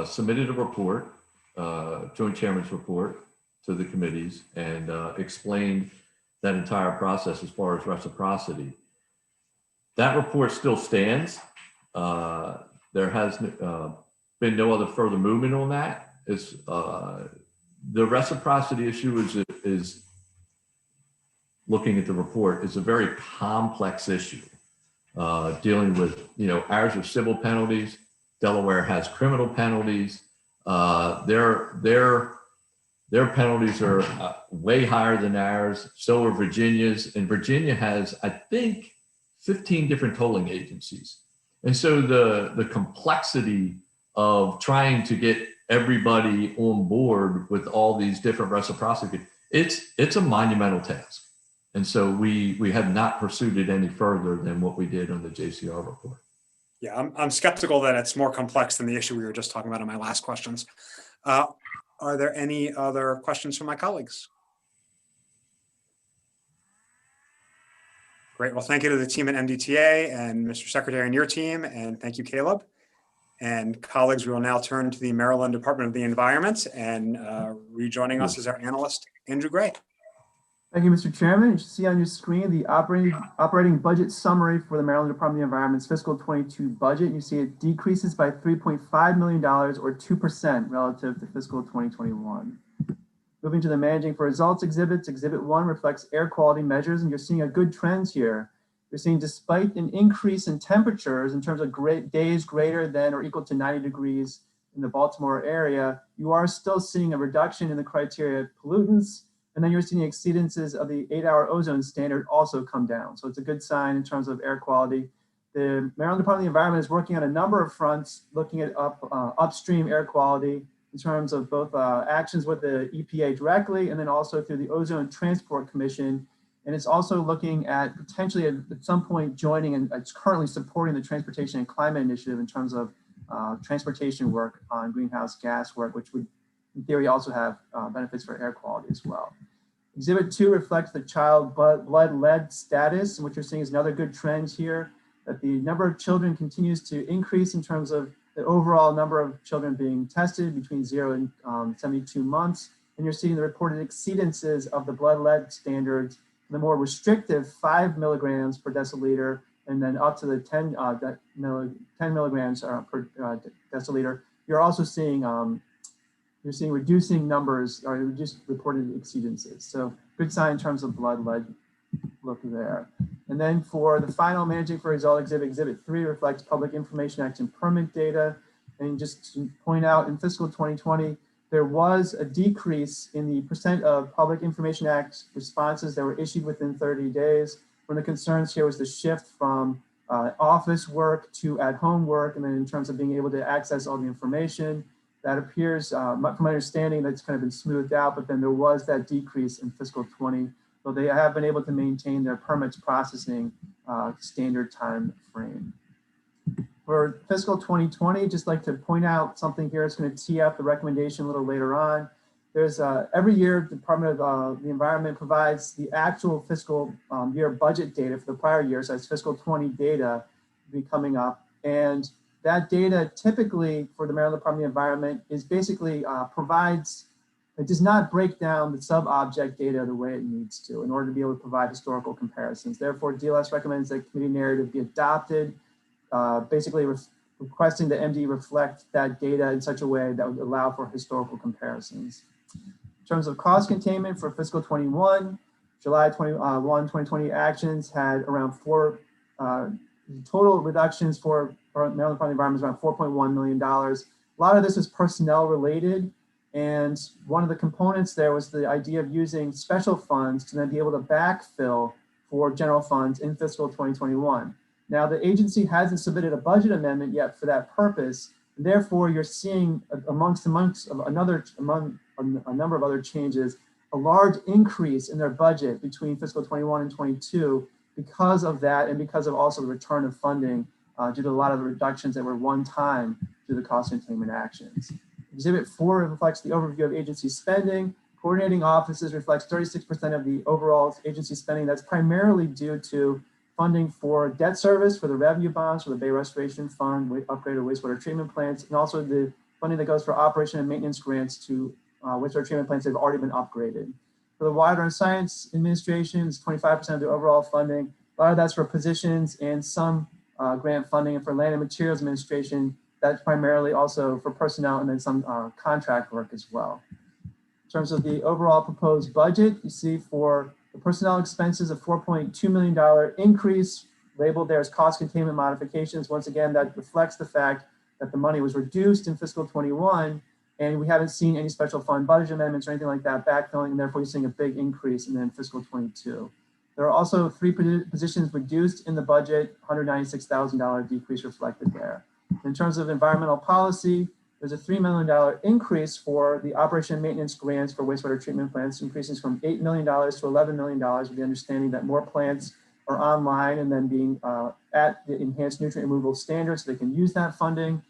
submitted a report, joint chairman's report, to the committees, and explained that entire process as far as reciprocity. That report still stands. There has been no other further movement on that. It's the reciprocity issue is looking at the report, is a very complex issue, dealing with, you know, ours are civil penalties. Delaware has criminal penalties. Their penalties are way higher than ours. So are Virginia's, and Virginia has, I think, 15 different tolling agencies. And so the complexity of trying to get everybody on board with all these different reciprocity, it's a monumental task. And so we have not pursued it any further than what we did on the JCR report. Yeah, I'm skeptical that it's more complex than the issue we were just talking about in my last questions. Are there any other questions from my colleagues? Great. Well, thank you to the team at MDTA and Mr. Secretary and your team, and thank you, Caleb. And colleagues, we will now turn to the Maryland Department of the Environment, and rejoining us is our analyst, Andrew Gray. Thank you, Mr. Chairman. You should see on your screen the operating budget summary for the Maryland Department of the Environment's fiscal 22 budget. You see it decreases by $3.5 million or 2% relative to fiscal 2021. Moving to the managing for results exhibits, exhibit 1 reflects air quality measures, and you're seeing a good trend here. You're seeing despite an increase in temperatures in terms of days greater than or equal to 90 degrees in the Baltimore area, you are still seeing a reduction in the criteria of pollutants, and then you're seeing exceedances of the 8-hour ozone standard also come down. So it's a good sign in terms of air quality. The Maryland Department of the Environment is working on a number of fronts, looking at upstream air quality in terms of both actions with the EPA directly and then also through the Ozone Transport Commission. And it's also looking at potentially at some point joining, and it's currently supporting the Transportation and Climate Initiative in terms of transportation work on greenhouse gas work, which would in theory also have benefits for air quality as well. Exhibit 2 reflects the child blood lead status, and what you're seeing is another good trend here, that the number of children continues to increase in terms of the overall number of children being tested between 0 and 72 months. And you're seeing the reported exceedances of the blood lead standards, the more restrictive 5 milligrams per deciliter, and then up to the 10 milligrams per deciliter. You're also seeing reducing numbers or just reported exceedances. So good sign in terms of blood lead look there. And then for the final managing for result exhibit, exhibit 3 reflects Public Information Act and permit data. And just to point out, in fiscal 2020, there was a decrease in the percent of Public Information Act responses that were issued within 30 days. One of the concerns here was the shift from office work to at-home work, and then in terms of being able to access all the information. That appears, from my understanding, that's kind of been smoothed out, but then there was that decrease in fiscal 20. So they have been able to maintain their permits processing standard time frame. For fiscal 2020, just like to point out something here. It's going to tee up the recommendation a little later on. There's every year, the Department of the Environment provides the actual fiscal year budget data for the prior year. So that's fiscal 20 data be coming up. And that data typically for the Maryland Department of the Environment is basically it does not break down the sub-object data the way it needs to in order to be able to provide historical comparisons. Therefore, DLS recommends that committee narrative be adopted, basically requesting that MD reflect that data in such a way that would allow for historical comparisons. In terms of cost containment for fiscal 21, July 21, 2020 actions had around total reductions for Maryland Department of the Environment is around $4.1 million. A lot of this is personnel related. And one of the components there was the idea of using special funds to then be able to backfill for general funds in fiscal 2021. Now, the agency hasn't submitted a budget amendment yet for that purpose. And therefore, you're seeing among a number of other changes, a large increase in their budget between fiscal 21 and 22 because of that, and because of also the return of funding due to a lot of the reductions that were one time due to the cost containment actions. Exhibit 4 reflects the overview of agency spending. Coordinating offices reflects 36% of the overall agency spending. That's primarily due to funding for debt service for the revenue bonds for the Bay Restoration Fund, upgraded wastewater treatment plants, and also the funding that goes for operation and maintenance grants to wastewater treatment plants that have already been upgraded. For the Water and Science Administration, it's 25% of the overall funding. A lot of that's for positions and some grant funding, and for Land and Materials Administration, that's primarily also for personnel and then some contract work as well. In terms of the overall proposed budget, you see for the personnel expenses, a $4.2 million increase labeled there as cost containment modifications. Once again, that reflects the fact that the money was reduced in fiscal 21, and we haven't seen any special fund budget amendments or anything like that backfilling, and therefore you're seeing a big increase in then fiscal 22. There are also 3 positions reduced in the budget, $196,000 decrease reflected there. In terms of environmental policy, there's a $3 million increase for the operation and maintenance grants for wastewater treatment plants, increases from $8 million to $11 million, with the understanding that more plants are online and then being at the enhanced nutrient removal standards, so they can use that funding.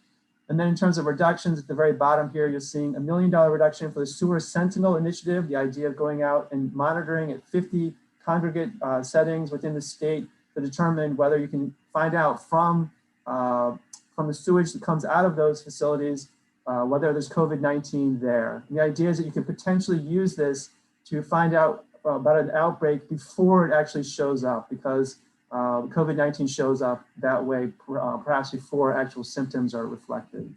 And then in terms of reductions, at the very bottom here, you're seeing a $1 million reduction for the Sewer Sentinel Initiative, the idea of going out and monitoring at 50 congregate settings within the state to determine whether you can find out from the sewage that comes out of those facilities, whether there's COVID-19 there. And the idea is that you can potentially use this to find out about an outbreak before it actually shows up, because COVID-19 shows up that way, perhaps before actual symptoms are reflected.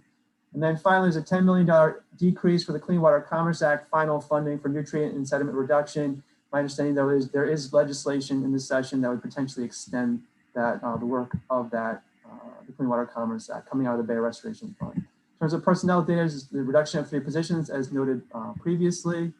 And then finally, there's a $10 million decrease for the Clean Water Commerce Act final funding for nutrient and sediment reduction. My understanding, though, is there is legislation in this session that would potentially extend that the work of that, the Clean Water Commerce Act coming out of the Bay Restoration Fund. In terms of personnel data, is the reduction of 3 positions, as noted previously.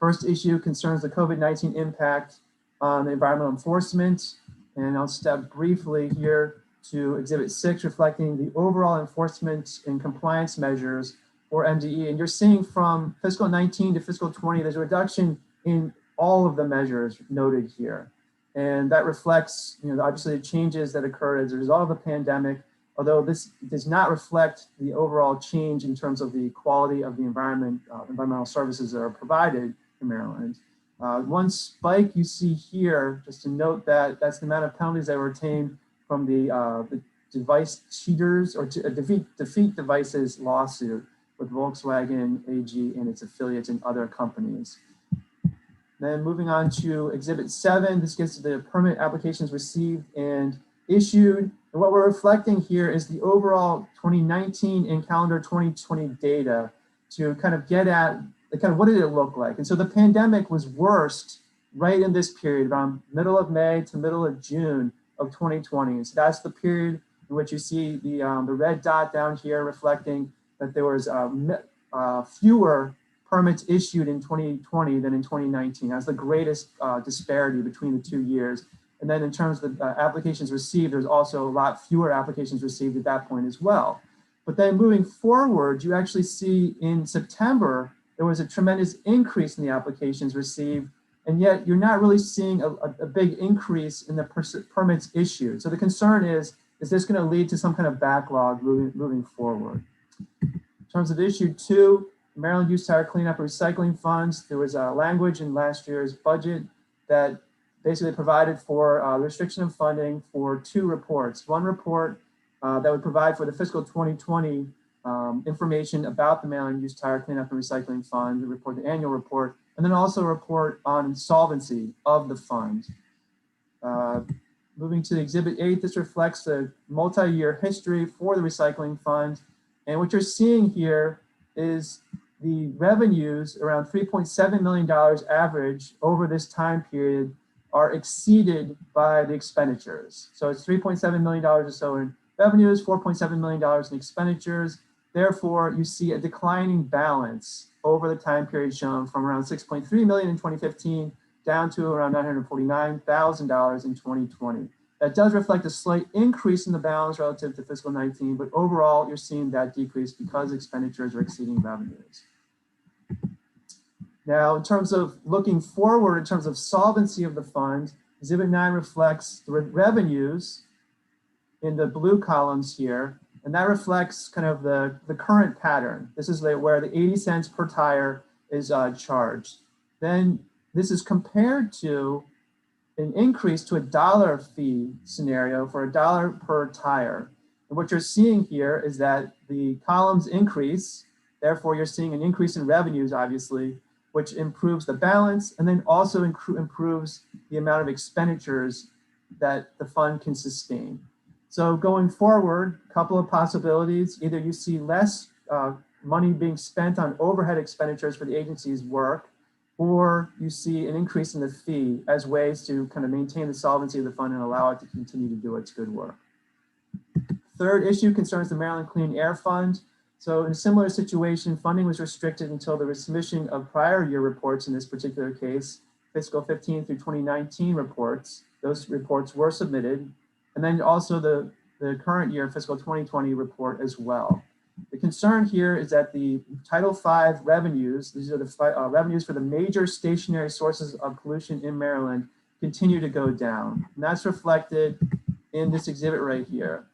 First issue concerns the COVID-19 impact on the environmental enforcement. And I'll step briefly here to Exhibit 6, reflecting the overall enforcement and compliance measures for MDE. And you're seeing from fiscal 19 to fiscal 20, there's a reduction in all of the measures noted here. And that reflects, obviously the changes that occurred as a result of the pandemic, although this does not reflect the overall change in terms of the quality of the environmental services that are provided in Maryland. One spike you see here, just to note that that's the amount of penalties that were obtained from the device cheaters or defeat devices lawsuit with Volkswagen AG and its affiliates and other companies. Then moving on to Exhibit 7, this gets to the permit applications received and issued. And what we're reflecting here is the overall 2019 and calendar 2020 data to kind of get at what did it look like. And so the pandemic was worst right in this period, around middle of May to middle of June of 2020. And so that's the period in which you see the red dot down here reflecting that there was fewer permits issued in 2020 than in 2019. That's the greatest disparity between the 2 years. And then in terms of the applications received, there's also a lot fewer applications received at that point as well. But then moving forward, you actually see in September, there was a tremendous increase in the applications received, and yet you're not really seeing a big increase in the permits issued. So the concern is this going to lead to some kind of backlog moving forward? In terms of issue 2, Maryland Used Tire Cleanup and Recycling Funds, there was a language in last year's budget that basically provided for restriction of funding for 2 reports. One report that would provide for the fiscal 2020 information about the Maryland Used Tire Cleanup and Recycling Fund, the annual report, and then also a report on solvency of the fund. Moving to Exhibit 8, this reflects the multi-year history for the recycling fund. And what you're seeing here is the revenues, around $3.7 million average over this time period, are exceeded by the expenditures. So it's $3.7 million or so in revenues, $4.7 million in expenditures. Therefore, you see a declining balance over the time period shown from around $6.3 million in 2015 down to around $949,000 in 2020. That does reflect a slight increase in the balance relative to fiscal 19, but overall, you're seeing that decrease because expenditures are exceeding revenues. Now, in terms of looking forward, in terms of solvency of the fund, Exhibit 9 reflects the revenues in the blue columns here, and that reflects kind of the current pattern. This is where the 80 cents per tire is charged. Then this is compared to an increase to a $1 fee scenario for $1 per tire. And what you're seeing here is that the columns increase, therefore you're seeing an increase in revenues, obviously, which improves the balance and then also improves the amount of expenditures that the fund can sustain. So going forward, a couple of possibilities. Either you see less money being spent on overhead expenditures for the agency's work, or you see an increase in the fee as ways to kind of maintain the solvency of the fund and allow it to continue to do its good work. Third issue concerns the Maryland Clean Air Fund. So in a similar situation, funding was restricted until the submission of prior year reports in this particular case, fiscal 15 through 2019 reports. Those reports were submitted. And then also the current year fiscal 2020 report as well. The concern here is that the Title V revenues, these are the revenues for the major stationary sources of pollution in Maryland, continue to go down. And that's reflected in this exhibit right here.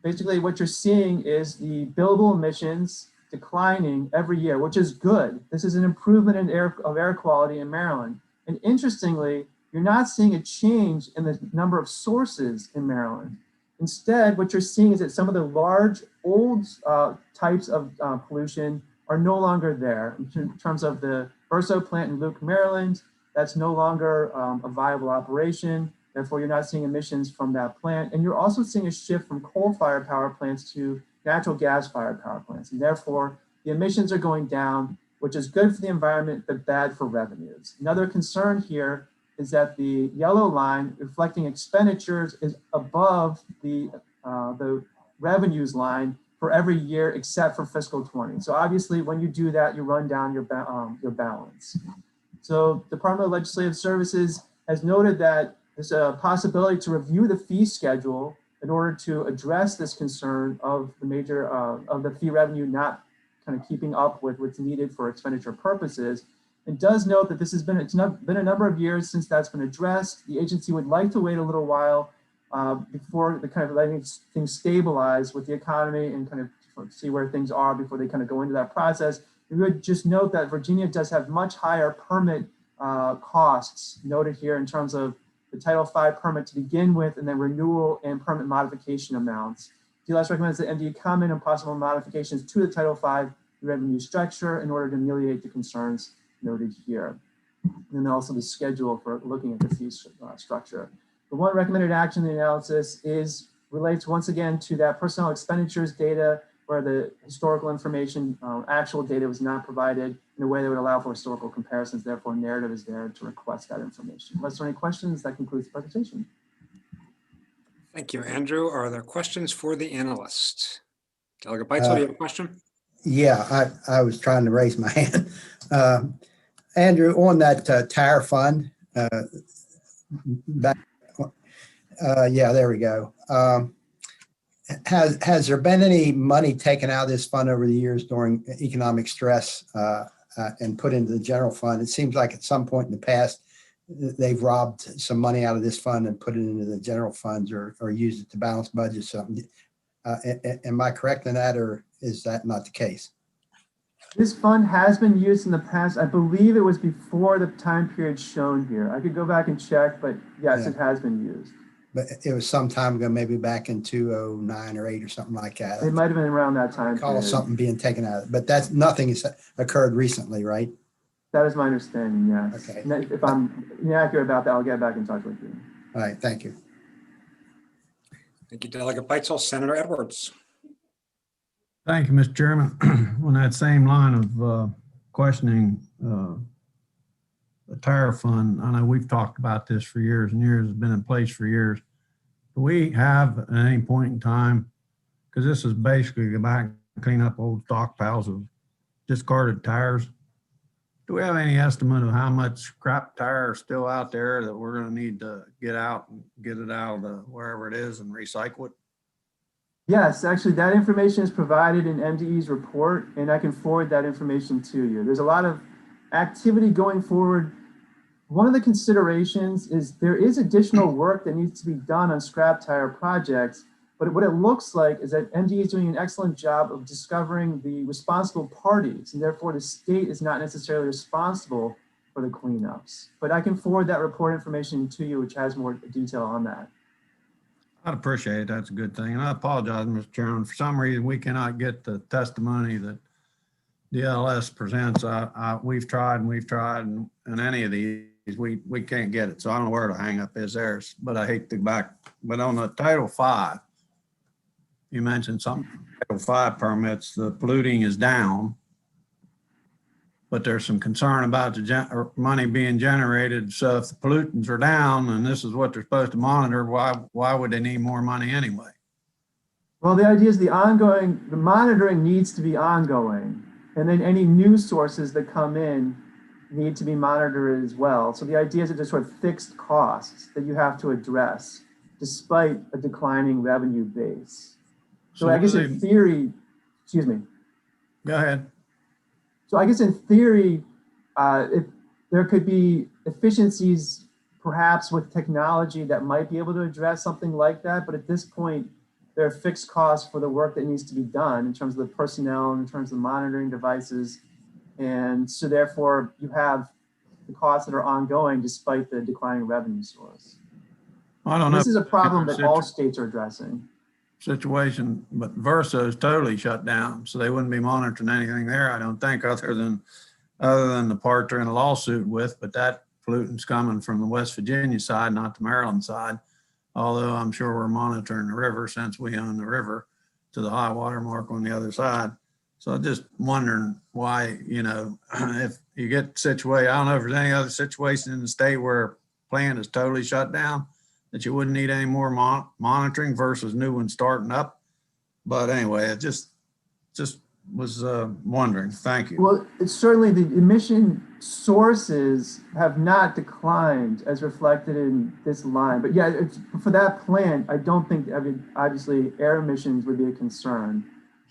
Basically, what you're seeing is the billable emissions declining every year, which is good. This is an improvement in air quality in Maryland. And interestingly, you're not seeing a change in the number of sources in Maryland. Instead, what you're seeing is that some of the large old types of pollution are no longer there. In terms of the Verso plant in Luke, Maryland, that's no longer a viable operation. Therefore, you're not seeing emissions from that plant. And you're also seeing a shift from coal-fired power plants to natural gas-fired power plants. And therefore, the emissions are going down, which is good for the environment, but bad for revenues. Another concern here is that the yellow line reflecting expenditures is above the revenues line for every year except for fiscal 20. So obviously, when you do that, you run down your balance. So Department of Legislative Services has noted that there's a possibility to review the fee schedule in order to address this concern of the major of the fee revenue not kind of keeping up with what's needed for expenditure purposes. It does note that it's been a number of years since that's been addressed. The agency would like to wait a little while before the kind of letting things stabilize with the economy and kind of see where things are before they kind of go into that process. We would just note that Virginia does have much higher permit costs noted here in terms of the Title V permit to begin with, and then renewal and permit modification amounts. DLS recommends that MDE comment on possible modifications to the Title V revenue structure in order to ameliorate the concerns noted here. And then also the schedule for looking at the fee structure. The one recommended action in the analysis relates once again to that personnel expenditures data where the historical information, actual data was not provided in a way that would allow for historical comparisons. Therefore, narrative is there to request that information. Unless there are any questions, that concludes the presentation. Thank you, Andrew. Are there questions for the analyst? Delegate Bitzel, do you have a question? Yeah, I was trying to raise my hand. Andrew, on that tire fund, yeah, there we go. Has there been any money taken out of this fund over the years during economic stress and put into the general fund? It seems like at some point in the past, they've robbed some money out of this fund and put it into the general funds or used it to balance budget something. Am I correct in that, or is that not the case? This fund has been used in the past. I believe it was before the time period shown here. I could go back and check, but yes, Yeah. It has been used. But it was some time ago, maybe back in 2009 or 8 or something like that. It might have been around that time Call period. something being taken out of it, but that's nothing has occurred recently, right? That is my understanding, yes. Okay. And if I'm inaccurate about that, I'll get back in touch with you. All right, thank you. Thank you, Delegate Bitzel. Senator Edwards. Thank you, Mr. Chairman. On that same line of questioning the tire fund, I know we've talked about this for years and years, it's been in place for years. Do we have at any point in time, because this is basically go back and clean up old stockpiles of discarded tires, do we have any estimate of how much scrap tire is still out there that we're going to need to get out and get it out of the wherever it is and recycle it? Yes, actually, that information is provided in MDE's report, and I can forward that information to you. There's a lot of activity going forward. One of the considerations is there is additional work that needs to be done on scrap tire projects, but what it looks like is that MDE is doing an excellent job of discovering the responsible parties, and therefore the state is not necessarily responsible for the cleanups. But I can forward that report information to you, which has more detail on that. I'd appreciate it. That's a good thing. And I apologize, Mr. Chairman. For some reason, we cannot get the testimony that DLS presents. We've tried, and any of these, we can't get it. So I don't know where the hang up is there, but I hate to back. But on the Title V, you mentioned something, Title V permits, the polluting is down, but there's some concern about the money being generated. So if the pollutants are down and this is what they're supposed to monitor, why would they need more money anyway? Well, the idea is the monitoring needs to be ongoing. And then any new sources that come in need to be monitored as well. So the idea is that there's sort of fixed costs that you have to address despite a declining revenue base. So I guess in theory, excuse me. Go ahead. So I guess in theory, if there could be efficiencies perhaps with technology that might be able to address something like that. But at this point, there are fixed costs for the work that needs to be done in terms of the personnel, in terms of monitoring devices. And so therefore you have the costs that are ongoing despite the declining revenue source. I don't know. This is a problem that all states are addressing. Situation, but Versa is totally shut down, so they wouldn't be monitoring anything there, I don't think, other than the part they're in a lawsuit with, but that pollutante's coming from the West Virginia side, not the Maryland side. Although I'm sure we're monitoring the river since we own the river to the high water mark on the other side. So I'm just wondering why, if you get situated, I don't know if there's any other situation in the state where a plant is totally shut down, that you wouldn't need any more monitoring versus new ones starting up. But anyway, it just was wondering. Thank you. Well, it's certainly the emission sources have not declined as reflected in this line. But yeah, for that plant, I don't think, obviously air emissions would be a concern.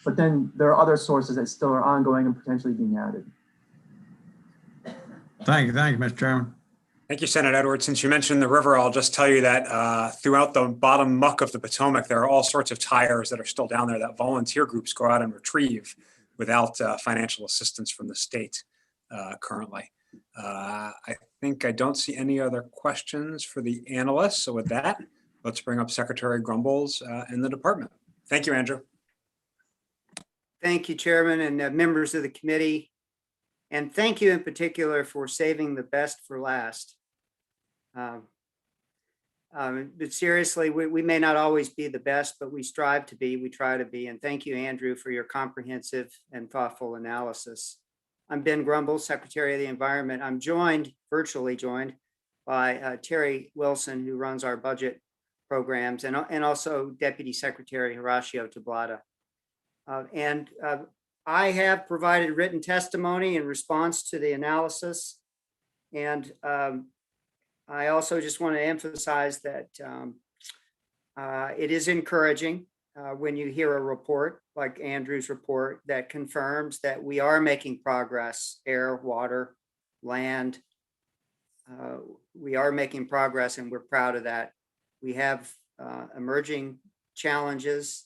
But then there are other sources that still are ongoing and potentially being added. Thank you, Mr. Chairman. Thank you, Senator Edwards. Since you mentioned the river, I'll just tell you that throughout the bottom muck of the Potomac, there are all sorts of tires that are still down there that volunteer groups go out and retrieve without financial assistance from the state currently. I think I don't see any other questions for the analysts. So with that, let's bring up Secretary Grumbles and the department. Thank you, Andrew. Thank you, Chairman and members of the committee. And thank you in particular for saving the best for last. But seriously, we may not always be the best, but we strive to be, we try to be. And thank you, Andrew, for your comprehensive and thoughtful analysis. I'm Ben Grumble, Secretary of the Environment. I'm virtually joined by Terry Wilson, who runs our budget programs, and also Deputy Secretary Horacio Tablada. I have provided written testimony in response to the analysis. And I also just want to emphasize that it is encouraging when you hear a report like Andrew's report that confirms that we are making progress, air, water, land. We are making progress and we're proud of that. We have emerging challenges,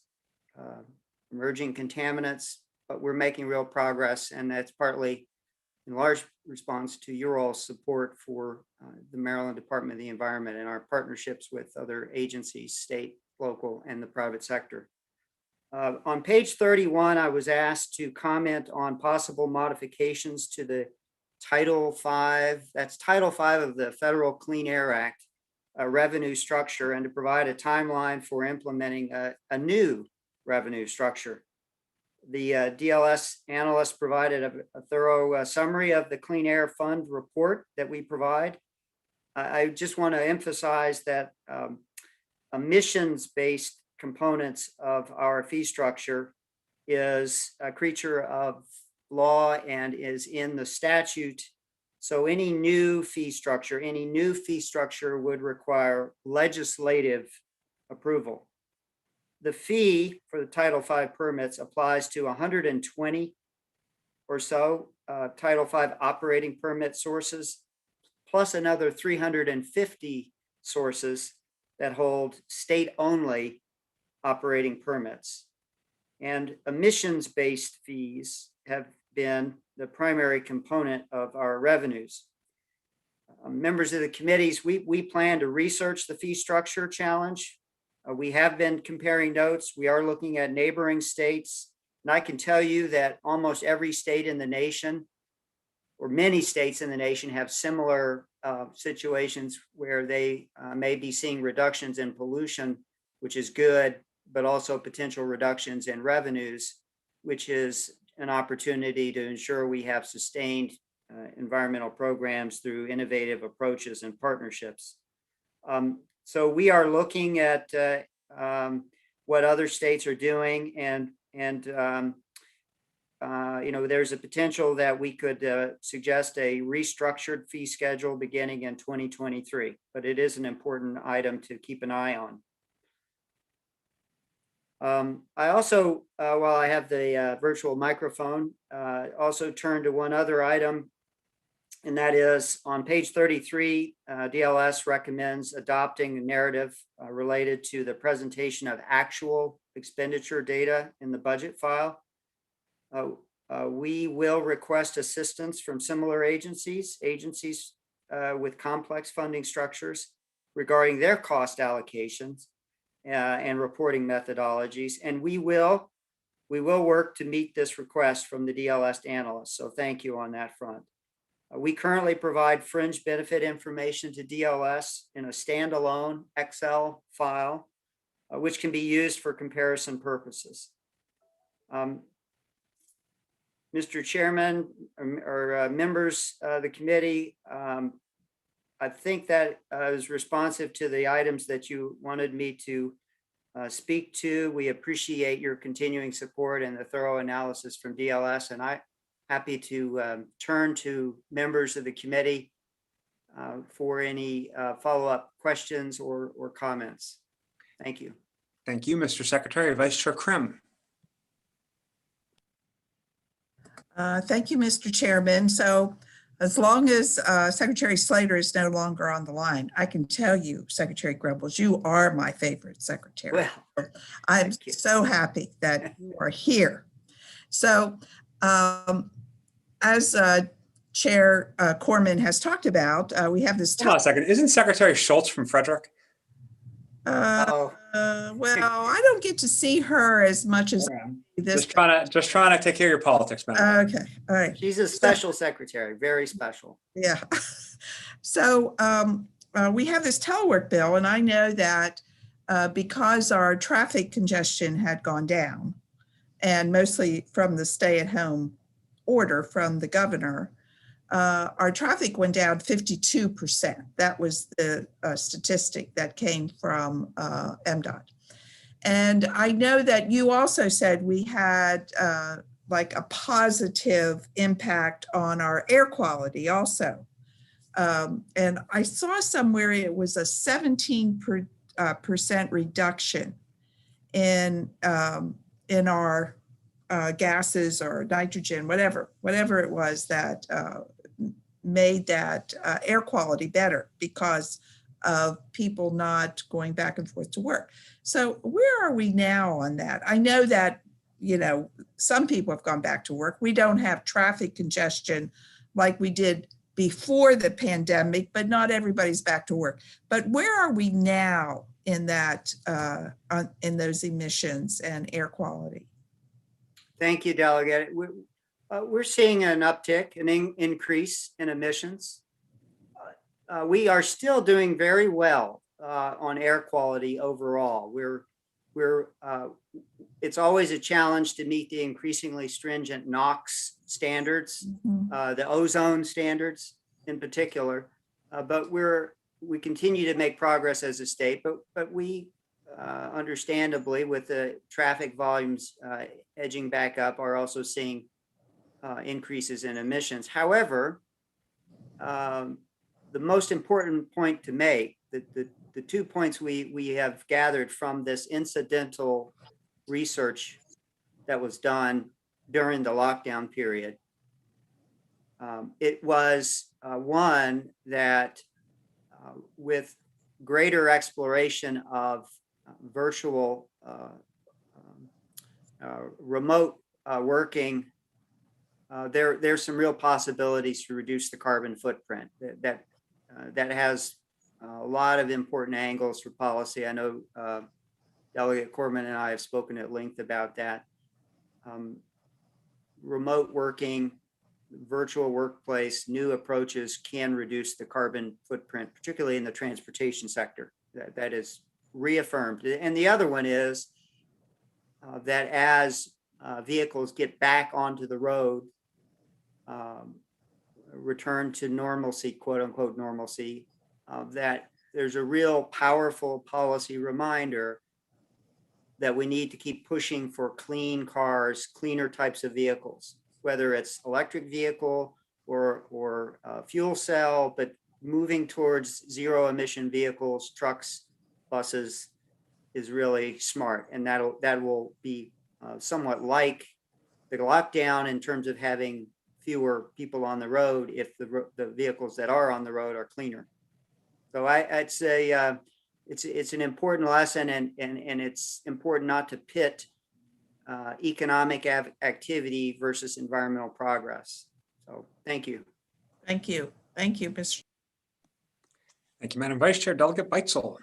emerging contaminants, but we're making real progress, and that's partly in large response to your all's support for the Maryland Department of the Environment and our partnerships with other agencies, state, local, and the private sector. On page 31, I was asked to comment on possible modifications to the Title V, that's Title V of the Federal Clean Air Act, revenue structure, and to provide a timeline for implementing a new revenue structure. The DLS analyst provided a thorough summary of the Clean Air Fund report that we provide. I just want to emphasize that emissions-based components of our fee structure is a creature of law and is in the statute. So any new fee structure would require legislative approval. The fee for the Title V permits applies to 120 or so Title V operating permit sources, plus another 350 sources that hold state-only operating permits. And emissions-based fees have been the primary component of our revenues. Members of the committees, we plan to research the fee structure challenge. We have been comparing notes. We are looking at neighboring states. And I can tell you that almost every state in the nation, or many states in the nation, have similar situations where they may be seeing reductions in pollution, which is good, but also potential reductions in revenues, which is an opportunity to ensure we have sustained environmental programs through innovative approaches and partnerships. So we are looking at what other states are doing, and there's a potential that we could suggest a restructured fee schedule beginning in 2023, but it is an important item to keep an eye on. I also, while I have the virtual microphone, also turn to one other item, and that is on page 33, DLS recommends adopting a narrative related to the presentation of actual expenditure data in the budget file. We will request assistance from similar agencies with complex funding structures regarding their cost allocations and reporting methodologies. And we will work to meet this request from the DLS analysts. So thank you on that front. We currently provide fringe benefit information to DLS in a standalone Excel file, which can be used for comparison purposes. Mr. Chairman or members of the committee, I think that is responsive to the items that you wanted me to speak to. We appreciate your continuing support and the thorough analysis from DLS, and I'm happy to turn to members of the committee for any follow-up questions or comments. Thank you. Thank you, Mr. Secretary. Vice Chair Krim. Thank you, Mr. Chairman. So as long as Secretary Slater is no longer on the line, I can tell you, Secretary Grumbles, you are my favorite secretary. Well, I'm so happy that you are here. So as Chair Corman has talked about, we have this. Hold on a second. Isn't Secretary Schultz from Frederick? Well, I don't get to see her as much as this. Just trying to take care of your politics, man. Okay, all right. She's a special secretary, very special. Yeah. So we have this telework bill, and I know that because our traffic congestion had gone down, and mostly from the stay-at-home order from the governor, our traffic went down 52%. That was the statistic that came from MDOT. And I know that you also said we had like a positive impact on our air quality also. And I saw somewhere it was a 17% reduction in our gases or nitrogen, whatever it was that made that air quality better because of people not going back and forth to work. So where are we now on that? I know that, you know, some people have gone back to work. We don't have traffic congestion like we did before the pandemic, but not everybody's back to work. But where are we now in that, in those emissions and air quality? Thank you, Delegate. We're seeing an uptick, an increase in emissions. We are still doing very well on air quality overall. It's always a challenge to meet the increasingly stringent NOx standards, the ozone standards in particular. But we continue to make progress as a state, but we understandably, with the traffic volumes edging back up, are also seeing increases in emissions. However, the most important point to make, the 2 points we have gathered from this incidental research that was done during the lockdown period, it was one that with greater exploration of virtual remote working, there's some real possibilities to reduce the carbon footprint that has a lot of important angles for policy. I know Delegate Corman and I have spoken at length about that. Remote working, virtual workplace, new approaches can reduce the carbon footprint, particularly in the transportation sector. That is reaffirmed. And the other one is that as vehicles get back onto the road, return to normalcy, quote unquote normalcy, that there's a real powerful policy reminder that we need to keep pushing for clean cars, cleaner types of vehicles, whether it's electric vehicle or fuel cell, but moving towards zero emission vehicles, trucks, buses is really smart. And that will be somewhat like the lockdown in terms of having fewer people on the road if the vehicles that are on the road are cleaner. So I'd say it's an important lesson, and it's important not to pit economic activity versus environmental progress. So thank you. Thank you. Thank you, Mr. Thank you, Madam Vice Chair. Delegate Bitzel.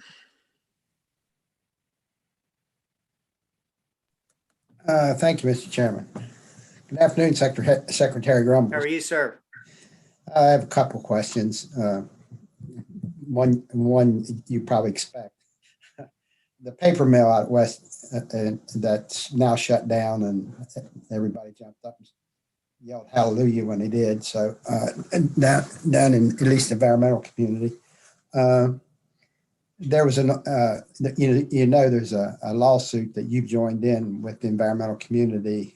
Thank you, Mr. Chairman. Good afternoon, Secretary Grumbles. How are you, sir? I have a couple questions. One you probably expect. The paper mill out west that's now shut down, and everybody jumped up and yelled hallelujah when they did. So down in at least the environmental community, there was there's a lawsuit that you've joined in with the environmental community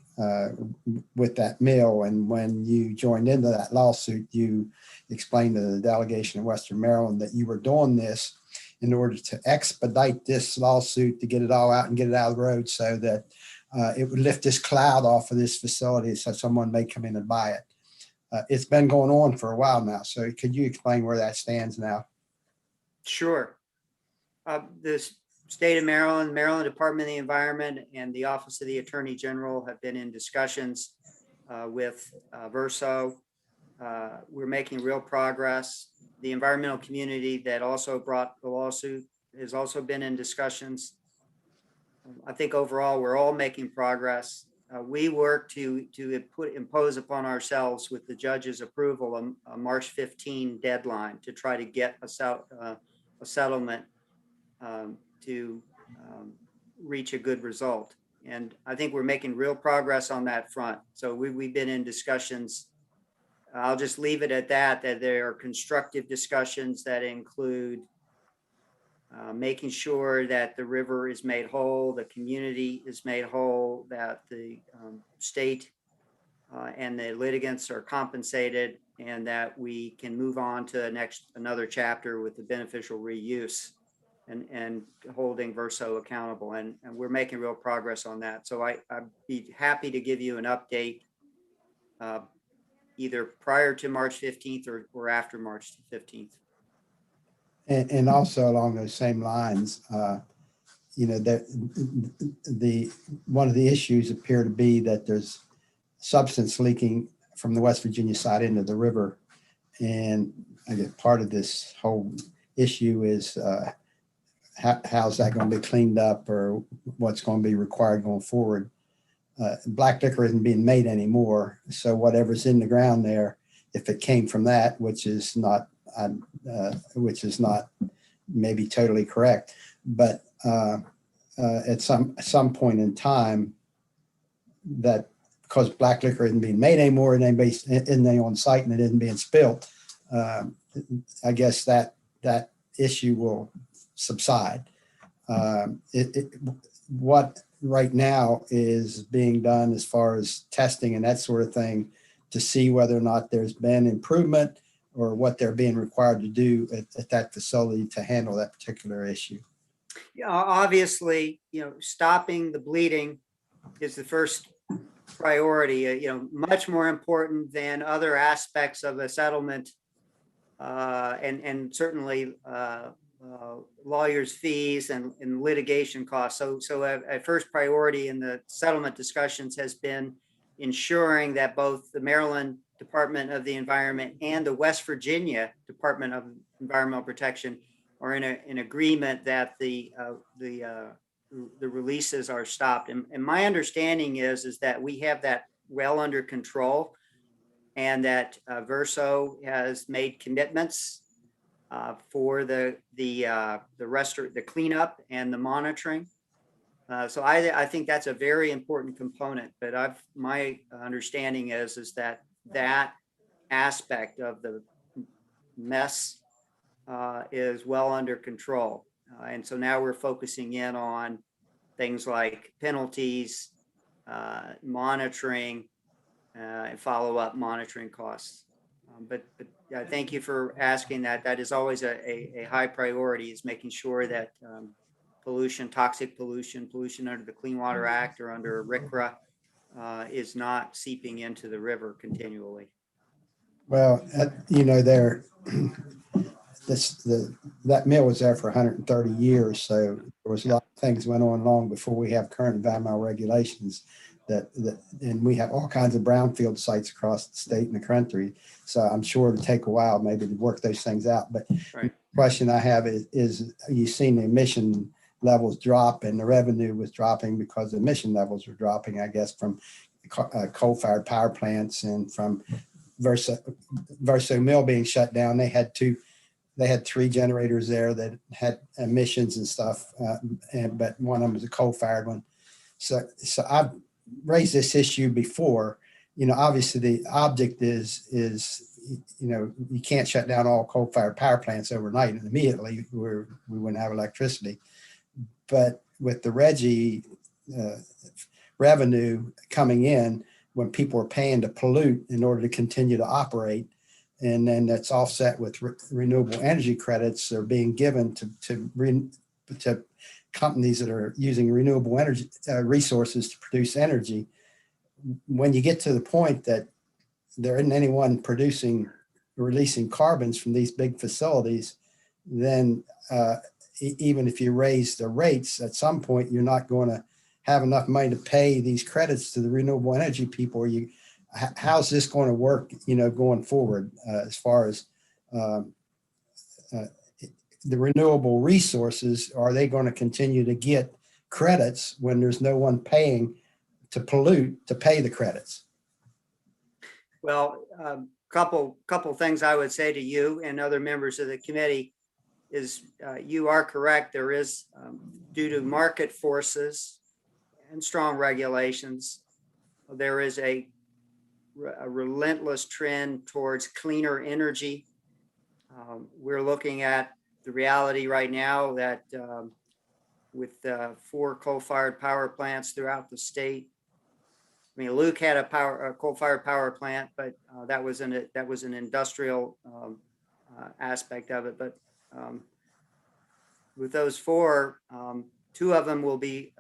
with that mill, and when you joined into that lawsuit, you explained to the delegation of Western Maryland that you were doing this in order to expedite this lawsuit to get it all out and get it out of the road so that it would lift this cloud off of this facility so someone may come in and buy it. It's been going on for a while now. So could you explain where that stands now? Sure. The state of Maryland, Maryland Department of the Environment, and the Office of the Attorney General have been in discussions with Verso. We're making real progress. The environmental community that also brought the lawsuit has also been in discussions. I think overall we're all making progress. We work to impose upon ourselves with the judge's approval a March 15 deadline to try to get a settlement to reach a good result. And I think we're making real progress on that front. So we've been in discussions. I'll just leave it at that there are constructive discussions that include making sure that the river is made whole, the community is made whole, that the state and the litigants are compensated, and that we can move on to another chapter with the beneficial reuse and holding Verso accountable. And we're making real progress on that. So I'd be happy to give you an update either prior to March 15th or after March 15th. And also along those same lines, that one of the issues appear to be that there's substance leaking from the West Virginia side into the river. And I guess part of this whole issue is how's that going to be cleaned up, or what's going to be required going forward. Black liquor isn't being made anymore. So whatever's in the ground there, if it came from that, which is not maybe totally correct, but at some point in time, that because black liquor isn't being made anymore and isn't on site and it isn't being spilled, I guess that issue will subside. What right now is being done as far as testing and that sort of thing to see whether or not there's been improvement or what they're being required to do at that facility to handle that particular issue? Yeah, obviously, stopping the bleeding is the first priority, much more important than other aspects of a settlement and certainly lawyers' fees and litigation costs. So a first priority in the settlement discussions has been ensuring that both the Maryland Department of the Environment and the West Virginia Department of Environmental Protection are in agreement that the releases are stopped. And my understanding is that we have that well under control, and that Verso has made commitments for the cleanup and the monitoring. So I think that's a very important component. But my understanding is that aspect of the mess is well under control. And so now we're focusing in on things like penalties, monitoring, and follow-up monitoring costs. But thank you for asking that. That is always a high priority, is making sure that pollution, toxic pollution under the Clean Water Act or under RCRA is not seeping into the river continually. Well, that mill was there for 130 years, so there was a lot of things went on long before we have current environmental regulations. And we have all kinds of brownfield sites across the state and the country. So I'm sure it'll take a while maybe to work those things out. But right. question I have is you've seen the emission levels drop and the revenue was dropping because the emission levels were dropping, I guess, from coal-fired power plants and from Verso Mill being shut down. They had 3 generators there that had emissions and stuff, but one of them was a coal-fired one. So I've raised this issue before. Obviously the object is you can't shut down all coal-fired power plants overnight and immediately we wouldn't have electricity. But with the RGGI revenue coming in, when people are paying to pollute in order to continue to operate, and then that's offset with renewable energy credits that are being given to companies that are using renewable energy resources to produce energy. When you get to the point that there isn't anyone releasing carbons from these big facilities, then even if you raise the rates, at some point you're not going to have enough money to pay these credits to the renewable energy people. How's this going to work, going forward as far as the renewable resources? Are they going to continue to get credits when there's no one paying to pollute to pay the credits? Well, couple things I would say to you and other members of the committee is you are correct. There is, due to market forces and strong regulations, there is a relentless trend towards cleaner energy. We're looking at the reality right now that with 4 coal-fired power plants throughout the state. I mean, Luke had a coal-fired power plant, but that was an industrial aspect of it. But with those 4, 2 of them will be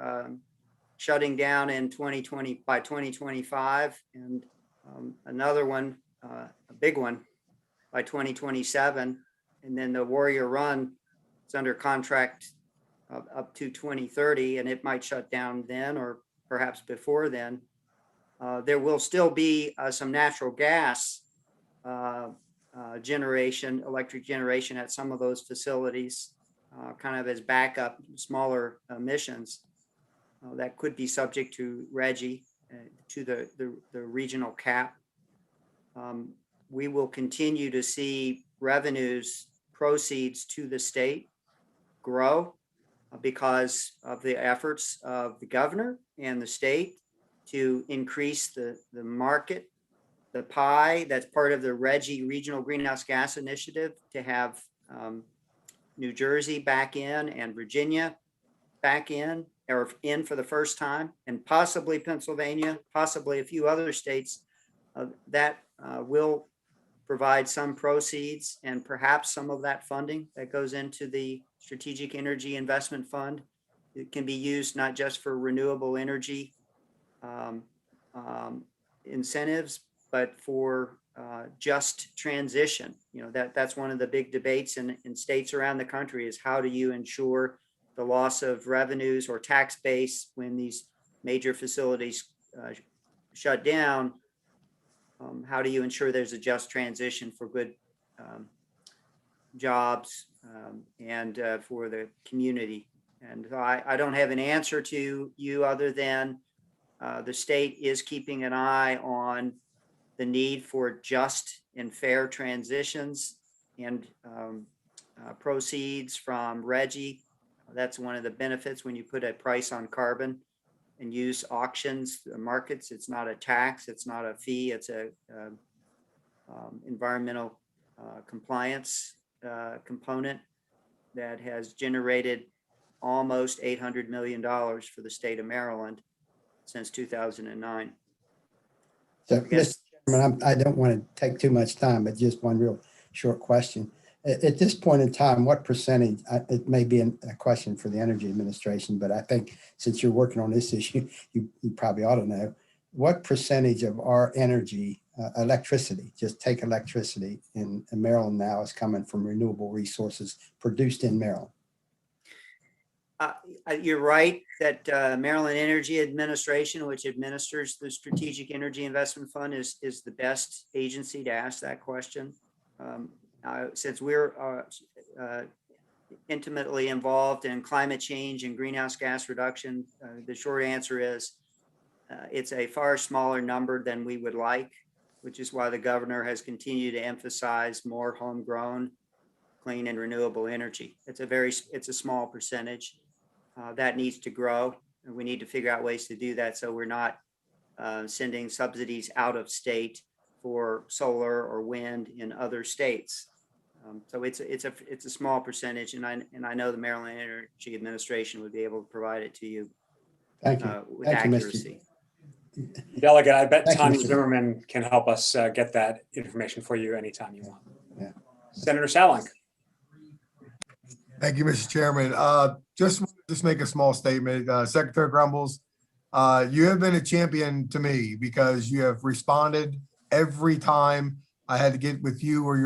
shutting down in 2020 by 2025, and another one, a big one, by 2027. And then the Warrior Run is under contract up to 2030, and it might shut down then or perhaps before then. There will still be some natural gas generation, electric generation at some of those facilities, kind of as backup, smaller emissions that could be subject to RGGI, to the regional cap. We will continue to see revenues, proceeds to the state grow because of the efforts of the governor and the state to increase the market, the pie. That's part of the RGGI Regional Greenhouse Gas Initiative, to have New Jersey back in and Virginia back in, or in for the first time, and possibly Pennsylvania, possibly a few other states that will provide some proceeds, and perhaps some of that funding that goes into the Strategic Energy Investment Fund. It can be used not just for renewable energy incentives, but for just transition. That's one of the big debates in states around the country, is how do you ensure the loss of revenues or tax base when these major facilities shut down? How do you ensure there's a just transition for good jobs and for the community? And so I don't have an answer to you other than the state is keeping an eye on the need for just and fair transitions and proceeds from RGGI. That's one of the benefits when you put a price on carbon and use auctions, markets. It's not a tax, it's not a fee, it's a environmental compliance component that has generated almost $800 million for the state of Maryland since 2009. So, Mr. Chairman, I don't want to take too much time, but just one real short question. At this point in time, what percentage, it may be a question for the Energy Administration, but I think since you're working on this issue, you probably ought to know, what percentage of our energy, electricity, just take electricity in Maryland now, is coming from renewable resources produced in Maryland? You're right that Maryland Energy Administration, which administers the Strategic Energy Investment Fund, is the best agency to ask that question. Since we're intimately involved in climate change and greenhouse gas reduction, the short answer is it's a far smaller number than we would like, which is why the governor has continued to emphasize more homegrown, clean and renewable energy. It's a small percentage that needs to grow, and we need to figure out ways to do that so we're not sending subsidies out of state for solar or wind in other states. So it's a small percentage, and I know the Maryland Energy Administration would be able to provide it to you. Thank you. With Thank you, Mr. accuracy. Delegate, I bet Thank you, Tanya Mr. Zimmerman can help us get that information for you anytime you want. Yeah. Senator Salink. Thank you, Mr. Chairman. Just make a small statement. Secretary Grumbles, you have been a champion to me because you have responded every time I had to get with you or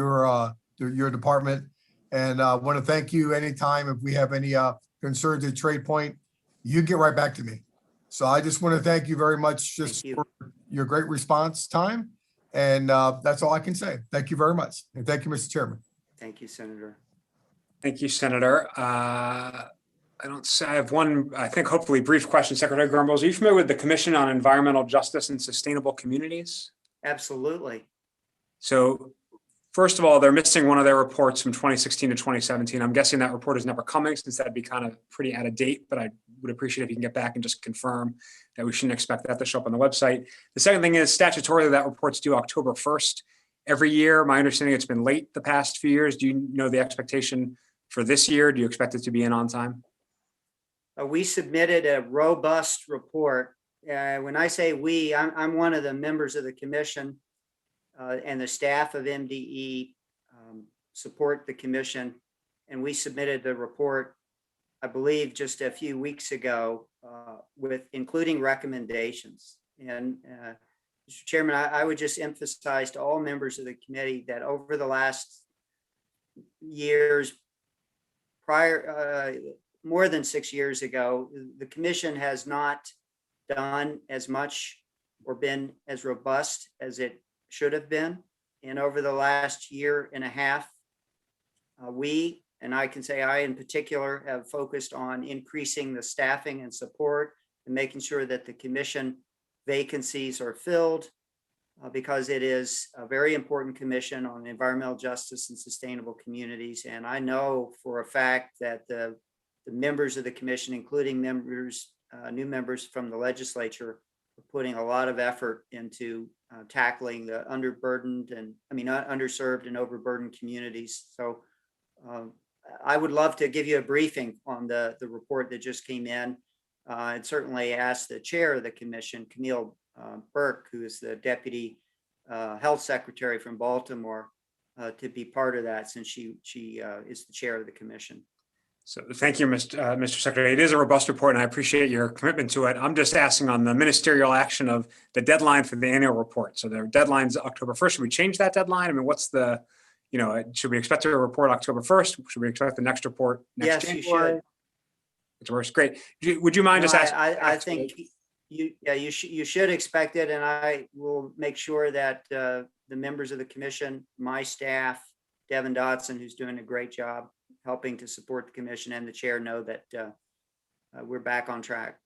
your department. And I want to thank you anytime if we have any concerns at Trade Point, you get right back to me. So I just want to thank you very much just for your great response time. And that's all I can say. Thank you very much. And thank you, Mr. Chairman. Thank you, Senator. Thank you, Senator. I have one, I think, hopefully brief question. Secretary Grumbles, are you familiar with the Commission on Environmental Justice and Sustainable Communities? Absolutely. So first of all, they're missing one of their reports from 2016 to 2017. I'm guessing that report is never coming since that'd be kind of pretty out of date, but I would appreciate if you can get back and just confirm that we shouldn't expect that to show up on the website. The second thing is statutorily that report's due October 1st every year. My understanding it's been late the past few years. Do you know the expectation for this year? Do you expect it to be in on time? We submitted a robust report. When I say we, I'm one of the members of the commission, and the staff of MDE support the commission. And we submitted the report, I believe, just a few weeks ago, with including recommendations. And Mr. Chairman, I would just emphasize to all members of the committee that over the last years, more than 6 years ago, the commission has not done as much or been as robust as it should have been. And over the last year and a half, we, and I can say I in particular, have focused on increasing the staffing and support and making sure that the commission vacancies are filled, because it is a very important commission on environmental justice and sustainable communities. And I know for a fact that the members of the commission, including new members from the legislature, are putting a lot of effort into tackling the underserved and overburdened communities. So I would love to give you a briefing on the report that just came in, and certainly ask the chair of the commission, Camille Burke, who is the deputy health secretary from Baltimore, to be part of that, since she is the chair of the commission. So thank you, Mr. Secretary. It is a robust report, and I appreciate your commitment to it. I'm just asking on the ministerial action of the deadline for the annual report. So their deadline's October 1st. Should we change that deadline? I mean, what's the, should we expect a report October 1st? Should we expect the next report next January? Yes, you should. It's worse. Great. Would you mind just asking? I think you should expect it, and I will make sure that the members of the commission, my staff, Devin Dotson, who's doing a great job helping to support the commission, and the chair know that we're back on track.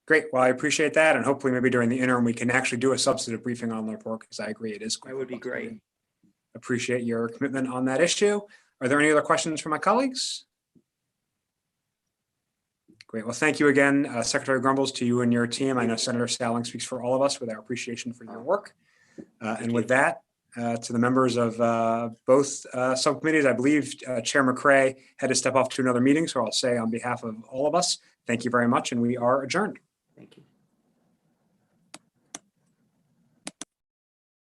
Great. Well, I appreciate that. And hopefully maybe during the interim, we can actually do a substantive briefing on the report, because I agree it is quite. That would be great. Appreciate your commitment on that issue. Are there any other questions from my colleagues? Great. Well, thank you again, Secretary Grumbles, to you and your team. I know Senator Salink speaks for all of us with our appreciation for your work. And with that, to the members of both subcommittees, I believe Chair McCray had to step off to another meeting. So I'll say on behalf of all of us, thank you very much, and we are adjourned. Thank you.